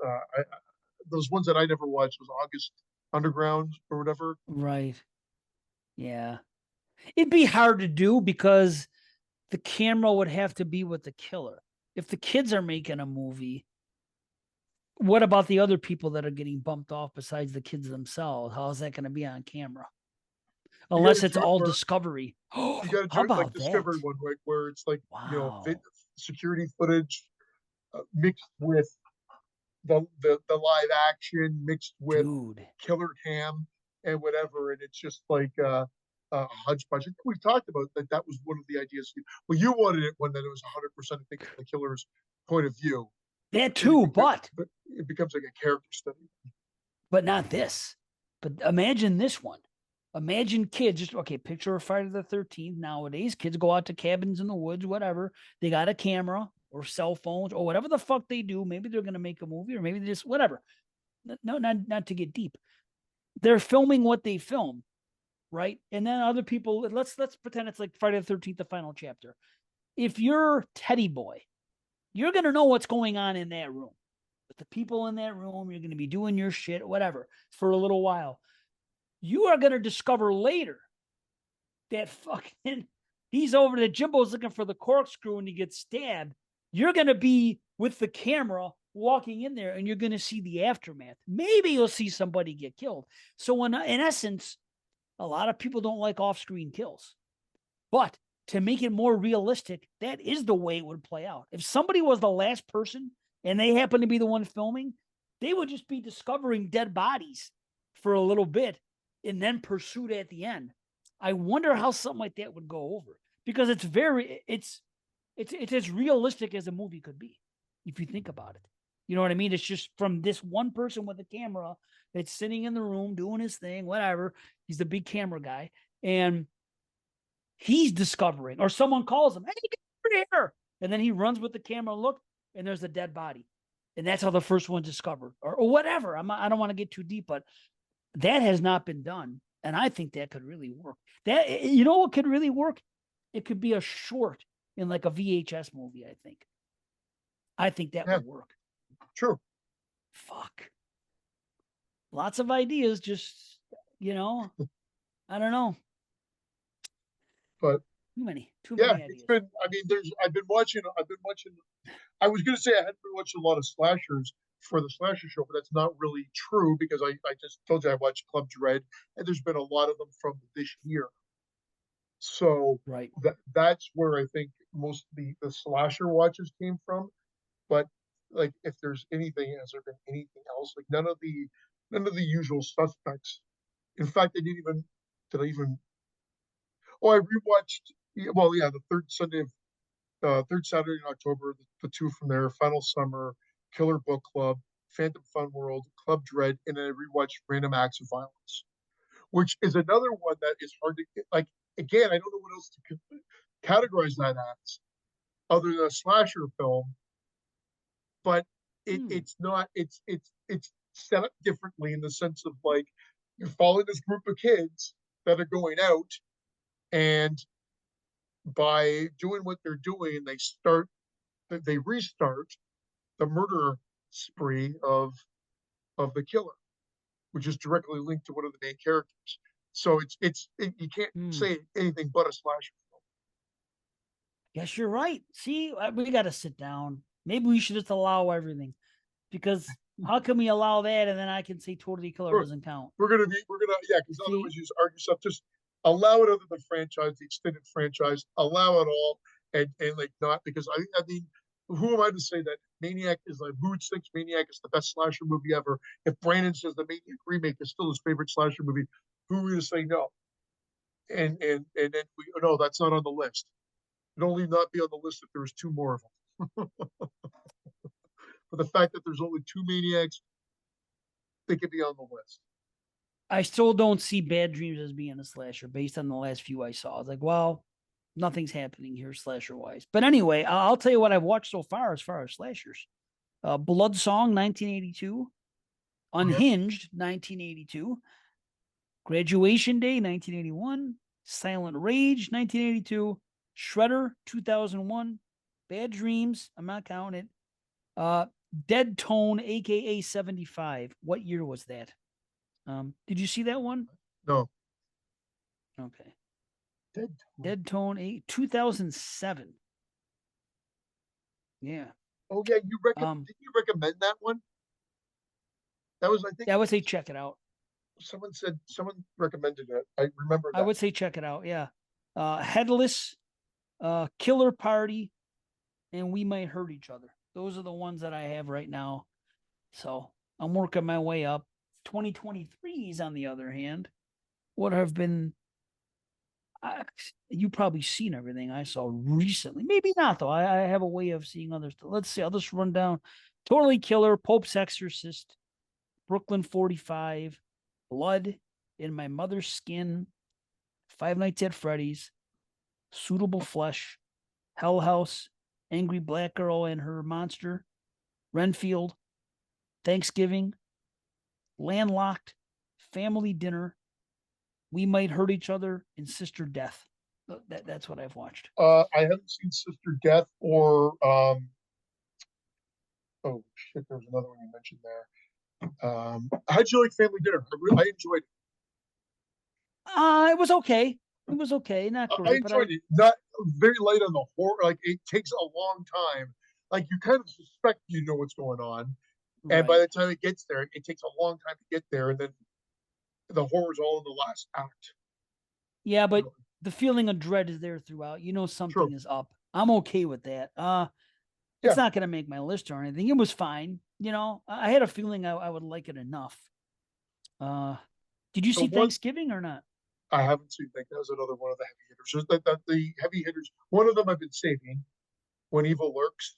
ones that I never watched was August Underground or whatever. Right. Yeah. It'd be hard to do because the camera would have to be with the killer. If the kids are making a movie, what about the other people that are getting bumped off besides the kids themselves? How is that going to be on camera? You got to Unless it's do it all where Discovery. you How got to do it like about Discovery that? one, right? Where it's like Wow. security footage mixed with the live action, mixed with Dude. killer cam and whatever, and it's just like a hodgepodge. I think we talked about that. That was one of the ideas. Well, you wanted it when that it was 100%, I think, from the killer's point of view, That and too, but it becomes like a character study. not this. But imagine this one. Imagine kids just okay. Picture a Friday the 13th. Nowadays, kids go out to cabins in the woods, whatever. They got a camera or cell phones or whatever the fuck they do. Maybe they're gonna make a movie or maybe they just whatever. No, not to get deep. They're filming what they film, right? And then other people. Let's pretend it's like Friday the 13th, the final chapter. If you're Teddy Boy, you're gonna know what's going on in that room. With the people in that room, you're gonna be doing your shit, whatever, for a little while. You are going to discover later that fucking he's over there. Jimbo's looking for the corkscrew and he gets stabbed. You're going to be with the camera walking in there and you're going to see the aftermath. Maybe you'll see somebody get killed. So, in essence, a lot of people don't like off screen kills. But to make it more realistic, that is the way it would play out. If somebody was the last person and they happen to be the one filming, they would just be discovering dead bodies for a little bit and then pursued at the end. I wonder how something like that would go over because it's as realistic as a movie could be if you think about it. You know what I mean? It's just from this one person with a camera that's sitting in the room doing his thing, whatever. He's the big camera guy, and he's discovering, or someone calls him, "Hey, get over here!" And then he runs with the camera, look, and there's a dead body, and that's how the first one's discovered, or whatever. I don't want to get too deep, but that has not been done. And I think that could really work. That, you know what could really work? It could be a short in like a VHS movie, I think. I think that would work. True. Fuck. Lots of ideas, just, I don't know. But too many ideas. It's been, I've been watching, I was going to say I hadn't been watching a lot of slashers for the slasher show, but that's not really true because I just told you I watched Club Dread, and there's been a lot of them from this year. So right. That's where I think most of the slasher watches came from. But like, if there's anything, has there been anything else? Like none of the usual suspects. In fact, I even. Oh, I rewatched. Well, yeah, the third Saturday in October, the two from there, Final Summer, Killer Book Club, Phantom Fun World, Club Dread, and then I rewatched Random Acts of Violence, which is another one that is hard to get. Like, again, I don't know what else to categorize that as other than a slasher film, but it's not. It's set up differently in the sense of like you're following this group of kids that are going out, and by doing what they're doing, they restart the murder spree of the killer, which is directly linked to one of the main characters. So you can't say anything but a slasher film. Yes, you're right. See, we got to sit down. Maybe we should just allow everything, because how can we allow that and then I can say Totally Killer doesn't count? We're gonna because otherwise you just argue stuff. Just allow it under the franchise, the extended franchise. Allow it all, and like not because I mean, who am I to say that Maniac is like Mood thinks Maniac is the best slasher movie ever? If Brandon says the Maniac remake is still his favorite slasher movie, who are we to say no? And then no, that's not on the list. It'd only not be on the list if there was two more of them. But the fact that there's only two Maniacs, they could be on the list. I still don't see Bad Dreams as being a slasher based on the last few I saw. I was like, well, nothing's happening here slasher wise. But anyway, I'll tell you what I've watched so far as slashers. Blood Song, 1982. Unhinged, 1982. Graduation Day, 1981. Silent Rage, 1982. Shredder, 2001. Bad Dreams, I'm not counting it. Dead Tone, aka 75. What year was that? Did you see that one? No. Okay. Dead Tone 2007. Yeah. Oh yeah, did you recommend that one? That was, I think. Yeah, I would say check it out. Someone recommended it. I remember that. I would say check it out. Yeah. Headless, Killer Party, and We Might Hurt Each Other. Those are the ones that I have right now. So I'm working my way up. 2023s, on the other hand, would have been. You probably seen everything I saw recently. Maybe not though. I have a way of seeing others. Let's see. I'll just run down. Totally Killer, Pope's Exorcist, Brooklyn 45, Blood in My Mother's Skin, Five Nights at Freddy's, Suitable Flesh, Hell House, Angry Black Girl and Her Monster, Renfield, Thanksgiving, Landlocked, Family Dinner, We Might Hurt Each Other, and Sister Death. That's what I've watched. I haven't seen Sister Death or oh shit, there was another one you mentioned there. How'd you like Family Dinner? I enjoyed it. It was okay. It was okay, not I great, but enjoyed it. Not very light on the horror. Like it takes a long time. Like you kind of suspect you know what's going on, and by right. the time it gets there, it takes a long time to get there, and then the horror's all in the last act. Yeah, but Really. the feeling of dread is there throughout. You know True. something is up. I'm okay with that. It's Yeah. not gonna make my list or anything. It was fine. You know, I had a feeling I would like it enough. Uh, did you The see one Thanksgiving or not? I haven't seen. That was another one of the heavy hitters. The heavy hitters. One of them I've been saving. When Evil Lurks.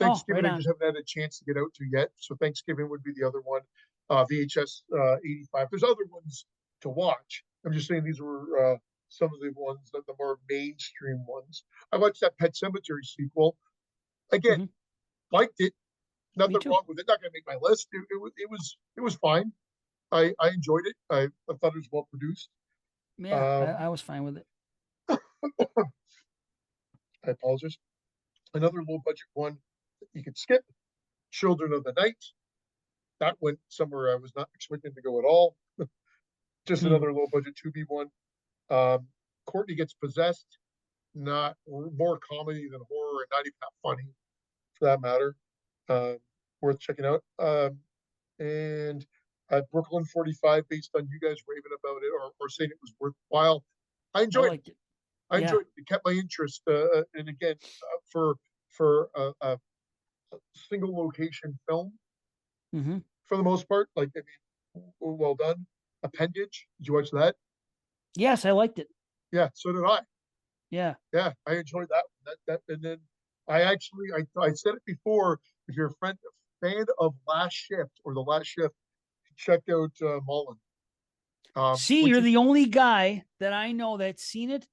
Oh, Thanksgiving, right I on. just haven't had a chance to get out to yet. So Thanksgiving would be the other one. VHS 85. There's other ones to watch. I'm just saying these were some of the ones that the more mainstream ones. I watched that Pet Cemetery sequel. Again, Hmm. liked it. Me Nothing too. wrong with it. Not gonna make my list. It was fine. I enjoyed it. I thought it was well produced. Yeah, Um, I was fine with it. I apologize. Another low budget one that you could skip. Children of the Night. That went somewhere I was not expecting to go at all. Just Hmm. another low budget 2B one. Um, Courtney Gets Possessed, not more comedy than horror, and not even that funny for that matter. Um, Worth checking out. And Brooklyn 45, based on you guys raving about it or saying it was worthwhile. I I enjoyed it. liked it. I Yeah. enjoyed it. It kept my interest. And again, for a single location film, Hmm. for the most part, like I mean, well done. Appendage. Did you watch that? Yes, I liked it. Yeah, so did I. Yeah. Yeah, I enjoyed that. And then I said it before. If you're a fan of Last Shift or The Last Shift, check out Mullen, See, which you're is the only guy that I know that's seen it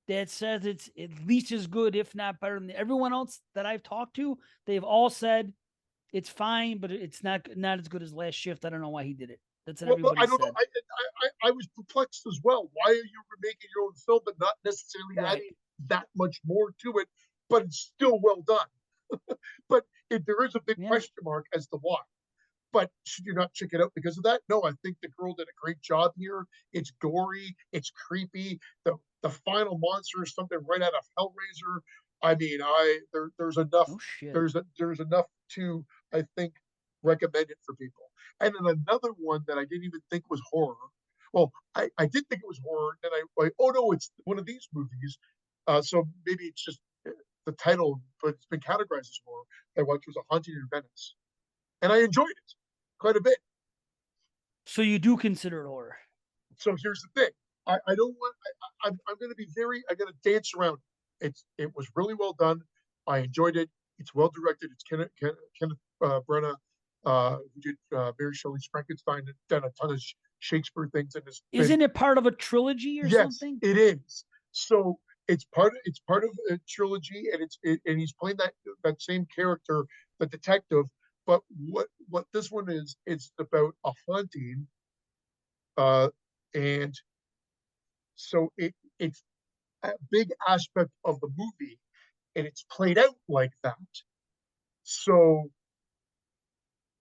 that says it's at least as good, if not better than everyone else that I've talked to. They've all said it's fine, but it's not as good as Last Shift. I don't know why he did it. That's what well, everybody I don't know. said. I was perplexed as well. Why are you making your own film but not necessarily Right. adding that much more to it? But it's still well done. But there is a big Yeah. question mark as to why. But should you not check it out because of that? No, I think the girl did a great job here. It's gory, it's creepy. The final monster is something right out of Hellraiser. I mean, there's enough Oh shit. there's enough to I think recommend it for people. And then another one that I didn't even think was horror. Well, I did think it was horror, and oh no, it's one of these movies. So maybe it's just the title, but it's been categorized as horror. I watched was A Haunting in Venice, and I enjoyed it quite a bit. So you do consider it horror? So here's the thing: I don't want. I'm going to be very. I'm going to dance around. It was really well done. I enjoyed it. It's well directed. It's Kenneth Branagh, who did Mary Shelley's Frankenstein, and done a ton of Shakespeare things, and has been Isn't it part of a trilogy or yes, something? it is. So it's part of a trilogy, and and he's playing that same character, the detective. But what this one is, it's about a haunting, uh, and so it's a big aspect of the movie, and it's played out like that. So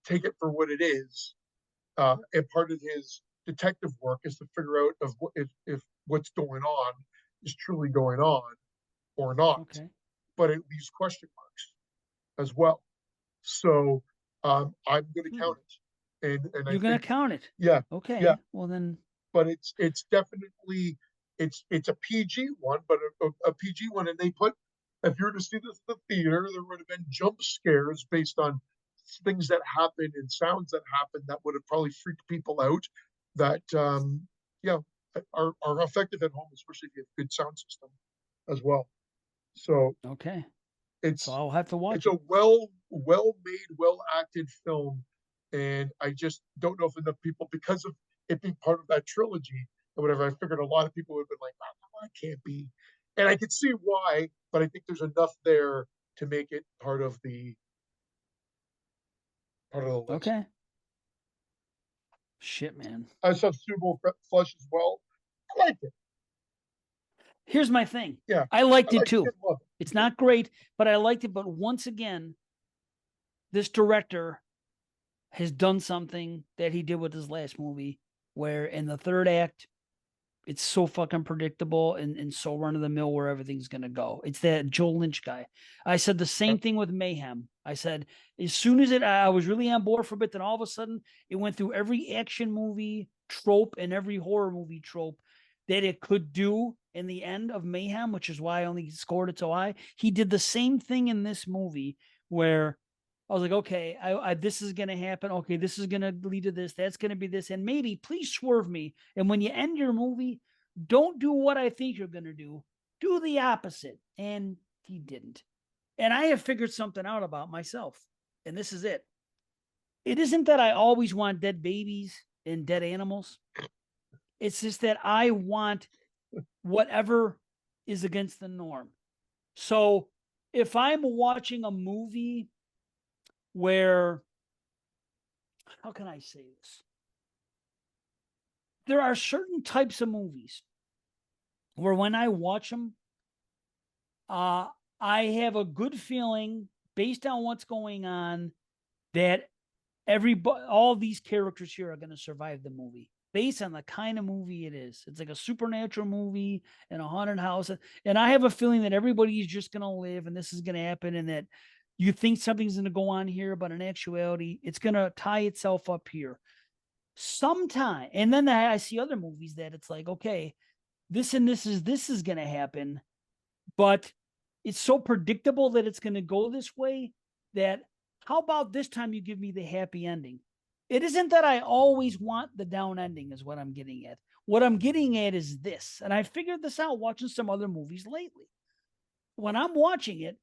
take it for what it is. And part of his detective work is to figure out if what's going on is truly going on or not. Okay. But it leaves question marks as well. So I'm going to Hmm. count it, and I You're gonna think count it. yeah, yeah. Okay. Well then, But it's definitely it's a PG one, but a PG one, and they put if you were to see this in the theater, there would have been jump scares based on things that happen and sounds that happen that would have probably freaked people out. That yeah are effective at home, especially if you have a good sound system as well. So okay. So it's I'll have to watch it's it. a well made, well acted film, and I just don't know if enough people because of it be part of that trilogy or whatever. I figured a lot of people would have been like, "Oh, no, it can't be," and I could see why, but I think there's enough there to make it part of the list. Okay. Shit, man. I saw Suitable Flush as well. I liked it. Here's my thing. Yeah, I I liked it liked it. too. Didn't love it. It's not great, but I liked it. But once again, this director has done something that he did with his last movie, where in the third act, it's so fucking predictable and so run of the mill where everything's gonna go. It's that Joel Lynch guy. I said the same thing with Mayhem. I said as soon as I was really on board for a bit, then all of a sudden it went through every action movie trope and every horror movie trope that it could do in the end of Mayhem, which is why I only scored it so high. He did the same thing in this movie where I was like, okay, this is gonna happen. Okay, this is gonna lead to this. That's gonna be this, and maybe please swerve me. And when you end your movie, don't do what I think you're gonna do. Do the opposite. And he didn't. And I have figured something out about myself, and this is it. It isn't that I always want dead babies and dead animals. It's just that I want whatever is against the norm. So if I'm watching a movie where, how can I say this? There are certain types of movies where when I watch them, I have a good feeling based on what's going on that all these characters here are going to survive the movie based on the kind of movie it is. It's like a supernatural movie and a haunted house. And I have a feeling that everybody's just going to live and this is going to happen and that you think something's going to go on here, but in actuality, it's going to tie itself up here sometime. And then I see other movies that it's like, okay, this is going to happen, but it's so predictable that it's going to go this way that how about this time you give me the happy ending? It isn't that I always want the down ending, is what I'm getting at. What I'm getting at is this, and I figured this out watching some other movies lately. When I'm watching it,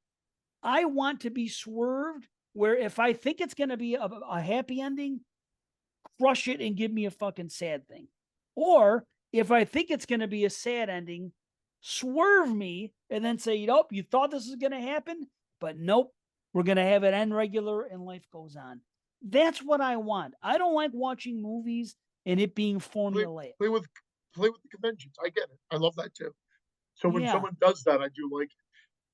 I want to be swerved where if I think it's going to be a happy ending, crush it and give me a fucking sad thing. Or if I think it's going to be a sad ending, swerve me and then say, nope, you thought this was going to happen, but nope, we're going to have it end regular and life goes on. That's what I want. I don't like watching movies and it being Play, formulaic. play with play with the conventions. I get it. I love that too. So when Yeah. someone does that, I do like it.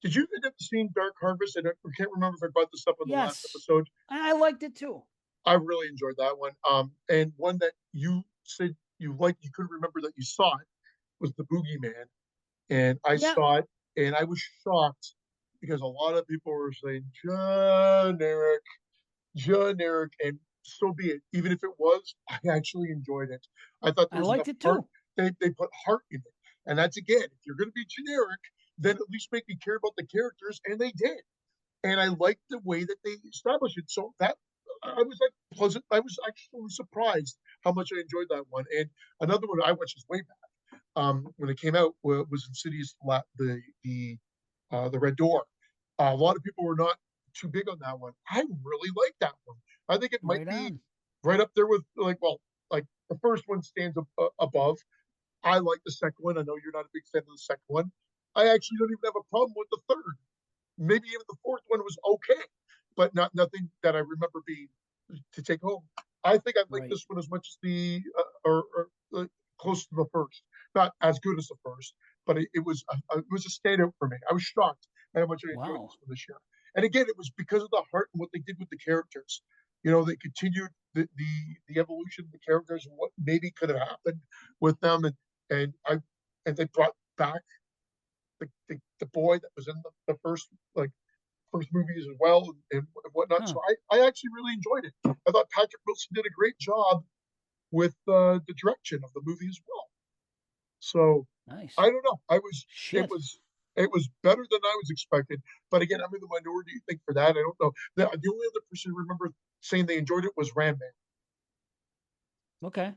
Did you end up seeing Dark Harvest? I can't remember if I brought this up on the last Yes. episode. I liked it too. I really enjoyed that one. And one that you said you liked, you couldn't remember that you saw it was The Boogeyman, and I Yeah. saw it, and I was shocked because a lot of people were saying generic, generic, and so be it. Even if it was, I actually enjoyed it. I thought there I was liked enough it heart. too. They put heart in it, and that's again, if you're going to be generic, then at least make me care about the characters, and they did. And I liked the way that they established it. So that I was like pleasant. I was actually surprised how much I enjoyed that one. And another one I watched is way back when it came out was Insidious, the Red Door. A lot of people were not too big on that one. I really like that one. I think it might Right be on. right up there with like the first one stands above. I like the second one. I know you're not a big fan of the second one. I actually don't even have a problem with the third. Maybe even the fourth one was okay, but nothing that I remember being to take home. I think I like Right. this one as much as the close to the first. Not as good as the first, but it was a standout for me. I was shocked at how much I enjoyed Wow. this one this year. And again, it was because of the heart and what they did with the characters. You know, they continued the evolution of the characters and what maybe could have happened with them, and I and they brought back the boy that was in the first movies as well and whatnot. Huh. So I actually really enjoyed it. I thought Patrick Wilson did a great job with the direction of the movie as well. So Nice. I don't know. It Shit. was it was better than I was expecting. But again, I'm in the minority. I think for that, I don't know. The only other person I remember saying they enjoyed it was Ram Man. Okay.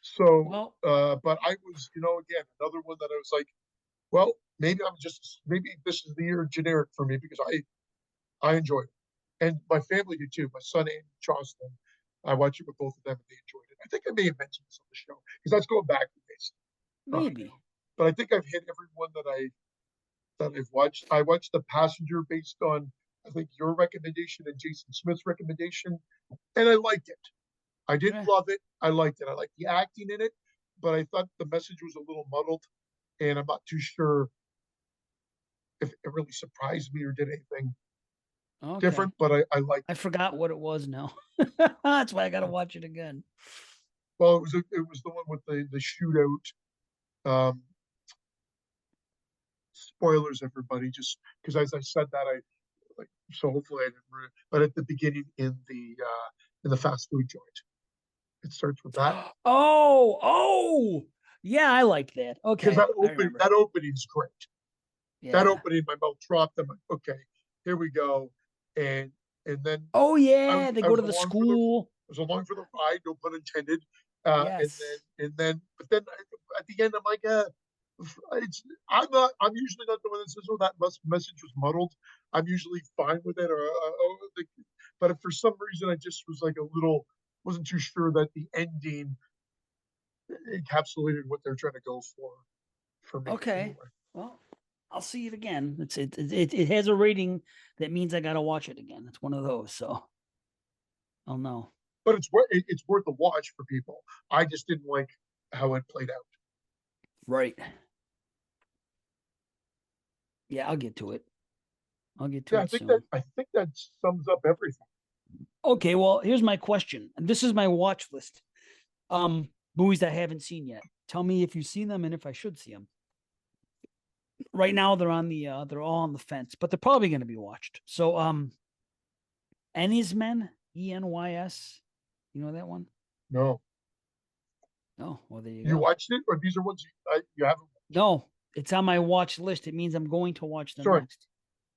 So, Well, but I was, again, another one that I was like, well, maybe this is the year generic for me because I enjoyed it. And my family did too. My son and Charleston I watched it with both of them, and they enjoyed it. I think I may have mentioned this on the show because that's going back a ways, Maybe. but I think I've hit every one that I've watched. I watched The Passenger based on, I think, your recommendation and Jason Smith's recommendation, and I liked it. I didn't Yeah. love it. I liked it. I liked the acting in it, but I thought the message was a little muddled, and I'm not too sure if it really surprised me or did anything Okay. different. But I liked I it. forgot what it was now. That's why I got to watch it again. Well, it was the one with the shootout. Um, Spoilers, everybody, just because as I said that, I like, so hopefully I didn't ruin it. But at the beginning in the fast food joint, it starts with that Oh. Yeah, I like that. because Okay. I remember. that opening is great. That Yeah. opening, my mouth dropped. I'm like, okay, here we go, and then Oh yeah, they I go was to the along for the school. along for the ride, no pun intended. Yes. But then at the end, I'm like, I'm usually not the one that says, "Oh, that message was muddled." I'm usually fine with it, but if for some reason I just was like a little, wasn't too sure that the ending encapsulated what they're trying to go for me Okay. anyway. Well, I'll see it again. It has a rating that means I got to watch it again. It's one of those, so I'll know. But it's worth a watch for people. I just didn't like how it played out. Right. Yeah, I'll get to it. I'll get to Yeah, it soon. I think that sums up everything. Okay, well, here's my question. And this is my watch list. Movies that I haven't seen yet. Tell me if you've seen them and if I should see them. Right now they're all on the fence, but they're probably going to be watched. So Enys Men, ENYS. You know that one? No, Oh, well, there you you go. watched it, or these are ones you haven't. No, it's on my watch list. It means I'm going to watch them Sorry, next.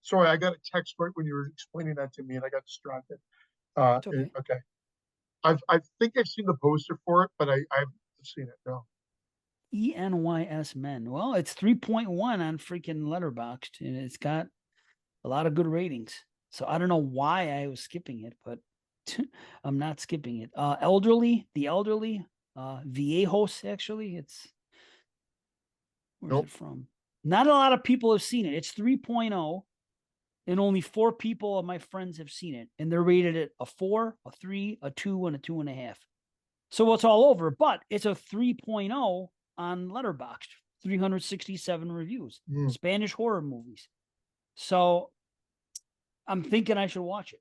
sorry, I got a text right when you were explaining that to me, and I got distracted. It's okay. Okay, I think I've seen the poster for it, but I haven't seen it. No, ENYS Men. Well, it's 3.1 on freaking Letterboxd, and it's got a lot of good ratings. So I don't know why I was skipping it, but I'm not skipping it. The elderly, Viejos, actually. Where's nope. it from? Not a lot of people have seen it. It's 3.0, and only 4 people of my friends have seen it. And they're rated at a 4, a 3, a 2, and a 2.5. So it's all over, but it's a 3.0 on Letterboxd, 367 reviews, Mm. Spanish horror movies. So I'm thinking I should watch it.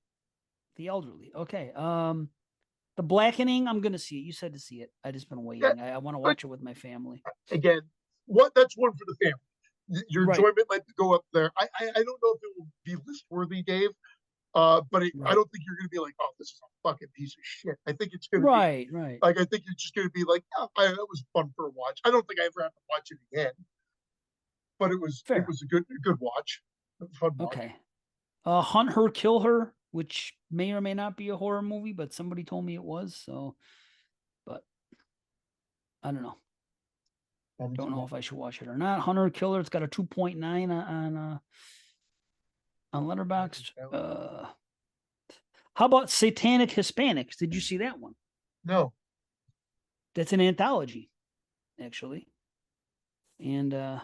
The elderly. Okay. The Blackening, I'm gonna see it. You said to see it. I just been Yeah, waiting. I want to but watch it with my family. again, what that's one for the family. Your Right. enjoyment might go up there. I don't know if it will be list worthy, Dave. I Right. don't think you're going to be like, oh, this is a fucking piece of shit. I think it's going to be Right. Right. like, I think you're just going to be like, oh, that was fun for a watch. I don't think I ever have to watch it again, but it Fair. was a good watch, a fun watch. Okay. Hunt Her, Kill Her, which may or may not be a horror movie, but somebody told me it was. So, but I don't know. Don't know if I should watch it or not. Hunter Killer, it's got a 2.9 on Letterboxd. How about Satanic Hispanics? Did you see that one? No, That's an anthology, actually. And I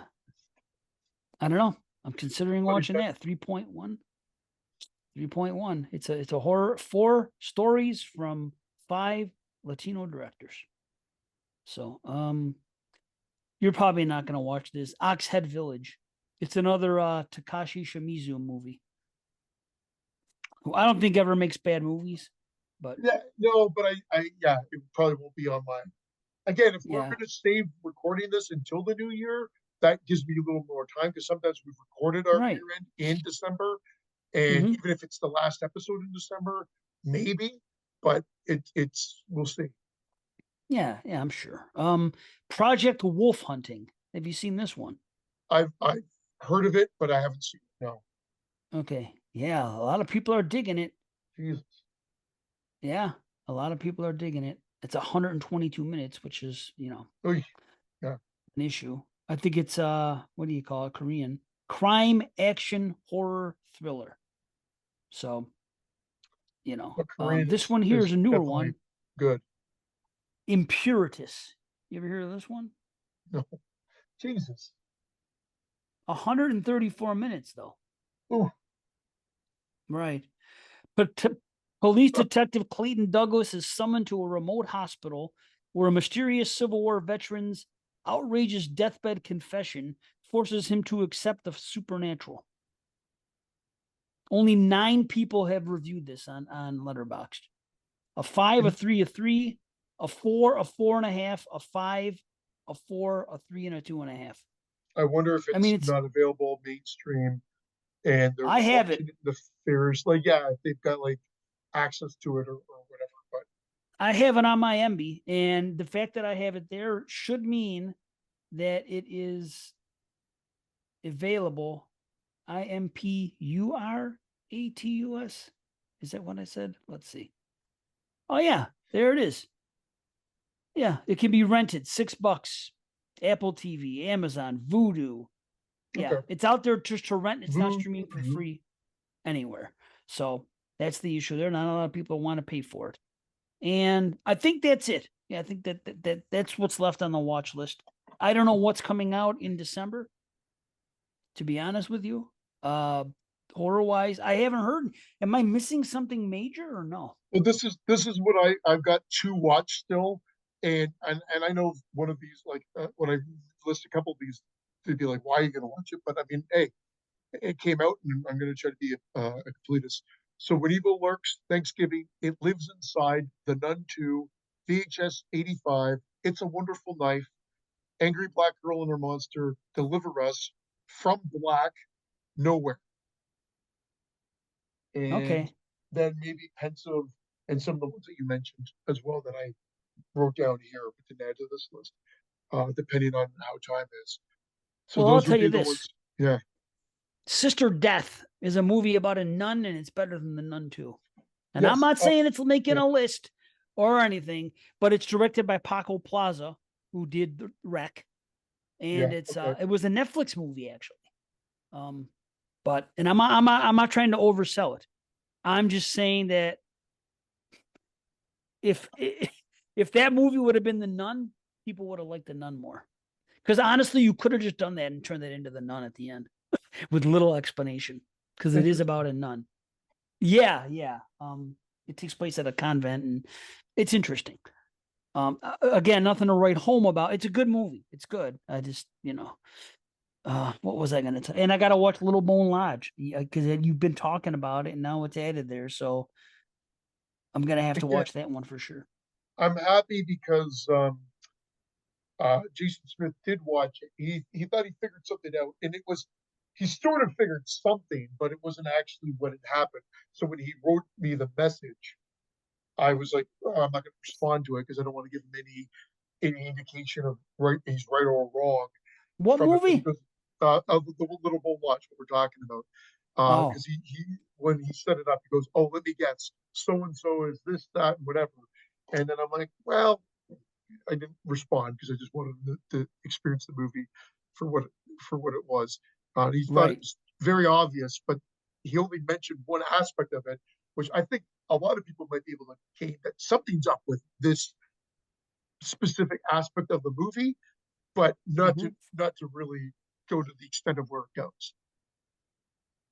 don't know. I'm considering what is watching that? that. 3.1. 3.1. It's a horror, 4 stories from 5 Latino directors. So you're probably not gonna watch this. Oxhead Village. It's another Takashi Shimizu movie, who I don't think ever makes bad movies, but Yeah, no, but yeah, it probably won't be on mine. Again, if we're yeah. going to save recording this until the new year, that gives me a little more time because sometimes we've recorded our year Right. end in December, and Mm-hmm. even if it's the last episode in December, maybe, but it's we'll see. Yeah, I'm sure. Project Wolf Hunting. Have you seen this one? I've heard of it, but I haven't seen it. No, Okay. Yeah, a lot of people are digging it. Jesus. Yeah, a lot of people are digging it. It's 122 minutes, which is, Oy, yeah, an issue. I think it's what do you call it? Korean crime action horror thriller. So, but Korean this one here is is a newer definitely one. Good. Impuritus. You ever hear of this one? No. Jesus. 134 minutes though. Ooh. Right. But police detective Clayton Douglas is summoned to a remote hospital where a mysterious Civil War veteran's outrageous deathbed confession forces him to accept the supernatural. Only 9 people have reviewed this on Letterboxd. A 5, a 3, a 3, a 4, a 4.5, a 5, a 4, a 3, and a 2.5. I wonder if I mean, it's it's not available mainstream and they're I have it. watching it in the fairs. Like, yeah, if they've got like access to it or whatever. But I have it on my MB, and the fact that I have it there should mean that it is available. IMPURATUS. Is that what I said? Let's see. Oh yeah, there it is. Yeah, it can be rented $6. Apple TV, Amazon, Vudu. Yeah, okay. it's out there just to rent. It's not streaming for Voodoo. free anywhere. So that's the issue there. Not a lot of people want to pay for it. And I think that's it. Yeah, I think that's what's left on the watch list. I don't know what's coming out in December, to be honest with you. Horror wise, I haven't heard. Am I missing something major or no? Well, this is what I've got to watch still, and I know one of these like when I list a couple of these, they'd be like, "Why are you going to watch it?" But I mean, hey, it came out, and I'm going to try to be a completist. So when evil lurks, Thanksgiving, it lives inside, The Nun 2, VHS 85, It's a Wonderful Knife, Angry Black Girl and Her Monster, Deliver Us, From Black, Nowhere, and Okay. then maybe Pensive and some of the ones that you mentioned as well that I wrote down here but didn't add to this list, depending on how time is. So Well, I'll those tell would be you the this. ones. Yeah. Sister Death is a movie about a nun, and it's better than The Nun 2. And I'm Yes. not saying it's making Yeah. a list or anything, but it's directed by Paco Plaza, who did the Wreck, and Yeah. it's Okay. it was a Netflix movie actually. Um, but and I'm not trying to oversell it. I'm just saying that if if that movie would have been The Nun, people would have liked The Nun more. Because honestly, you could have just done that and turned that into The Nun at the end with little explanation, because it is Interesting. about a nun. Yeah, yeah. It takes place at a convent, and it's interesting. Again, nothing to write home about. It's a good movie. It's good. I just, what was I going to tell? And I got to watch Little Bone Lodge because you've been talking about it, and now it's added there. So I'm gonna have to Again, watch that one for sure. I'm happy because Jason Smith did watch it. He thought he figured something out, and it was he sort of figured something, but it wasn't actually what had happened. So when he wrote me the message, I was like, oh, I'm not going to respond to it because I don't want to give him any indication of right he's right or wrong What from it. But he movie? goes, the little bull watch what we're talking about, Oh, because he when he set it up, he goes, oh, let me guess, so and so is this that and whatever, and then I'm like, well, I didn't respond because I just wanted to experience the movie for what for what it was. He thought it right. was very obvious, but he only mentioned one aspect of it, which I think a lot of people might be able to gain that something's up with this specific aspect of the movie, but Hmm. not to really go to the extent of where it goes.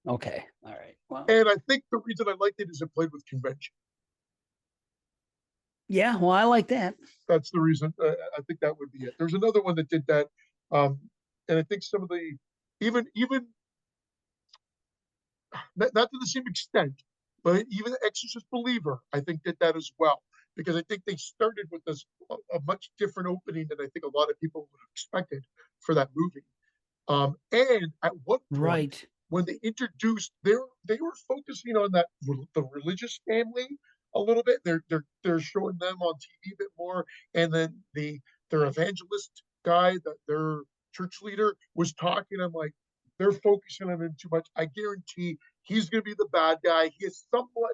Okay. All right. Well, And I think the reason I liked it is it played with convention. yeah. Well, I like that. That's the reason. I think that would be it. There's another one that did that, um, and I think some of the even not to the same extent, but even Exorcist Believer, I think did that as well because I think they started with this a much different opening than I think a lot of people would have expected for that movie. And at one point, Right. when they introduced, they were focusing on that the religious family a little bit. They're showing them on TV a bit more, and then their evangelist guy, that their church leader was talking. I'm like, they're focusing on him too much. I guarantee he's going to be the bad guy. He's somewhat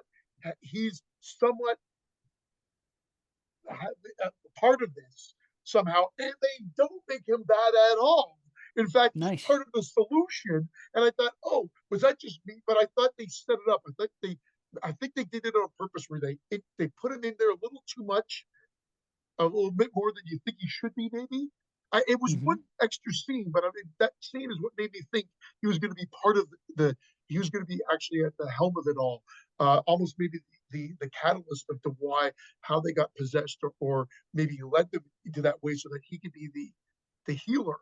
part of this somehow, and they don't make him bad at all. In fact, he's Nice. part of the solution. And I thought, oh, was that just me? But I thought they set it up. I thought I think they did it on purpose where they put him in there a little too much, a little bit more than you think he should be, maybe. It was one Hmm. extra scene, but I mean that scene is what made me think he was going to be part of the he was going to be actually at the helm of it all, almost maybe the catalyst of to why how they got possessed, or maybe he led them into that way so that he could be the healer.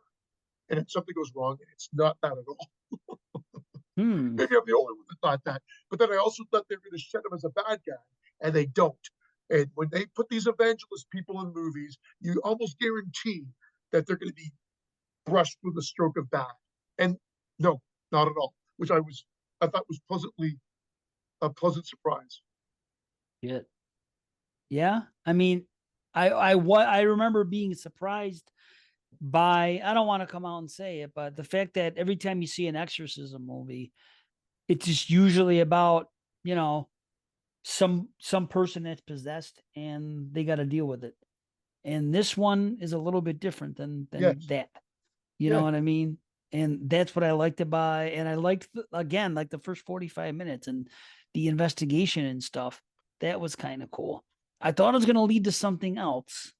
And if something goes wrong, it's not that at all. Hmm. Maybe I'm the only one that thought that. But then I also thought they were going to set him as a bad guy, and they don't. And when they put these evangelist people in movies, you almost guarantee that they're going to be brushed with a stroke of bad. And no, not at all. Which I thought was pleasantly a pleasant surprise. Yeah. Yeah. I mean, I remember being surprised by, I don't want to come out and say it, but the fact that every time you see an exorcism movie, it's just usually about, you know, some person that's possessed and they got to deal with it. And this one is a little bit different than Yes. that. You know Yeah. what I mean? And that's what I liked about, and I liked again, like the first 45 minutes and the investigation and stuff. That was kind of cool. I thought it was going to lead to something else,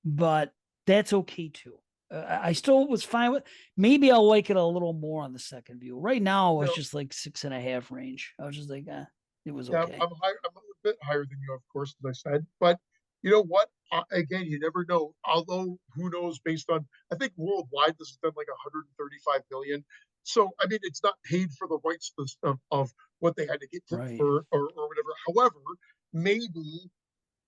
but that's okay too. I still was fine with. Maybe I'll like it a little more on the second view. Right now, I was No, just like 6.5 range. I was just like, it was yeah, okay. I'm a bit higher than you, of course, as I said. But you know what? Again, you never know. Although, who knows? Based on, I think worldwide, this has done like 135 million. So, I mean, it's not paid for the rights of what they had to get to Right. for or whatever. However, maybe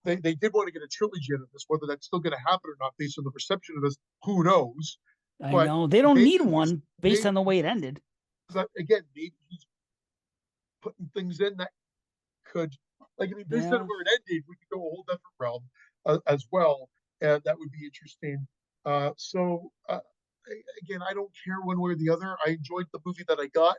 they did want to get a trilogy out of this. Whether that's still going to happen or not, based on the reception of this, who knows? I But know they don't maybe need he's one based maybe on the way it ended. again, maybe he's putting things in that could, like, I mean, based on Yeah. where it ended, we could go a whole different realm as well, and that would be interesting. Again, I don't care one way or the other. I enjoyed the movie that I got,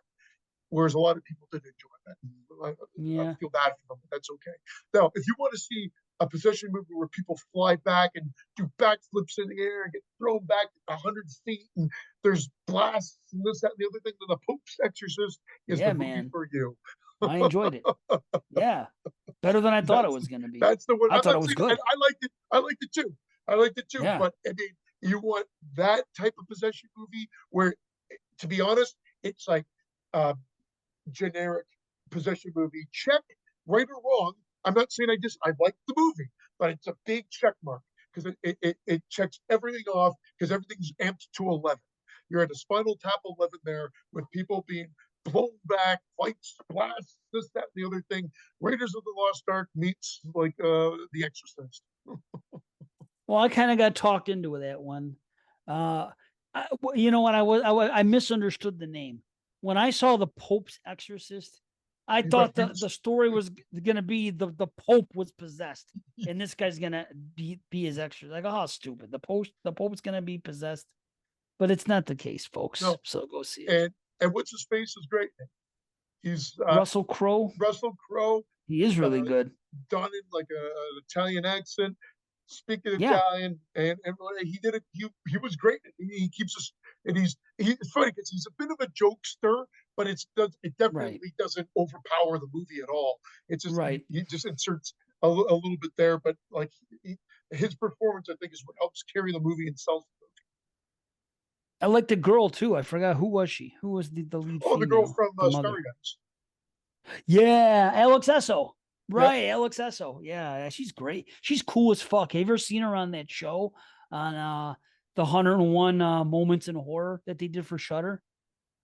whereas a lot of people didn't enjoy that. I Yeah. feel bad for them, but that's okay. Now, if you want to see a possession movie where people fly back and do backflips in the air and get thrown back 100 feet, and there's blasts and this, that, and the other thing, then The Pope's Exorcist is the Yeah, movie man. for you. I enjoyed it. Yeah. Better than I thought it That's was going to be. that's the one. I I'm thought it not was saying, and good. I liked it. I liked it too. I liked it too. Yeah. But I mean, you want that type of possession movie where, to be honest, it's like uh, generic possession movie. Check, right or wrong. I'm not saying I like the movie, but it's a big check mark because it checks everything off because everything's amped to 11. You're at a Spinal Tap 11 there with people being blown back, fights, blasts, this, that, and the other thing. Raiders of the Lost Ark meets like The Exorcist. Well, I kind of got talked into that one. Uh, you know what? I misunderstood the name when I saw the Pope's Exorcist. I You thought thought he the was story was going to be the Pope was possessed, and this guy's going to be his exorcist. Like, oh, stupid! The Pope's going to be possessed, but it's not the case, folks. no, So go see it. and what's his face is great. He's Russell Crowe, Russell Crowe, he is uh, really good. done in like an Italian accent, speaking Yeah, Italian, and he did it. He was great. He keeps us, and it's funny because he's a bit of a jokester, but it right, definitely doesn't overpower the movie at all. It's just right. he just inserts a little bit there, but like his performance, I think, is what helps carry the movie and sells the movie. I like the girl too. I forgot who was she. Who was the lead Oh, the girl female? from The mother. Starry Nights. Yeah, Alex Esso. Yeah, Right, Alex Esso. Yeah, she's great. She's cool as fuck. Have you ever seen her on that show on the 101 moments in horror that they did for Shutter?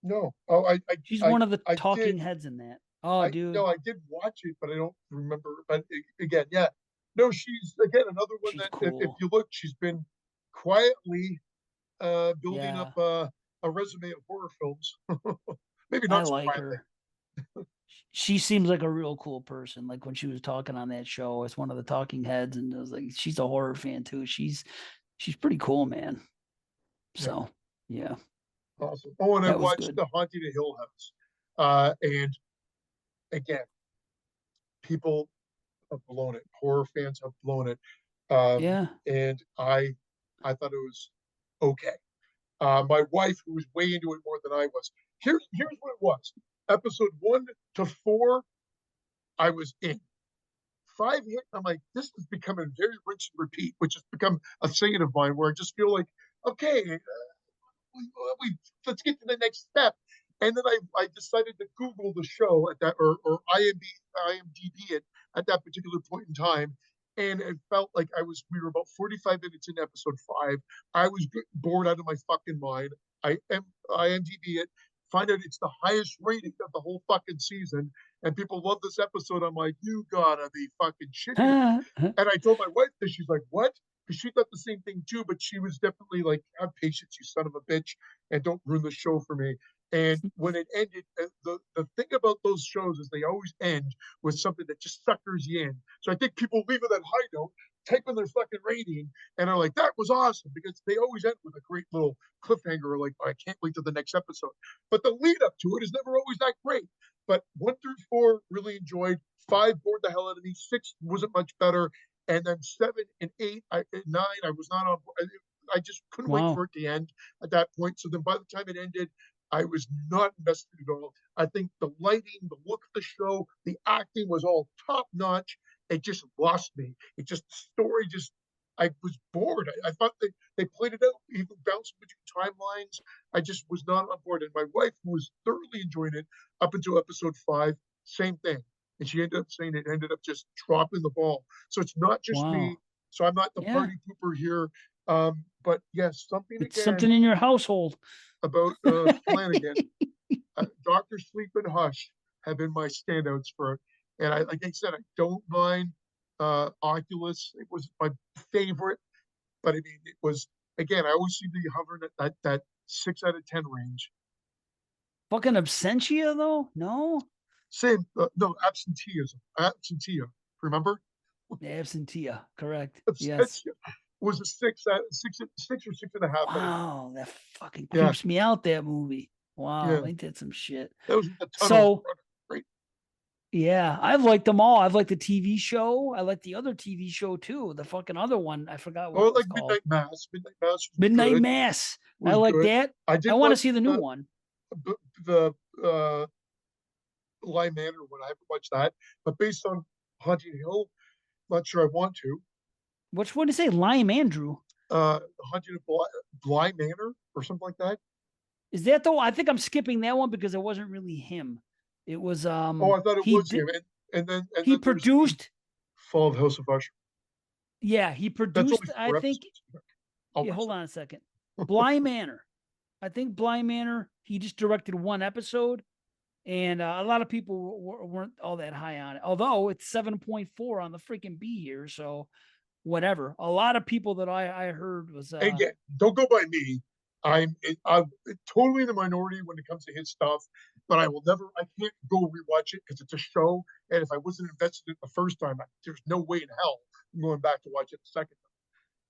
no, oh, She's one of the I did. talking heads in that. Oh, dude, I did watch it, but I don't remember. But again, yeah, no, she's again another one she's that if cool. you look, she's been quietly building up Yeah, a resume of horror films. Maybe I not so like quietly. her. She seems like a real cool person. Like when she was talking on that show as one of the talking heads, and it was like she's a horror fan too. She's pretty cool, man. Yeah, So yeah, awesome. Oh, and I that was watched good. The Haunting of Hill House, and again, people have blown it. Horror fans have blown it, Yeah, and I thought it was okay. My wife, who was way into it more than I was, here's what it was. Episode 1 to 4, I was in. 5 hit, I'm like, "This is becoming very rinse and repeat," which has become a saying of mine where I just feel like, "Okay, we let's get to the next step." And then I decided to Google the show at that or IMDb it at that particular point in time. And it felt like we were about 45 minutes in episode 5. I was bored out of my fucking mind. IMDb it, find out it's the highest rating of the whole fucking season. And people love this episode. I'm like, you gotta be fucking shitting me. And I told my wife this. She's like, "What?" Because she thought the same thing too, but she was definitely like, "Have patience, you son of a bitch, and don't ruin the show for me." And when it ended, the thing about those shows is they always end with something that just suckers you in. So I think people leave it at high note, type in their fucking rating, and are like, "That was awesome," because they always end with a great little cliffhanger, like, "I can't wait to the next episode." But the lead up to it is never always that great. But 1 through 4 really enjoyed. 5 bored the hell out of me. 6 wasn't much better, and then 7 and 8, 9, I was not on. I just couldn't wait for Wow. it to end at that point. So then, by the time it ended, I was not invested at all. I think the lighting, the look of the show, the acting was all top notch. It just lost me. It just the story just. I was bored. I thought they played it out, even bouncing between timelines. I just was not on board. And my wife, who was thoroughly enjoying it up until episode 5, same thing. And she ended up saying it ended up just dropping the ball. So it's not just me. Wow. So I'm not the Yeah. party pooper here. But yes, something It's something again in your household. about Flanagan. Doctor Sleep and Hush have been my standouts for it. And like I said, I don't mind Oculus. It was my favorite, but I mean, it was again. I always seem to be hovering at that 6 out of 10 range. Fucking absentia though? No? Same, no absenteeism, absentia. Remember, Absentia, correct. Yes. absentia was a 6 or 6.5 out of 10. Wow, that fucking Yeah, creeps me out, that movie. Wow, yeah. ain't that some shit? That was the tunnels So running. Right. yeah, I've liked them all. I've liked the TV show. I like the other TV show too. The fucking other one. I forgot what Oh, it was like called. Midnight Mass. Midnight Mass was Midnight good. Mass. I Was like good. that. I I didn't want to watch see the new one. the Lime Manor one. I haven't watched that, but based on Haunted Hill, not sure I want to. Which one did you say? Lime Andrew. Haunted of Bly Manor or something like that. Is that though? I think I'm skipping that one because it wasn't really him. It was Oh, I thought it he was did him. And he then there's the produced. Fall of House of Usher. Yeah, he That's only produced. I 4 episodes. think. I'll Yeah, watch hold on a second. Bly Manor. I think Bly Manor. He just directed one episode, and a lot of people weren't all that high on it. Although it's 7.4 on the freaking B here, so whatever. A lot of people that I heard was Again, don't go by me. I'm totally in the minority when it comes to his stuff, but I will never. I can't go rewatch it because it's a show, and if I wasn't invested in it the first time, there's no way in hell I'm going back to watch it the second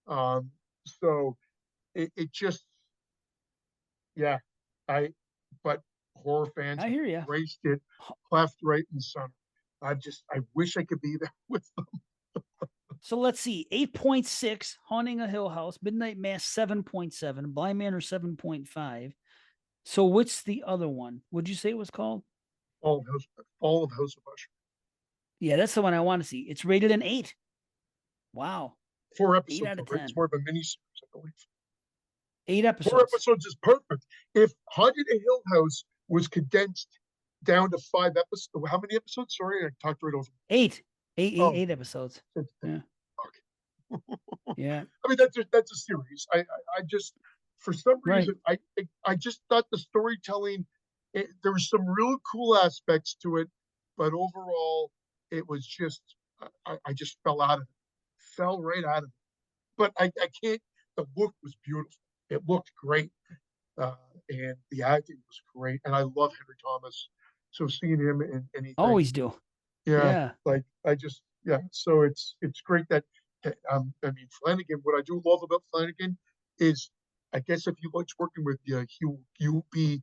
time. So it just, yeah, I. But horror fans I have hear you. embraced it left, right, and center. I wish I could be there with them. So let's see. 8.6, Haunting a Hill House, Midnight Mass 7.7, Bly Manor 7.5. So what's the other one? Would you say it was called? Fall of House of Usher. Yeah, that's the one I want to see. It's rated an 8. Wow. Four 8 episodes, out of right? It's 10. more of a mini series, I believe. 8 Four episodes. episodes is perfect. If Haunted a Hill House was condensed down to 5 episodes, how many episodes? Sorry, I talked right over. 8. 8, 8, Oh, 8 episodes. Yeah. Yeah. I mean, that's a series. I just for some Right. reason I just thought the storytelling there was some real cool aspects to it, but overall it was just I just fell out of it, fell right out of it. But I can't. The look was beautiful. It looked great, uh, and the acting was great. And I love Henry Thomas, so seeing him in anything, Always do. yeah, Yeah. like I just yeah. So it's great that I mean Flanagan. What I do love about Flanagan is I guess if he likes working with you, he'll be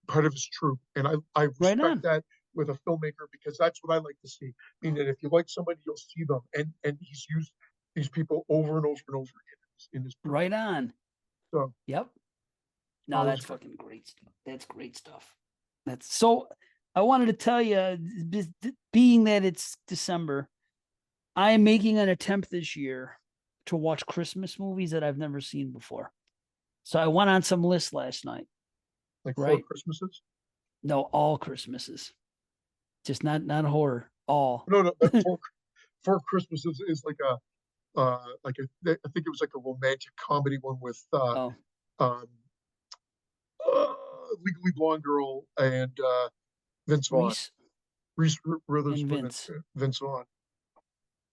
part of his troupe, and I Right respect on. that with a filmmaker because that's what I like to see. Meaning that if you like somebody, you'll see them, and he's used these people over and over and over again in his Right production. on. So Yep. no, No, it was that's great. fucking great stuff. That's great stuff. That's so I wanted to tell you, being that it's December, I am making an attempt this year to watch Christmas movies that I've never seen before. So I went on some lists last night, Like Four right? Christmases? No, all Christmases, just not horror, all. No, no, that Four Christmases is like I think it was like a romantic comedy one with Oh, um Legally Blonde Girl and Vince Vaughn. Reese Reese and Witherspoon and Vince. Vince Vaughn.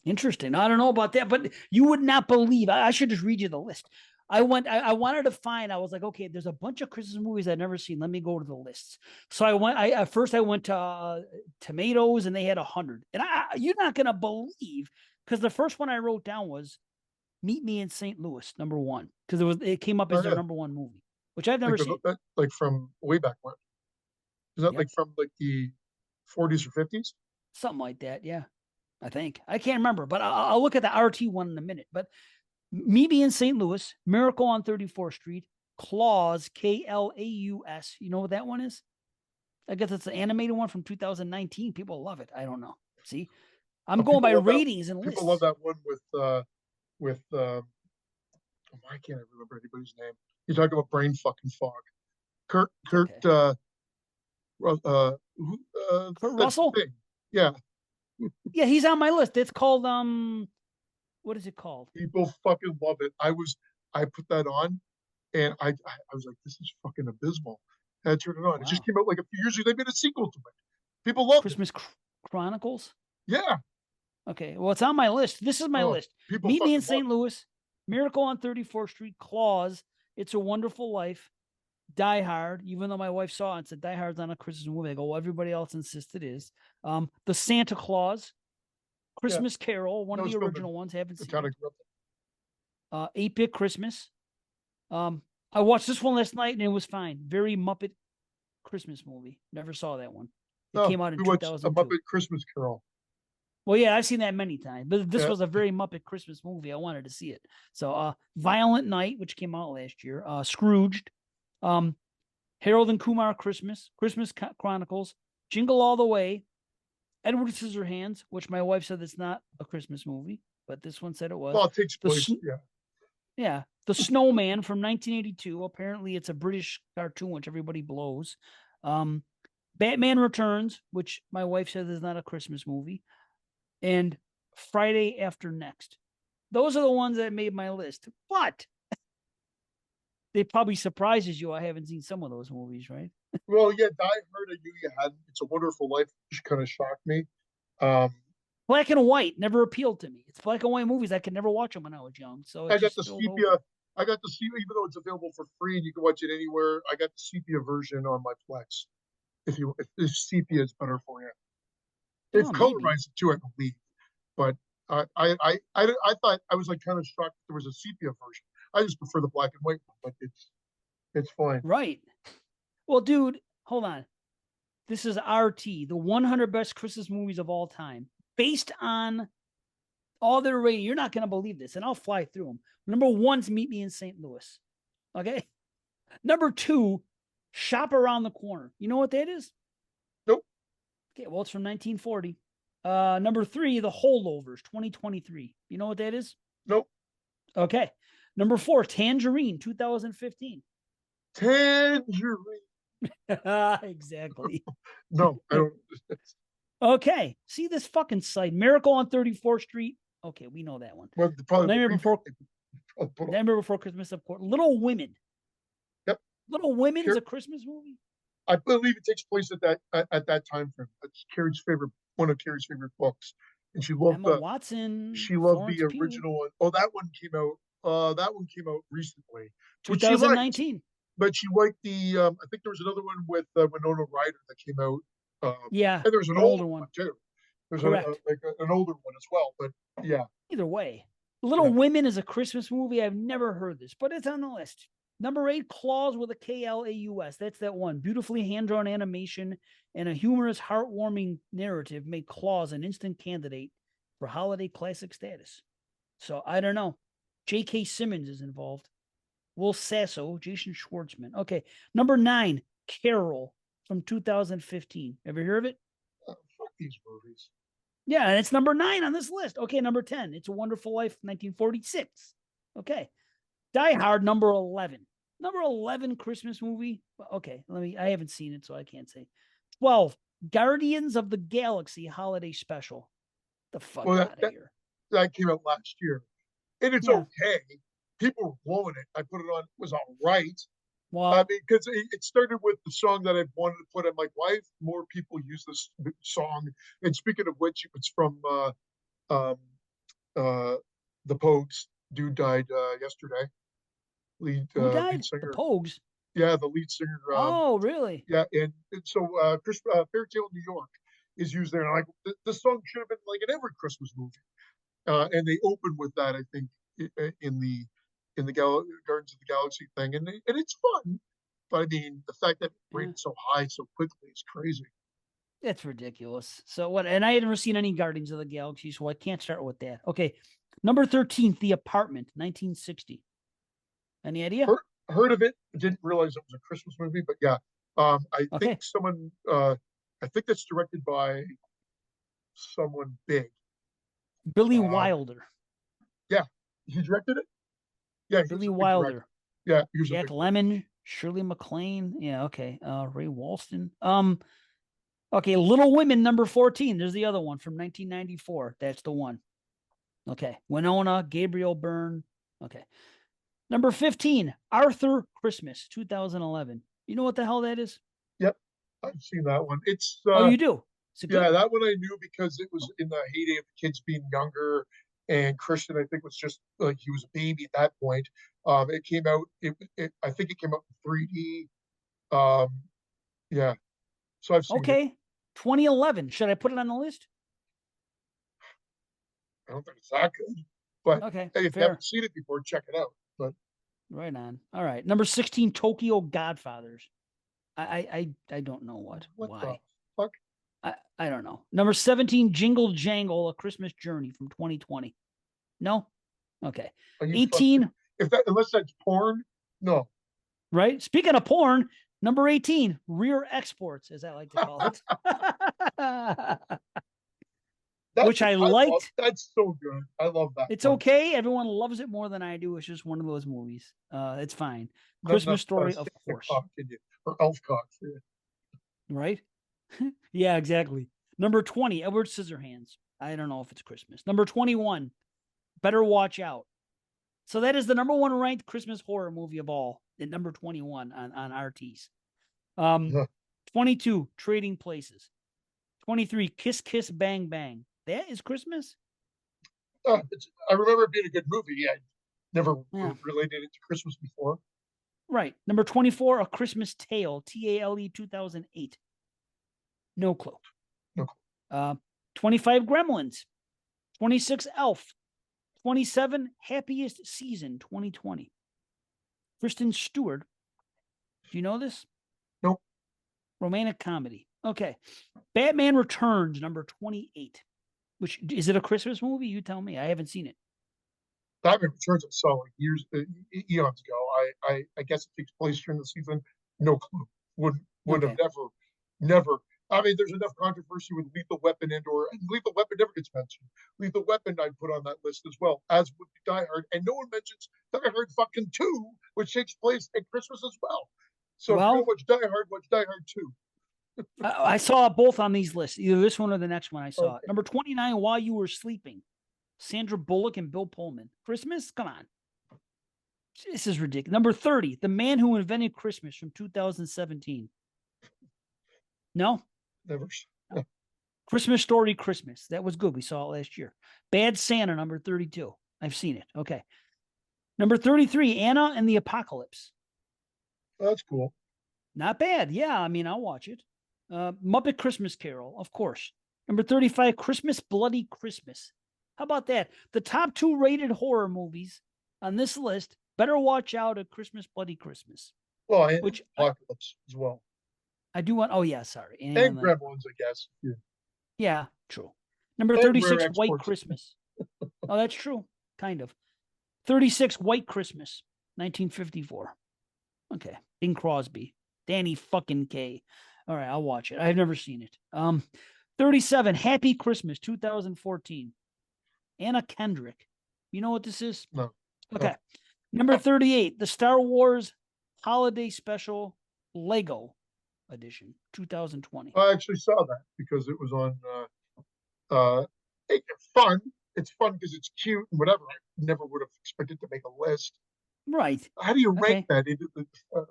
Interesting. I don't know about that, but you would not believe. I should just read you the list. I wanted to find. I was like, okay, there's a bunch of Christmas movies I've never seen. Let me go to the lists. So I went. I at first I went to Tomatoes, and they had 100. And you're not gonna believe, because the first one I wrote down was Meet Me in St. Louis, #1, because it came up Oh as their yeah, #1 movie, which I've like never seen. like from way back when. Is that Yep, like from like the 40s or 50s? something like that. Yeah, I think I can't remember, but I'll look at the RT one in a minute. But Me Being St. Louis, Miracle on 34th Street, Claus, Klaus. You know what that one is? I guess it's the animated one from 2019. People love it. I don't know. See, I'm Oh, going by ratings and people love lists. that one with why can't I remember anybody's name? You talk about brain fucking fog. It's Kurt okay. who, Kurt that's the Russell? thing. Yeah, Yeah, he's on my list. It's called what is it called? people fucking love it. I put that on and I was like, this is fucking abysmal. And I turned it on. It just Wow. came out like a few years ago. They made a sequel to it. People loved it. Christmas Chronicles. Yeah. Okay, well, it's on my list. This is my Oh, list. people Meet Me in fucking loved St. Louis, Miracle on 34th Street, Claus, It's a Wonderful Life, Die Hard, even though my wife saw it and said Die Hard's not a Christmas movie. I go, well, everybody else insists it is. The Santa Claus, it. Yeah. Christmas Carol, one That of was the from original ones, haven't the seen town I it. grew up 8-Bit Christmas. I watched this one last night and it was fine. Very Muppet Christmas movie. Never saw that one. in. It Oh, came out in we watched a 2002. Muppet Christmas Carol. Well, yeah, I've seen that many times, but this Yeah. was a very Muppet Christmas movie. I wanted to see it. So, Violent Night, which came out last year, Scrooged, um, Harold and Kumar Christmas, Christmas Chronicles, Jingle All the Way, Edward Scissorhands, which my wife said it's not a Christmas movie, but this one said it was. Well, it takes place. The Yeah. Yeah, The Snowman from 1982. Apparently, it's a British cartoon which everybody blows. Um, Batman Returns, which my wife says is not a Christmas movie, and Friday After Next. Those are the ones that made my list. But it probably surprises you I haven't seen some of those movies, right? Well, yeah, Die Hard, I knew you hadn't. It's a Wonderful Life, which kind of shocked me. Um, Black and white never appealed to me. It's black and white movies. I could never watch them when I was young, so it I got just the spilled over. sepia. I got the sepia, even though it's available for free and you can watch it anywhere. I got the sepia version on my Plex. If sepia is better for you, they've Oh, maybe. colorized it too, I believe. But I thought I was like kind of shocked there was a sepia version. I just prefer the black and white one, but it's fine. Right. Well, dude, hold on. This is RT, the 100 best Christmas movies of all time, based on all their rating. You're not going to believe this, and I'll fly through them. #1's Meet Me in St. Louis. Okay. #2, Shop Around the Corner. You know what that is? Nope, Okay, well, it's from 1940. #3, The Holdovers, 2023. You know what that is? nope. Okay. #4, Tangerine, 2015. Tangerine. Exactly. No, I don't. Okay. See this fucking site. Miracle on 34th Street. Okay, we know that one. Well, probably the Nightmare remake Before I'll put on. Nightmare Before Christmas, of course. Little Women. Yep. Little Women is Car- a Christmas movie. I believe it takes place at that time frame. It's Carrie's favorite, one of Carrie's favorite books, and Emma Watson, she loved Florence the Pugh, original one. Oh, that one came out. That one came out recently, which she liked. 2019. But she liked the. I think there was another one with Winona Ryder that came out. Yeah, And there's an an older older one one. too. There's Correct. an older one as well. But yeah, Either way, Little yeah. Women is a Christmas movie. I've never heard this, but it's on the list. #8, Claus with a Klaus. That's that one. Beautifully hand drawn animation and a humorous, heartwarming narrative make Claus an instant candidate for holiday classic status. So I don't know. J.K. Simmons is involved. Will Sasso, Jason Schwartzman. Okay. #9, Carol. from 2015. Ever hear of it? Fuck these movies. Yeah, and it's number 9 on this list. Okay, number 10. It's a Wonderful Life, 1946. Okay. Die Hard, number 11. Number 11 Christmas movie. Okay, I haven't seen it, so I can't say. 12. Guardians of the Galaxy Holiday Special. The fuck Well, out of here. that came out last year, and it's Yeah. okay. People were blowing it. I put it on. It was all right. Well, I mean, because it started with the song that I've wanted to put. I'm like, why have more people use this song? And speaking of which, it's from um, the Pogues. Dude died yesterday. who Lead died? The singer. Pogues. Yeah, the lead singer. Oh, really? Yeah, and so Fairy Tale New York is used there. And I'm like, the song should have been like in every Christmas movie. And they open with that, I think, in the Gardens of the Galaxy thing, and it's fun. But I mean, the fact that it rated so high so quickly is crazy. It's ridiculous. So what? And I had never seen any Guardians of the Galaxy, so I can't start with that. Okay, number 13, The Apartment, 1960. Any idea? Heard of it? Didn't realize it was a Christmas movie, but yeah, I Okay. think someone. I think that's directed by someone big. Billy Wilder. Yeah, he directed it. Yeah, Billy Wilder. Yeah, he was Jack Lemmon, Shirley MacLaine. Yeah, okay. Ray Walston. Okay, Little Women, number 14. There's the other one from 1994. That's the one. Okay. Winona, Gabriel Byrne. Okay. Number 15, Arthur Christmas, 2011. You know what the hell that is? Yep, I've seen that one. It's Oh, you do? yeah, that one I knew because it was in the heyday of the kids being younger, and Christian, I think, was just like he was a baby at that point. It came out. I think it came out in 3D. Yeah, so I've seen it. Okay. 2011. Should I put it on the list? I don't think it's that good, but Okay, hey, if you fair. haven't seen it before, check it out. But Right on. All right. Number 16, Tokyo Godfathers. I don't know what why. the fuck? I don't know. Number 17, Jingle Jangle, A Christmas Journey from 2020. No? Okay. Are you 18. Unless that's porn, no. Right? Speaking of porn, number 18, Rear Exports, as I like to call it. Which I liked. That's so good. I love that. It's okay. Everyone loves it more than I do. It's just one of those movies. It's fine. Christmas Story, of course. Or elf cock. Right? Yeah, exactly. Number 20, Edward Scissorhands. I don't know if it's Christmas. Number 21, Better Watch Out. So that is the number 1 ranked Christmas horror movie of all, at number 21 on RTs. 22, Trading Places. 23, Kiss Kiss Bang Bang. That is Christmas? I remember it being a good movie. Yeah, never related it to Christmas before. Right. Number 24, A Christmas Tale, TALE 2008. No clue. 25, Gremlins. 26, Elf. 27, Happiest Season 2020. Kristen Stewart. Do you know this? Nope. Romantic comedy. Okay. Batman Returns, number 28. Which, is it a Christmas movie? You tell me. I haven't seen it. Batman Returns I saw like eons ago. I guess it takes place during the season. No clue. Would have never. I mean, there's enough controversy with Lethal Weapon and Lethal Weapon never gets mentioned. Lethal Weapon I'd put on that list as well, as would Die Hard, and no one mentions Die Hard fucking 2, which takes place at Christmas as well. So if you're gonna watch Die Hard, watch Die Hard 2. I saw both on these lists, either this one or the next one I saw. Number 29, While You Were Sleeping. Sandra Bullock and Bill Pullman. Christmas? Come on. This is ridiculous. Number 30, The Man Who Invented Christmas from 2017. No? Never. No. Christmas Story Christmas. That was good. We saw it last year. Bad Santa, number 32. I've seen it. Okay. Number 33, Anna and the Apocalypse. Oh, that's cool. Not bad. Yeah, I mean, I'll watch it. Muppet Christmas Carol, of course. Number 35, Christmas Bloody Christmas. How about that? The top 2 rated horror movies on this list. Better watch out at Christmas Bloody Christmas. Well, which Apocalypse as well. I do want. Oh yeah, sorry. And Gremlins, I guess. Yeah, true. Number 36, White Christmas. Oh, that's true. Kind of. 36, White Christmas, 1954. Okay. Bing Crosby. Danny fucking Kaye. All right, I'll watch it. I've never seen it. 37, Happy Christmas, 2014. Anna Kendrick. You know what this is? No, Okay. no. Number 38, the Star Wars Holiday Special Lego Edition, 2020. I actually saw that because it was on. It's fun. It's fun because it's cute and whatever. I never would have expected to make a list. Right. How do you rank Okay. that?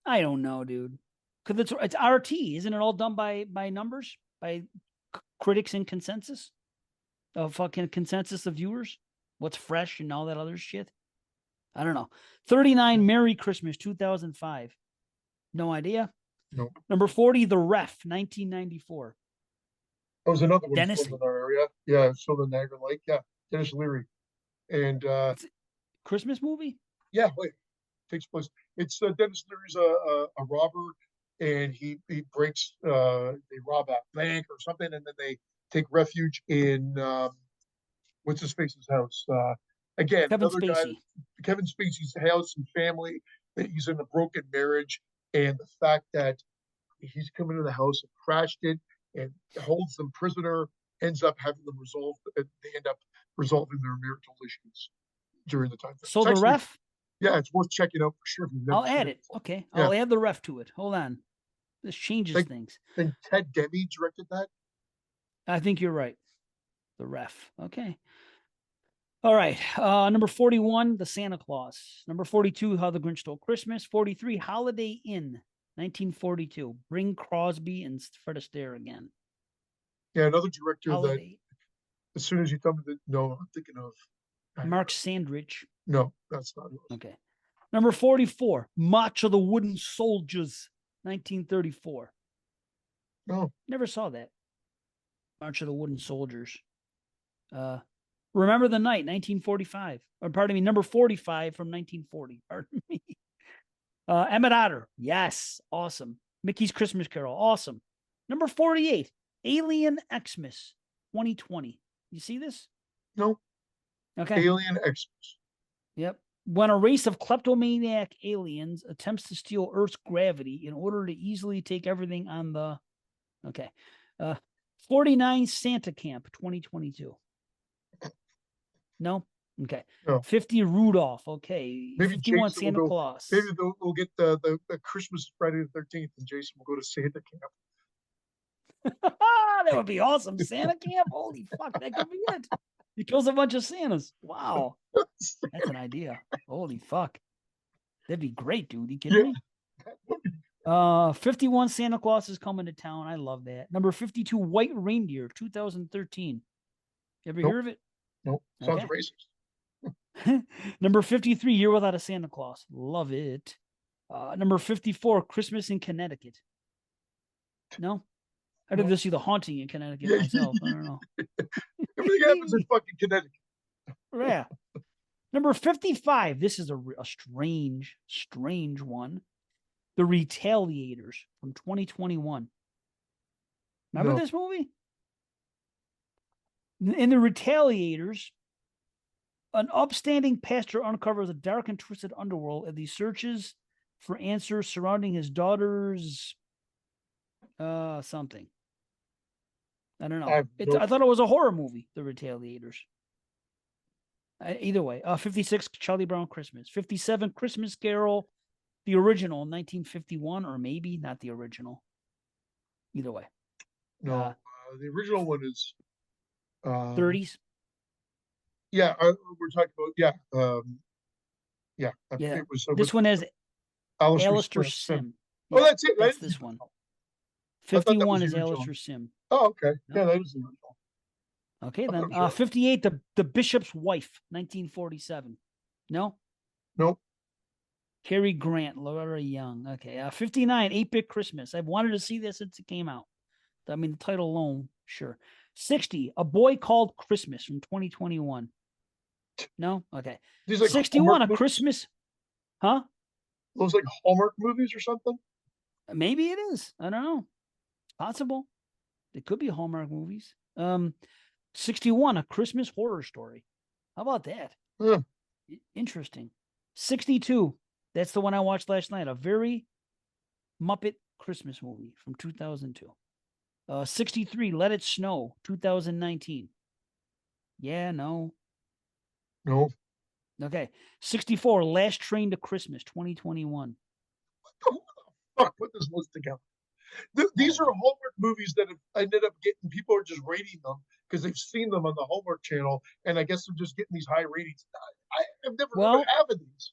I don't know, dude. Because it's RT, isn't it all done by numbers, by critics and consensus, fucking consensus of viewers? What's fresh and all that other shit. I don't know. 39, Merry Christmas, 2005. No idea. No, Number 40, The Ref, 1994. that was another one Dennis, filmed in our area. Yeah, so the Niagara Lake. Yeah, Dennis Leary, and it's a Christmas movie. yeah, wait, takes place. It's Dennis Leary's a robber, and he breaks. They rob a bank or something, and then they take refuge in what's his face's house. Again, Kevin another guy, Spacey. Kevin Spacey's house and family. That he's in a broken marriage, and the fact that he's come into the house and crashed it and holds them prisoner, ends up having them resolve. They end up resolving their marital issues during the time frame. So It's The actually, Ref, yeah, it's worth checking out for sure if you've never I'll seen add it it. before. Okay. Yeah, I'll add The Ref to it. Hold on. This I changes think, things. Ted Demme directed that. I think you're right. The Ref. Okay. All right. Number 41, The Santa Claus. Number 42, How the Grinch Stole Christmas. 43, Holiday Inn, 1942. Bring Crosby and Fred Astaire again. Yeah, another director that Holiday. as soon as you tell me that, no, I'm thinking of. Mark Sandrich. No, that's not it. Okay. Number 44, March of the Wooden Soldiers, 1934. No, Never saw that. March of the Wooden Soldiers. Remember the Night, 1945. Or pardon me, number 45 from 1940. Pardon me. Emmett Otter. Yes. Awesome. Mickey's Christmas Carol. Awesome. Number 48, Alien Xmas, 2020. You see this? no, Okay. Alien Xmas. Yep. When a race of kleptomaniac aliens attempts to steal Earth's gravity in order to easily take everything on the. Okay. 49, Santa Camp, 2022. No? Okay. No, 50, Rudolph. Okay. maybe 51, Jason will Santa go. Claus. Maybe we'll get the Christmas Friday the 13th, and Jason will go to Santa Camp. That would be awesome. Santa Camp? Holy fuck, that could be it. He kills a bunch of Santas. Wow. That's an idea. Holy fuck. That'd be great, dude. You kidding me? 51, Santa Claus is coming to town. I love that. Number 52, White Reindeer, 2013. You ever Nope. hear of it? No, sounds Okay. racist. Number 53, Year Without a Santa Claus. Love it. Number 54, Christmas in Connecticut. No? I did No. this see The Haunting in Connecticut Yeah, myself. I don't know. everything happens in fucking Connecticut. Yeah. Number 55. This is a strange one. The Retaliators from 2021. Remember No. this movie? In The Retaliators, an upstanding pastor uncovers a dark and twisted underworld as he searches for answers surrounding his daughter's something. I don't know. I thought it was a horror movie, The Retaliators. Either way, 56, Charlie Brown Christmas. 57, Christmas Carol, the original, 1951, or maybe not the original. Either way. No, the original one is 30s. Yeah, we're talking about yeah. Yeah. It was This one has Alistair Sim. Sim. Oh, Yeah, that's it. that's That is this the one. original. I thought that 51 was the is original. Alistair Sim. Oh, okay. No? Yeah, that is the original. Okay, I'm then. not sure. 58, the Bishop's Wife, 1947. No? Nope. Cary Grant, Loretta Young. Okay. 59, 8-Bit Christmas. I've wanted to see this since it came out. I mean, the title alone, sure. 60, A Boy Called Christmas from 2021. No? Okay. These like 61, Hallmark A movies? Christmas. Huh? Those like Hallmark movies or something? Maybe it is. I don't know. Possible. It could be Hallmark movies. 61, A Christmas Horror Story. How about that? Yeah. Interesting. 62, that's the one I watched last night. A Very Muppet Christmas movie from 2002. 63, Let It Snow, 2019. Yeah, no. No. Okay. 64, Last Train to Christmas, 2021. Who the fuck put this list together? I These don't are know. Hallmark movies that have ended up getting people are just rating them because they've seen them on the Hallmark channel, and I guess they're just getting these high ratings. I've never heard of Well, half of these.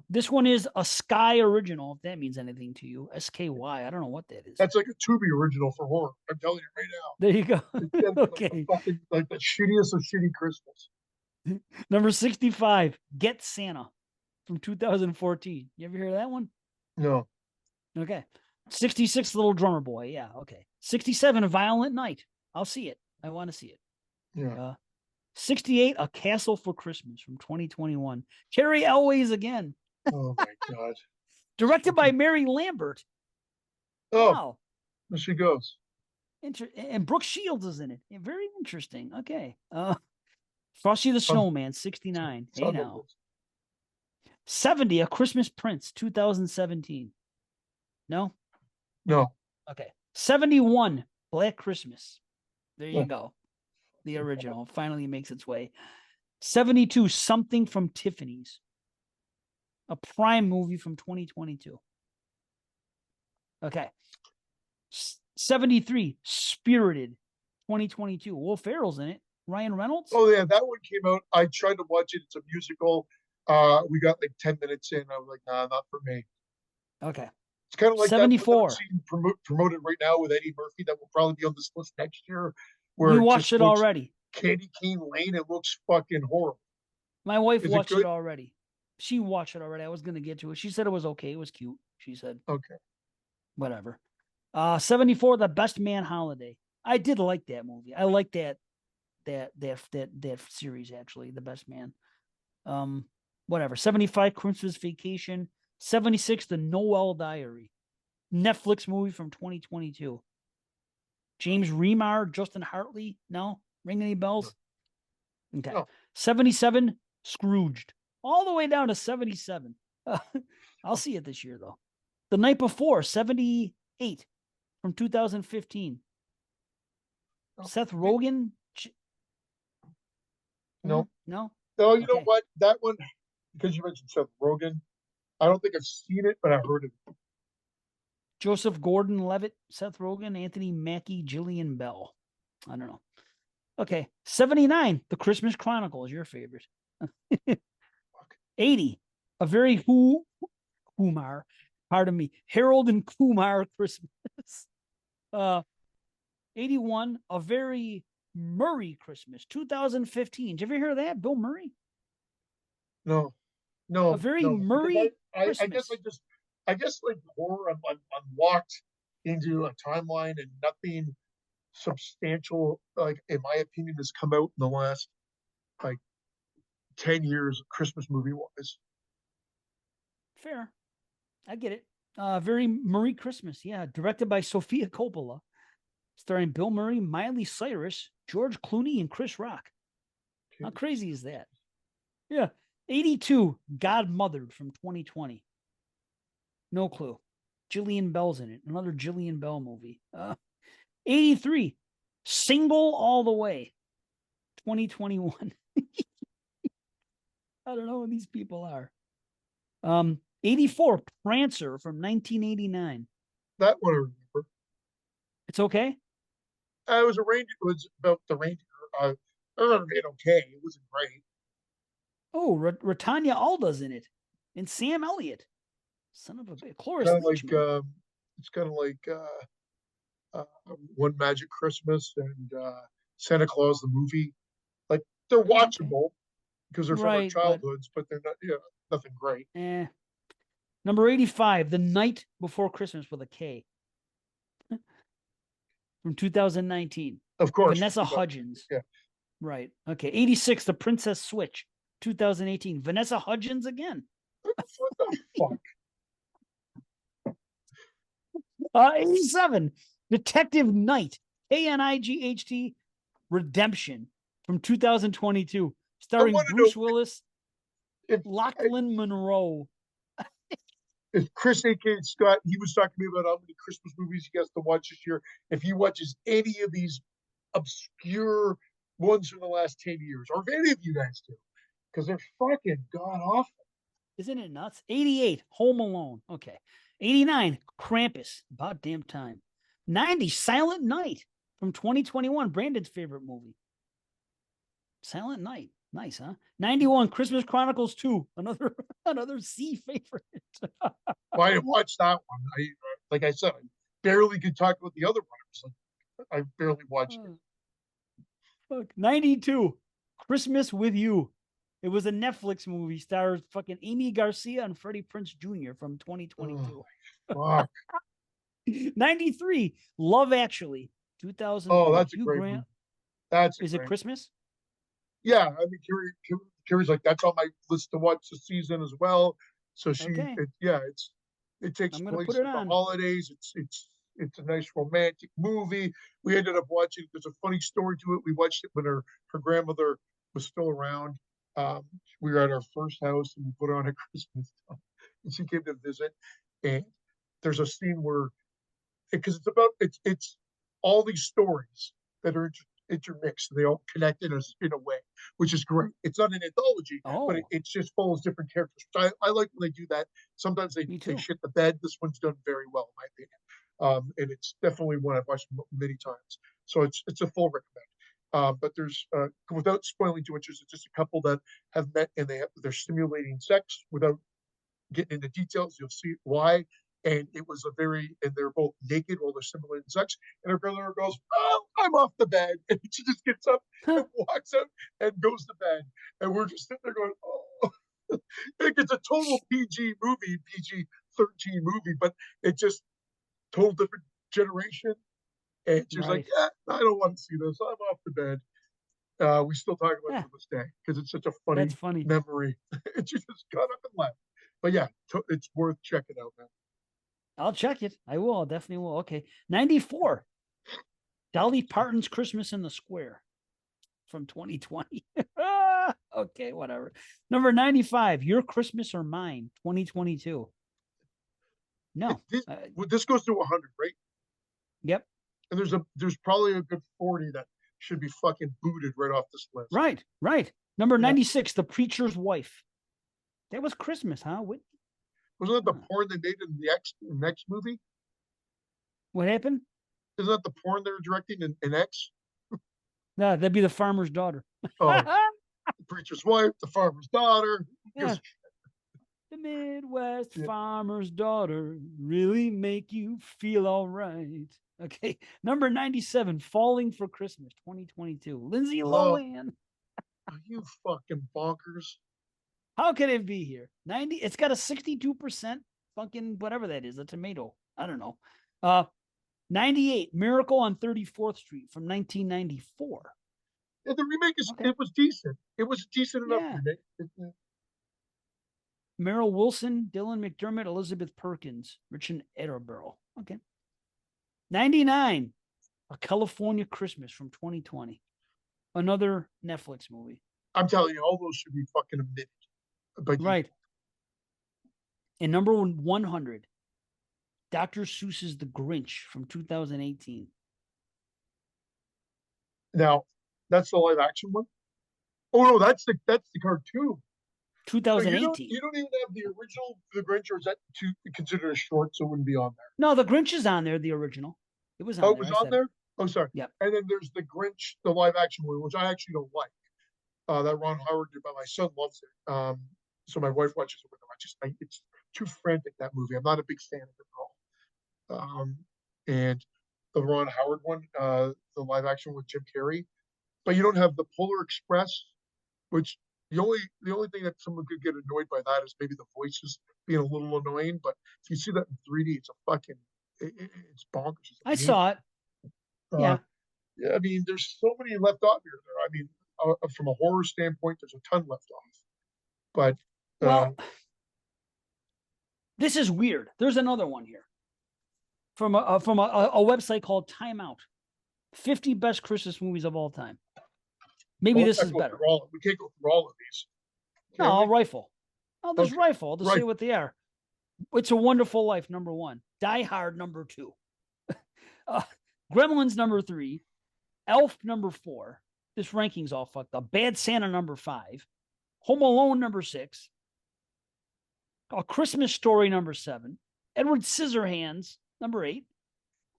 this one is a Sky original, if that means anything to you. SKY. I don't know what that is. That's like a Tubi original for horror. I'm telling you right now. There you go. It's gonna be like the Okay. fucking like the shittiest of shitty Christmas. Number 65, Get Santa from 2014. You ever hear of that one? No. Okay. 66, Little Drummer Boy. Yeah. Okay. 67, Violent Night. I'll see it. I want to see it. Yeah. 68, A Castle for Christmas from 2021. Carrie Elways again. Oh my god. Directed by Mary Lambert. Oh, Wow. there she goes. And Brooke Shields is in it. Very interesting. Okay. Frosty the On, Snowman, 69. it's Hey on the now. list. 70, A Christmas Prince, 2017. No? No. Okay. 71, Black Christmas. There you Yeah. go. The original finally makes its way. 72, Something from Tiffany's. A Prime movie from 2022. Okay. 73, Spirited, 2022. Will Ferrell's in it. Ryan Reynolds? Oh yeah, that one came out. I tried to watch it. It's a musical. We got like 10 minutes in. I was like, nah, not for me. Okay. It's kind of like that one that I'm 74. seeing promoted right now with Eddie Murphy that will probably be on this list next year, where We it watched just it looks already. Candy Cane Lane. It looks fucking horrible. My wife Is it watched it good? already. She watched it already. I was going to get to it. She said it was okay. It was cute. She said, Okay. whatever. 74, The Best Man Holiday. I did like that movie. I like that series actually, The Best Man. Whatever. 75, Christmas Vacation. 76, The Noel Diary. Netflix movie from 2022. James Remar, Justin Hartley. No? Ring any bells? Okay. No. 77, Scrooged. All the way down to 77. I'll see it this year, though. The Night Before, 78 from 2015. No. Seth Rogen? No. No? No, you know Okay. what? That one, because you mentioned Seth Rogen, I don't think I've seen it, but I've heard of it. Joseph Gordon-Levitt, Seth Rogen, Anthony Mackie, Jillian Bell. I don't know. Okay. 79, The Christmas Chronicles, your favorite. 80, A Very Kumar, pardon me, Harold and Kumar Christmas. 81, A Very Murray Christmas, 2015. Did you ever hear of that? Bill Murray? No, A Very no, because Murray I guess Christmas. I guess like horror, I'm locked into a timeline and nothing substantial, like in my opinion, has come out in the last like 10 years, Christmas movie wise. Fair. I get it. Very Murray Christmas. Yeah. Directed by Sofia Coppola. Starring Bill Murray, Miley Cyrus, George Clooney, and Chris Rock. How crazy is that? Yeah. 82, Godmothered from 2020. No clue. Jillian Bell's in it. Another Jillian Bell movie. 83, Single All the Way. 2021. I don't know who these people are. 84, Prancer from 1989. That one I remember. It's okay? It was a reindeer. It was about the reindeer. I remember it okay. It wasn't great. Oh, Ratanya Alda's in it. And Sam Elliott. Son of a bitch. Cloris Kind of like Leachman. it's kind of like One Magic Christmas and Santa Claus the movie. Like they're watchable because they're from our Right, but childhoods, but they're not, nothing great. Number 85, The Night Before Christmas with a K. From 2019. Of course, Vanessa Hudgens. yeah. Right. Okay. 86, The Princess Switch. 2018. Vanessa Hudgens again. What the fuck? 87, Detective Knight. KNIGHT Redemption from 2022. Starring Bruce Willis, if Lachlan Monroe. If Chris A.K. Scott, he was talking to me about how many Christmas movies he has to watch this year. If he watches any of these obscure ones from the last 10 years, or if any of you guys do, because they're fucking god awful. Isn't it nuts? 88, Home Alone. Okay. 89, Krampus. About damn time. 90, Silent Night from 2021. Brandon's favorite movie. Silent Night. Nice, huh? 91, Christmas Chronicles 2. Another C favorite. Well, I didn't watch that one. Like I said, I barely could talk about the other one. I barely watched it. Fuck. 92, Christmas with You. It was a Netflix movie, stars fucking Amy Garcia and Freddie Prinze Jr. from 2022. Oh, fuck. 93, Love Actually, Oh, 2001. that's a Hugh great Grant. movie. That's a Is it great Christmas? Yeah, I mean, Carrie's like, that's on my list to watch this season as well. So Okay. it takes I'm gonna put place it at the on. holidays. It's a nice romantic movie. We ended up watching. There's a funny story to it. We watched it when her grandmother was still around. Um, we were at our first house and we put on a Christmas time, and she came to visit. And there's a scene where because it's all these stories that are intermixed. They all connect in a way, which is great. It's not an anthology, but Oh, it's just full of different characters. I like when they do that. Sometimes me they too. shit the bed. This one's done very well, in my opinion. And it's definitely one I've watched many times. So it's a full recommend. But there's without spoiling too much, there's just a couple that have met and they're simulating sex without getting into details. You'll see why. And it was and they're both naked while they're simulating sex. And her brother goes, "Oh, I'm off the bed." And she just gets up and walks out and goes to bed. And we're just sitting there going, "Oh." It's a total PG movie, PG 13 movie, but it's just total different generation. And she's like, Right. "Yeah, I don't want to see this. I'm off the bed." We still talk about it Yeah, to this day because it's such a that's funny funny. memory. And she just got up and left. But yeah, it's worth checking out, man. I'll check it. I will. I definitely will. Okay. 94, Dolly Parton's Christmas in the Square from 2020. Okay, whatever. Number 95, Your Christmas or Mine, 2022. No. This, this goes to 100, right? Yep. And there's probably a good 40 that should be fucking booted right off this list. Right. Right. Number Yeah. 96, The Preacher's Wife. That was Christmas, huh? Wasn't that the porn they made in the X movie? What happened? Isn't that the porn they were directing in X? No, that'd be The Farmer's Daughter. Oh, the preacher's wife, the farmer's daughter. Yeah. The Midwest Yeah. farmer's daughter really make you feel all right. Okay. Number 97, Falling for Christmas 2022. Lindsay Lohan. Are you fucking bonkers? How could it be here? 90. It's got a 62% fucking whatever that is, a tomato. I don't know. 98, Miracle on 34th Street from 1994. Yeah, the remake Okay. it was decent. It was decent enough Yeah. remake. Meryl Wilson, Dylan McDermott, Elizabeth Perkins, Richard Attenborough. Okay. 99, A California Christmas from 2020. Another Netflix movie. I'm telling you, all those should be fucking omitted. But Right. And number 100, Dr. Seuss's The Grinch from 2018. now that's the live action one. Oh no, that's the cartoon. So you 2018. don't even have the original The Grinch, or is that too considered a short, so it wouldn't be on there? No, The Grinch is on there, the original. It was on Oh, there. it was I on said there. it. Oh, sorry. Yep. And then there's the Grinch, the live action one, which I actually don't like. That Ron Howard did, but my son loves it. So my wife watches it with him. It's too frantic, that movie. I'm not a big fan of it at all. And the Ron Howard one, the live action with Jim Carrey, but you don't have the Polar Express, which the only thing that someone could get annoyed by that is maybe the voices being a little annoying. But if you see that in 3D, it's a fucking it's bonkers. It's I saw it. Yeah. Yeah, I mean, there's so many left off here. I mean, from a horror standpoint, there's a ton left off. But Well, this is weird. There's another one here from a website called Time Out. 50 best Christmas movies of all time. Maybe this is better. We can't go through all of these. No, I'll rifle. I'll just Okay. rifle. I'll just say Right. what they are. It's a Wonderful Life, number 1. Die Hard, number 2. Uh, Gremlins, number 3. Elf, number 4. This ranking's all fucked up. Bad Santa, number 5. Home Alone, number 6. A Christmas Story, number 7. Edward Scissorhands, number 8.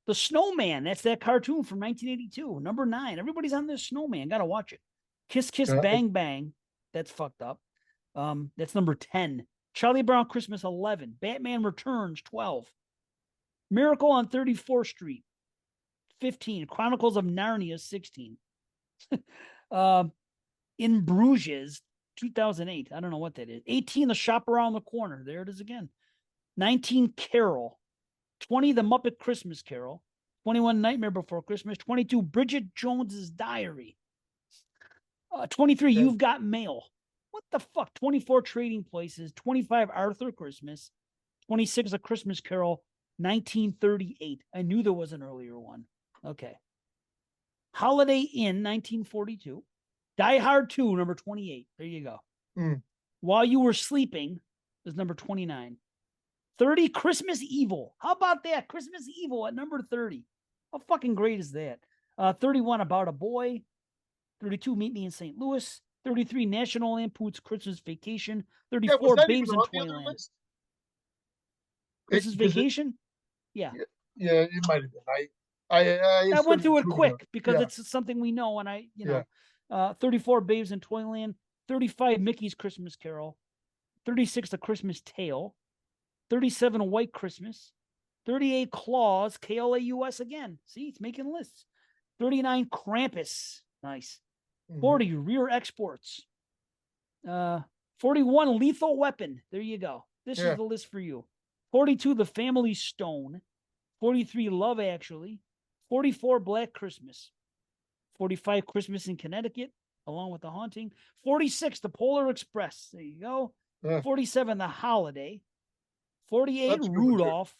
The Snowman, that's that cartoon from 1982, number 9. Everybody's on this Snowman. Gotta watch it. Kiss Kiss Yeah, Bang Bang, that's fucked up. That's number 10. Charlie Brown Christmas, 11. Batman Returns, 12. Miracle on 34th Street, 15. Chronicles of Narnia, 16. In Bruges, 2008. I don't know what that is. 18. The Shop Around the Corner. There it is again. 19. Carol. 20. The Muppet Christmas Carol. 21. Nightmare Before Christmas. 22. Bridget Jones's Diary. 23. yeah. You've Got Mail. What the fuck? 24. Trading Places. 25. Arthur Christmas. 26. A Christmas Carol. 1938. I knew there was an earlier one. Okay. Holiday Inn, 1942. Die Hard 2, number 28. There you go. Mm. While You Were Sleeping is number 29. 30, Christmas Evil. How about that? Christmas Evil at number 30. How fucking great is that? 31, About a Boy. 32, Meet Me in St. Louis. 33, National Lampoon's Christmas Vacation. Yeah, was 34, that Babes even in on the other Toyland. list? Christmas Vacation? Yeah. Yeah, it might have been. I went through it included quick because Yeah, it's something we know. And yeah. 34, Babes in Toyland. 35, Mickey's Christmas Carol. 36, A Christmas Tale. 37, White Christmas. 38, Claus, Klaus again. See, it's making lists. 39, Krampus. Nice. Mhm. 40, Rear Exports. 41, Lethal Weapon. There you go. This Yeah. is the list for you. 42, The Family Stone. 43, Love Actually. 44, Black Christmas. 45, Christmas in Connecticut, along with The Haunting. 46, The Polar Express. There you go. Yeah. 47, The Holiday. 48, That's a good one, too. Rudolph.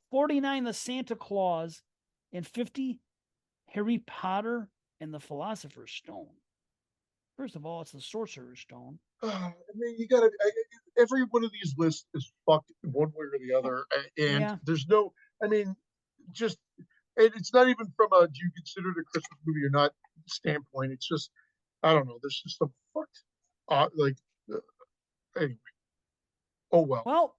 49, The Santa Claus. And 50, Harry Potter and the Philosopher's Stone. First of all, it's the Sorcerer's Stone. I mean, you gotta. Every one of these lists is fucked one way or the other, and Yeah. there's no. I mean, just it's not even from a do you consider it a Christmas movie or not standpoint. It's just I don't know. There's just some fucked. Anyway. Oh well. Well,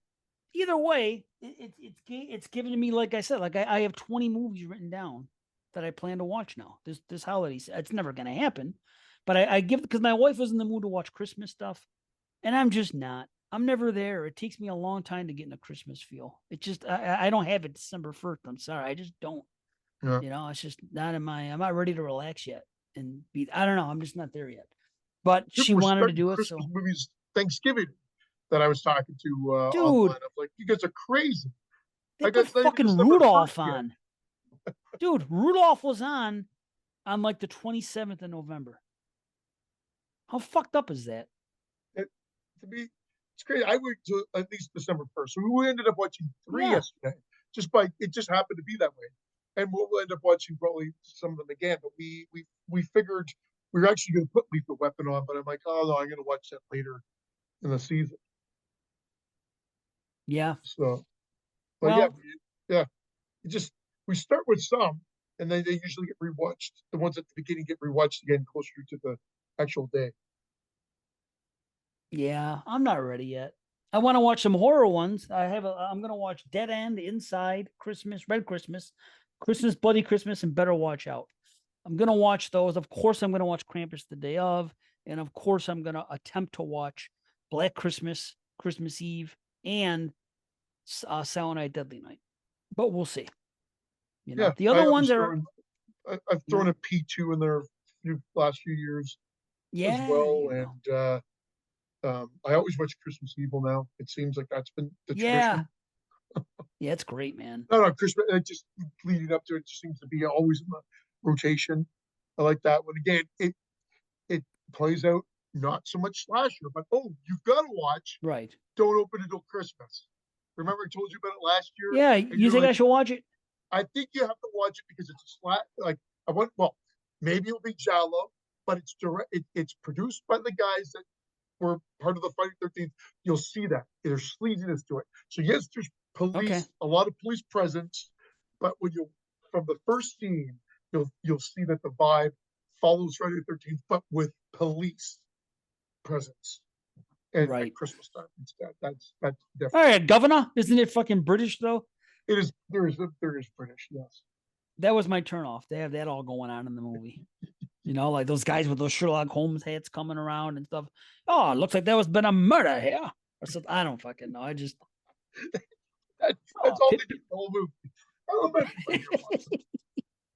either way, it's given me, like I said, like I have 20 movies written down that I plan to watch now. This holiday, it's never going to happen, but I give because my wife was in the mood to watch Christmas stuff, and I'm just not. I'm never there. It takes me a long time to get in a Christmas feel. It just I don't have it December 1st. I'm sorry, I just don't. Yeah. It's just not in my. I'm not ready to relax yet, and be. I don't know. I'm just not there yet. But she We're wanted to starting do it, Christmas so movies Thanksgiving that I was talking to dude, online. I'm like, you guys are crazy. they I put guess not even fucking December Rudolph 1st yet. on. Dude, Rudolph was on like the 27th of November. How fucked up is that? To me, it's crazy. I went to at least December 1st. So we ended up watching three Yeah. yesterday. It just happened to be that way. And we'll end up watching probably some of them again. But we figured we were actually going to put Lethal Weapon on, but I'm like, oh no, I'm going to watch that later in the season. Yeah. So, but yeah, Well, yeah. We start with some, and then they usually get rewatched. The ones at the beginning get rewatched again closer to the actual day. yeah, I'm not ready yet. I want to watch some horror ones. I'm going to watch Dead End, Inside, Christmas, Red Christmas, Christmas, Bloody Christmas, and Better Watch Out. I'm going to watch those. Of course, I'm going to watch Krampus the day of. And of course, I'm going to attempt to watch Black Christmas, Christmas Eve, and Silent Night, Deadly Night. But we'll see. Yeah, the other ones are. I've thrown a P2 in there last few years as well, and I always watch Christmas Evil now. It seems like that's been the tradition. Yeah, it's great, man. No, Christmas. Just leading up to it just seems to be always in the rotation. I like that one. Again, it plays out not so much slasher, but you've got to watch. Right. Don't open until Christmas. Remember I told you about it last year? Yeah, you think I should watch it? I think you have to watch it because it's a slat. Like maybe it'll be Jallo, but it's direct. It's produced by the guys that were part of the Friday 13th, you'll see that. There's sleaziness to it. So yes, there's Okay. a lot of police presence, but when you from the first scene, you'll see that the vibe follows Friday the 13th, but with police presence and at Right. Christmas time instead. That's All different. right, Governor. Isn't it fucking British though? It is there is British, yes. That was my turn off. They have that all going on in the movie. You know, like those guys with those Sherlock Holmes hats coming around and stuff. Oh, it looks like there was been a murder here. Or something. I don't fucking know. I just That's oh, all they do the whole movie. I don't know if everybody here watches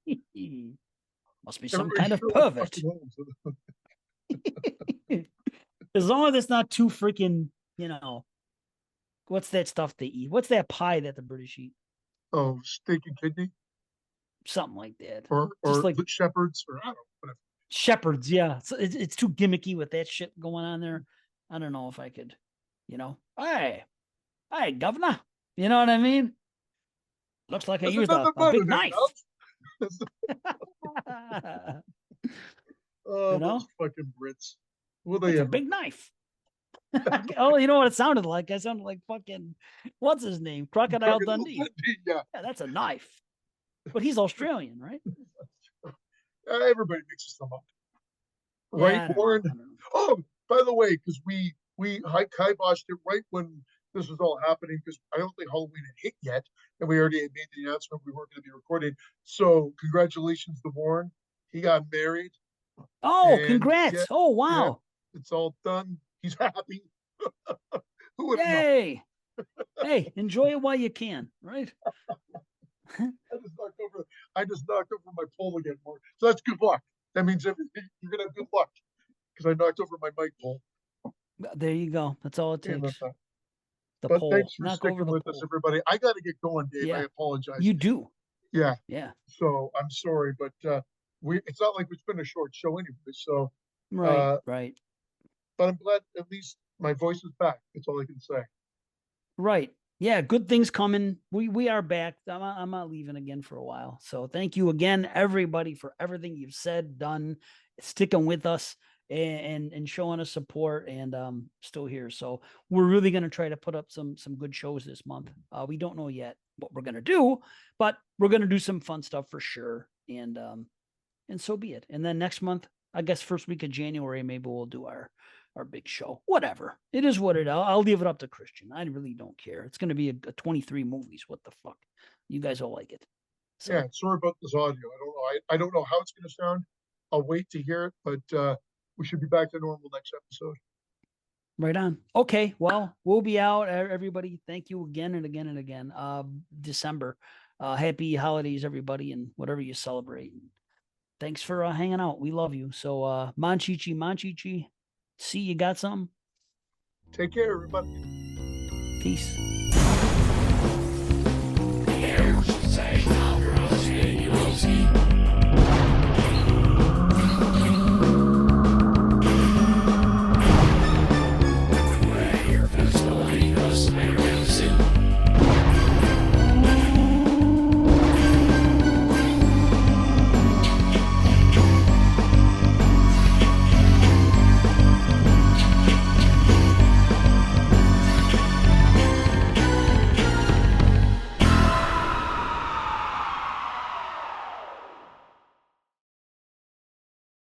it. must be some Everybody's kind of Sherlock pervert. fucking Holmes. As long as it's not too freaking, what's that stuff they eat? What's that pie that the British eat? Oh, steak and kidney, Something like that. Just or like shepherds, or I don't know, whatever. shepherds, yeah. So it's too gimmicky with that shit going on there. I don't know if I could, hey, governor. You know what I mean? Looks like I There's used another a murder big there, knife. Ralph. You Oh, those know, fucking Brits. Will they it's a ever? big knife. Oh, you know what it sounded like? I sounded like fucking what's his name? Crocodile Crocodile Dundee. Dundee, yeah. Yeah, that's a knife. But he's Australian, right? Everybody mixes them up. Right, Yeah, I don't know. Warren? I don't know. Oh, by the way, because we kiboshed it right when this was all happening, because I don't think Halloween had hit yet, and we already had made the announcement we weren't going to be recording. So congratulations to Warren. He got married, Oh, and yeah, congrats. Oh, yeah, wow. it's all done. He's happy. Who would have known? Yay. Hey, enjoy it while you can, right? I just knocked over. I just knocked over my pole again, Warren. So that's good luck. That means everything. You're gonna have good luck because I knocked over my mic pole. There you go. That's all it And takes. The but pole. thanks for Knock over sticking the with us, pole. everybody. I got to get going, Dave. I Yeah, apologize. you do. Yeah, Yeah. so I'm sorry, but we it's not like it's been a short show anyway. So, Right, uh, right. but I'm glad at least my voice is back. That's all I can say. Right. Yeah, good things coming. We are back. I'm not leaving again for a while. So thank you again, everybody, for everything you've said, done, sticking with us and showing us support and still here. So we're really gonna try to put up some good shows this month. We don't know yet what we're gonna do, but we're gonna do some fun stuff for sure. And so be it. And then next month, I guess first week of January, maybe we'll do our big show. Whatever. It is what it. I'll leave it up to Christian. I really don't care. It's going to be a 23 movies. What the fuck? You guys will like it. So Yeah, sorry about this audio. I don't know. I don't know how it's going to sound. I'll wait to hear it, but we should be back to normal next episode. right on. Okay. Well, we'll be out. Everybody, thank you again and again and again. December. Happy holidays, everybody, and whatever you celebrate. Thanks for hanging out. We love you. So Manchichi, Manchichi. See, you got something? Take care, everybody. Peace.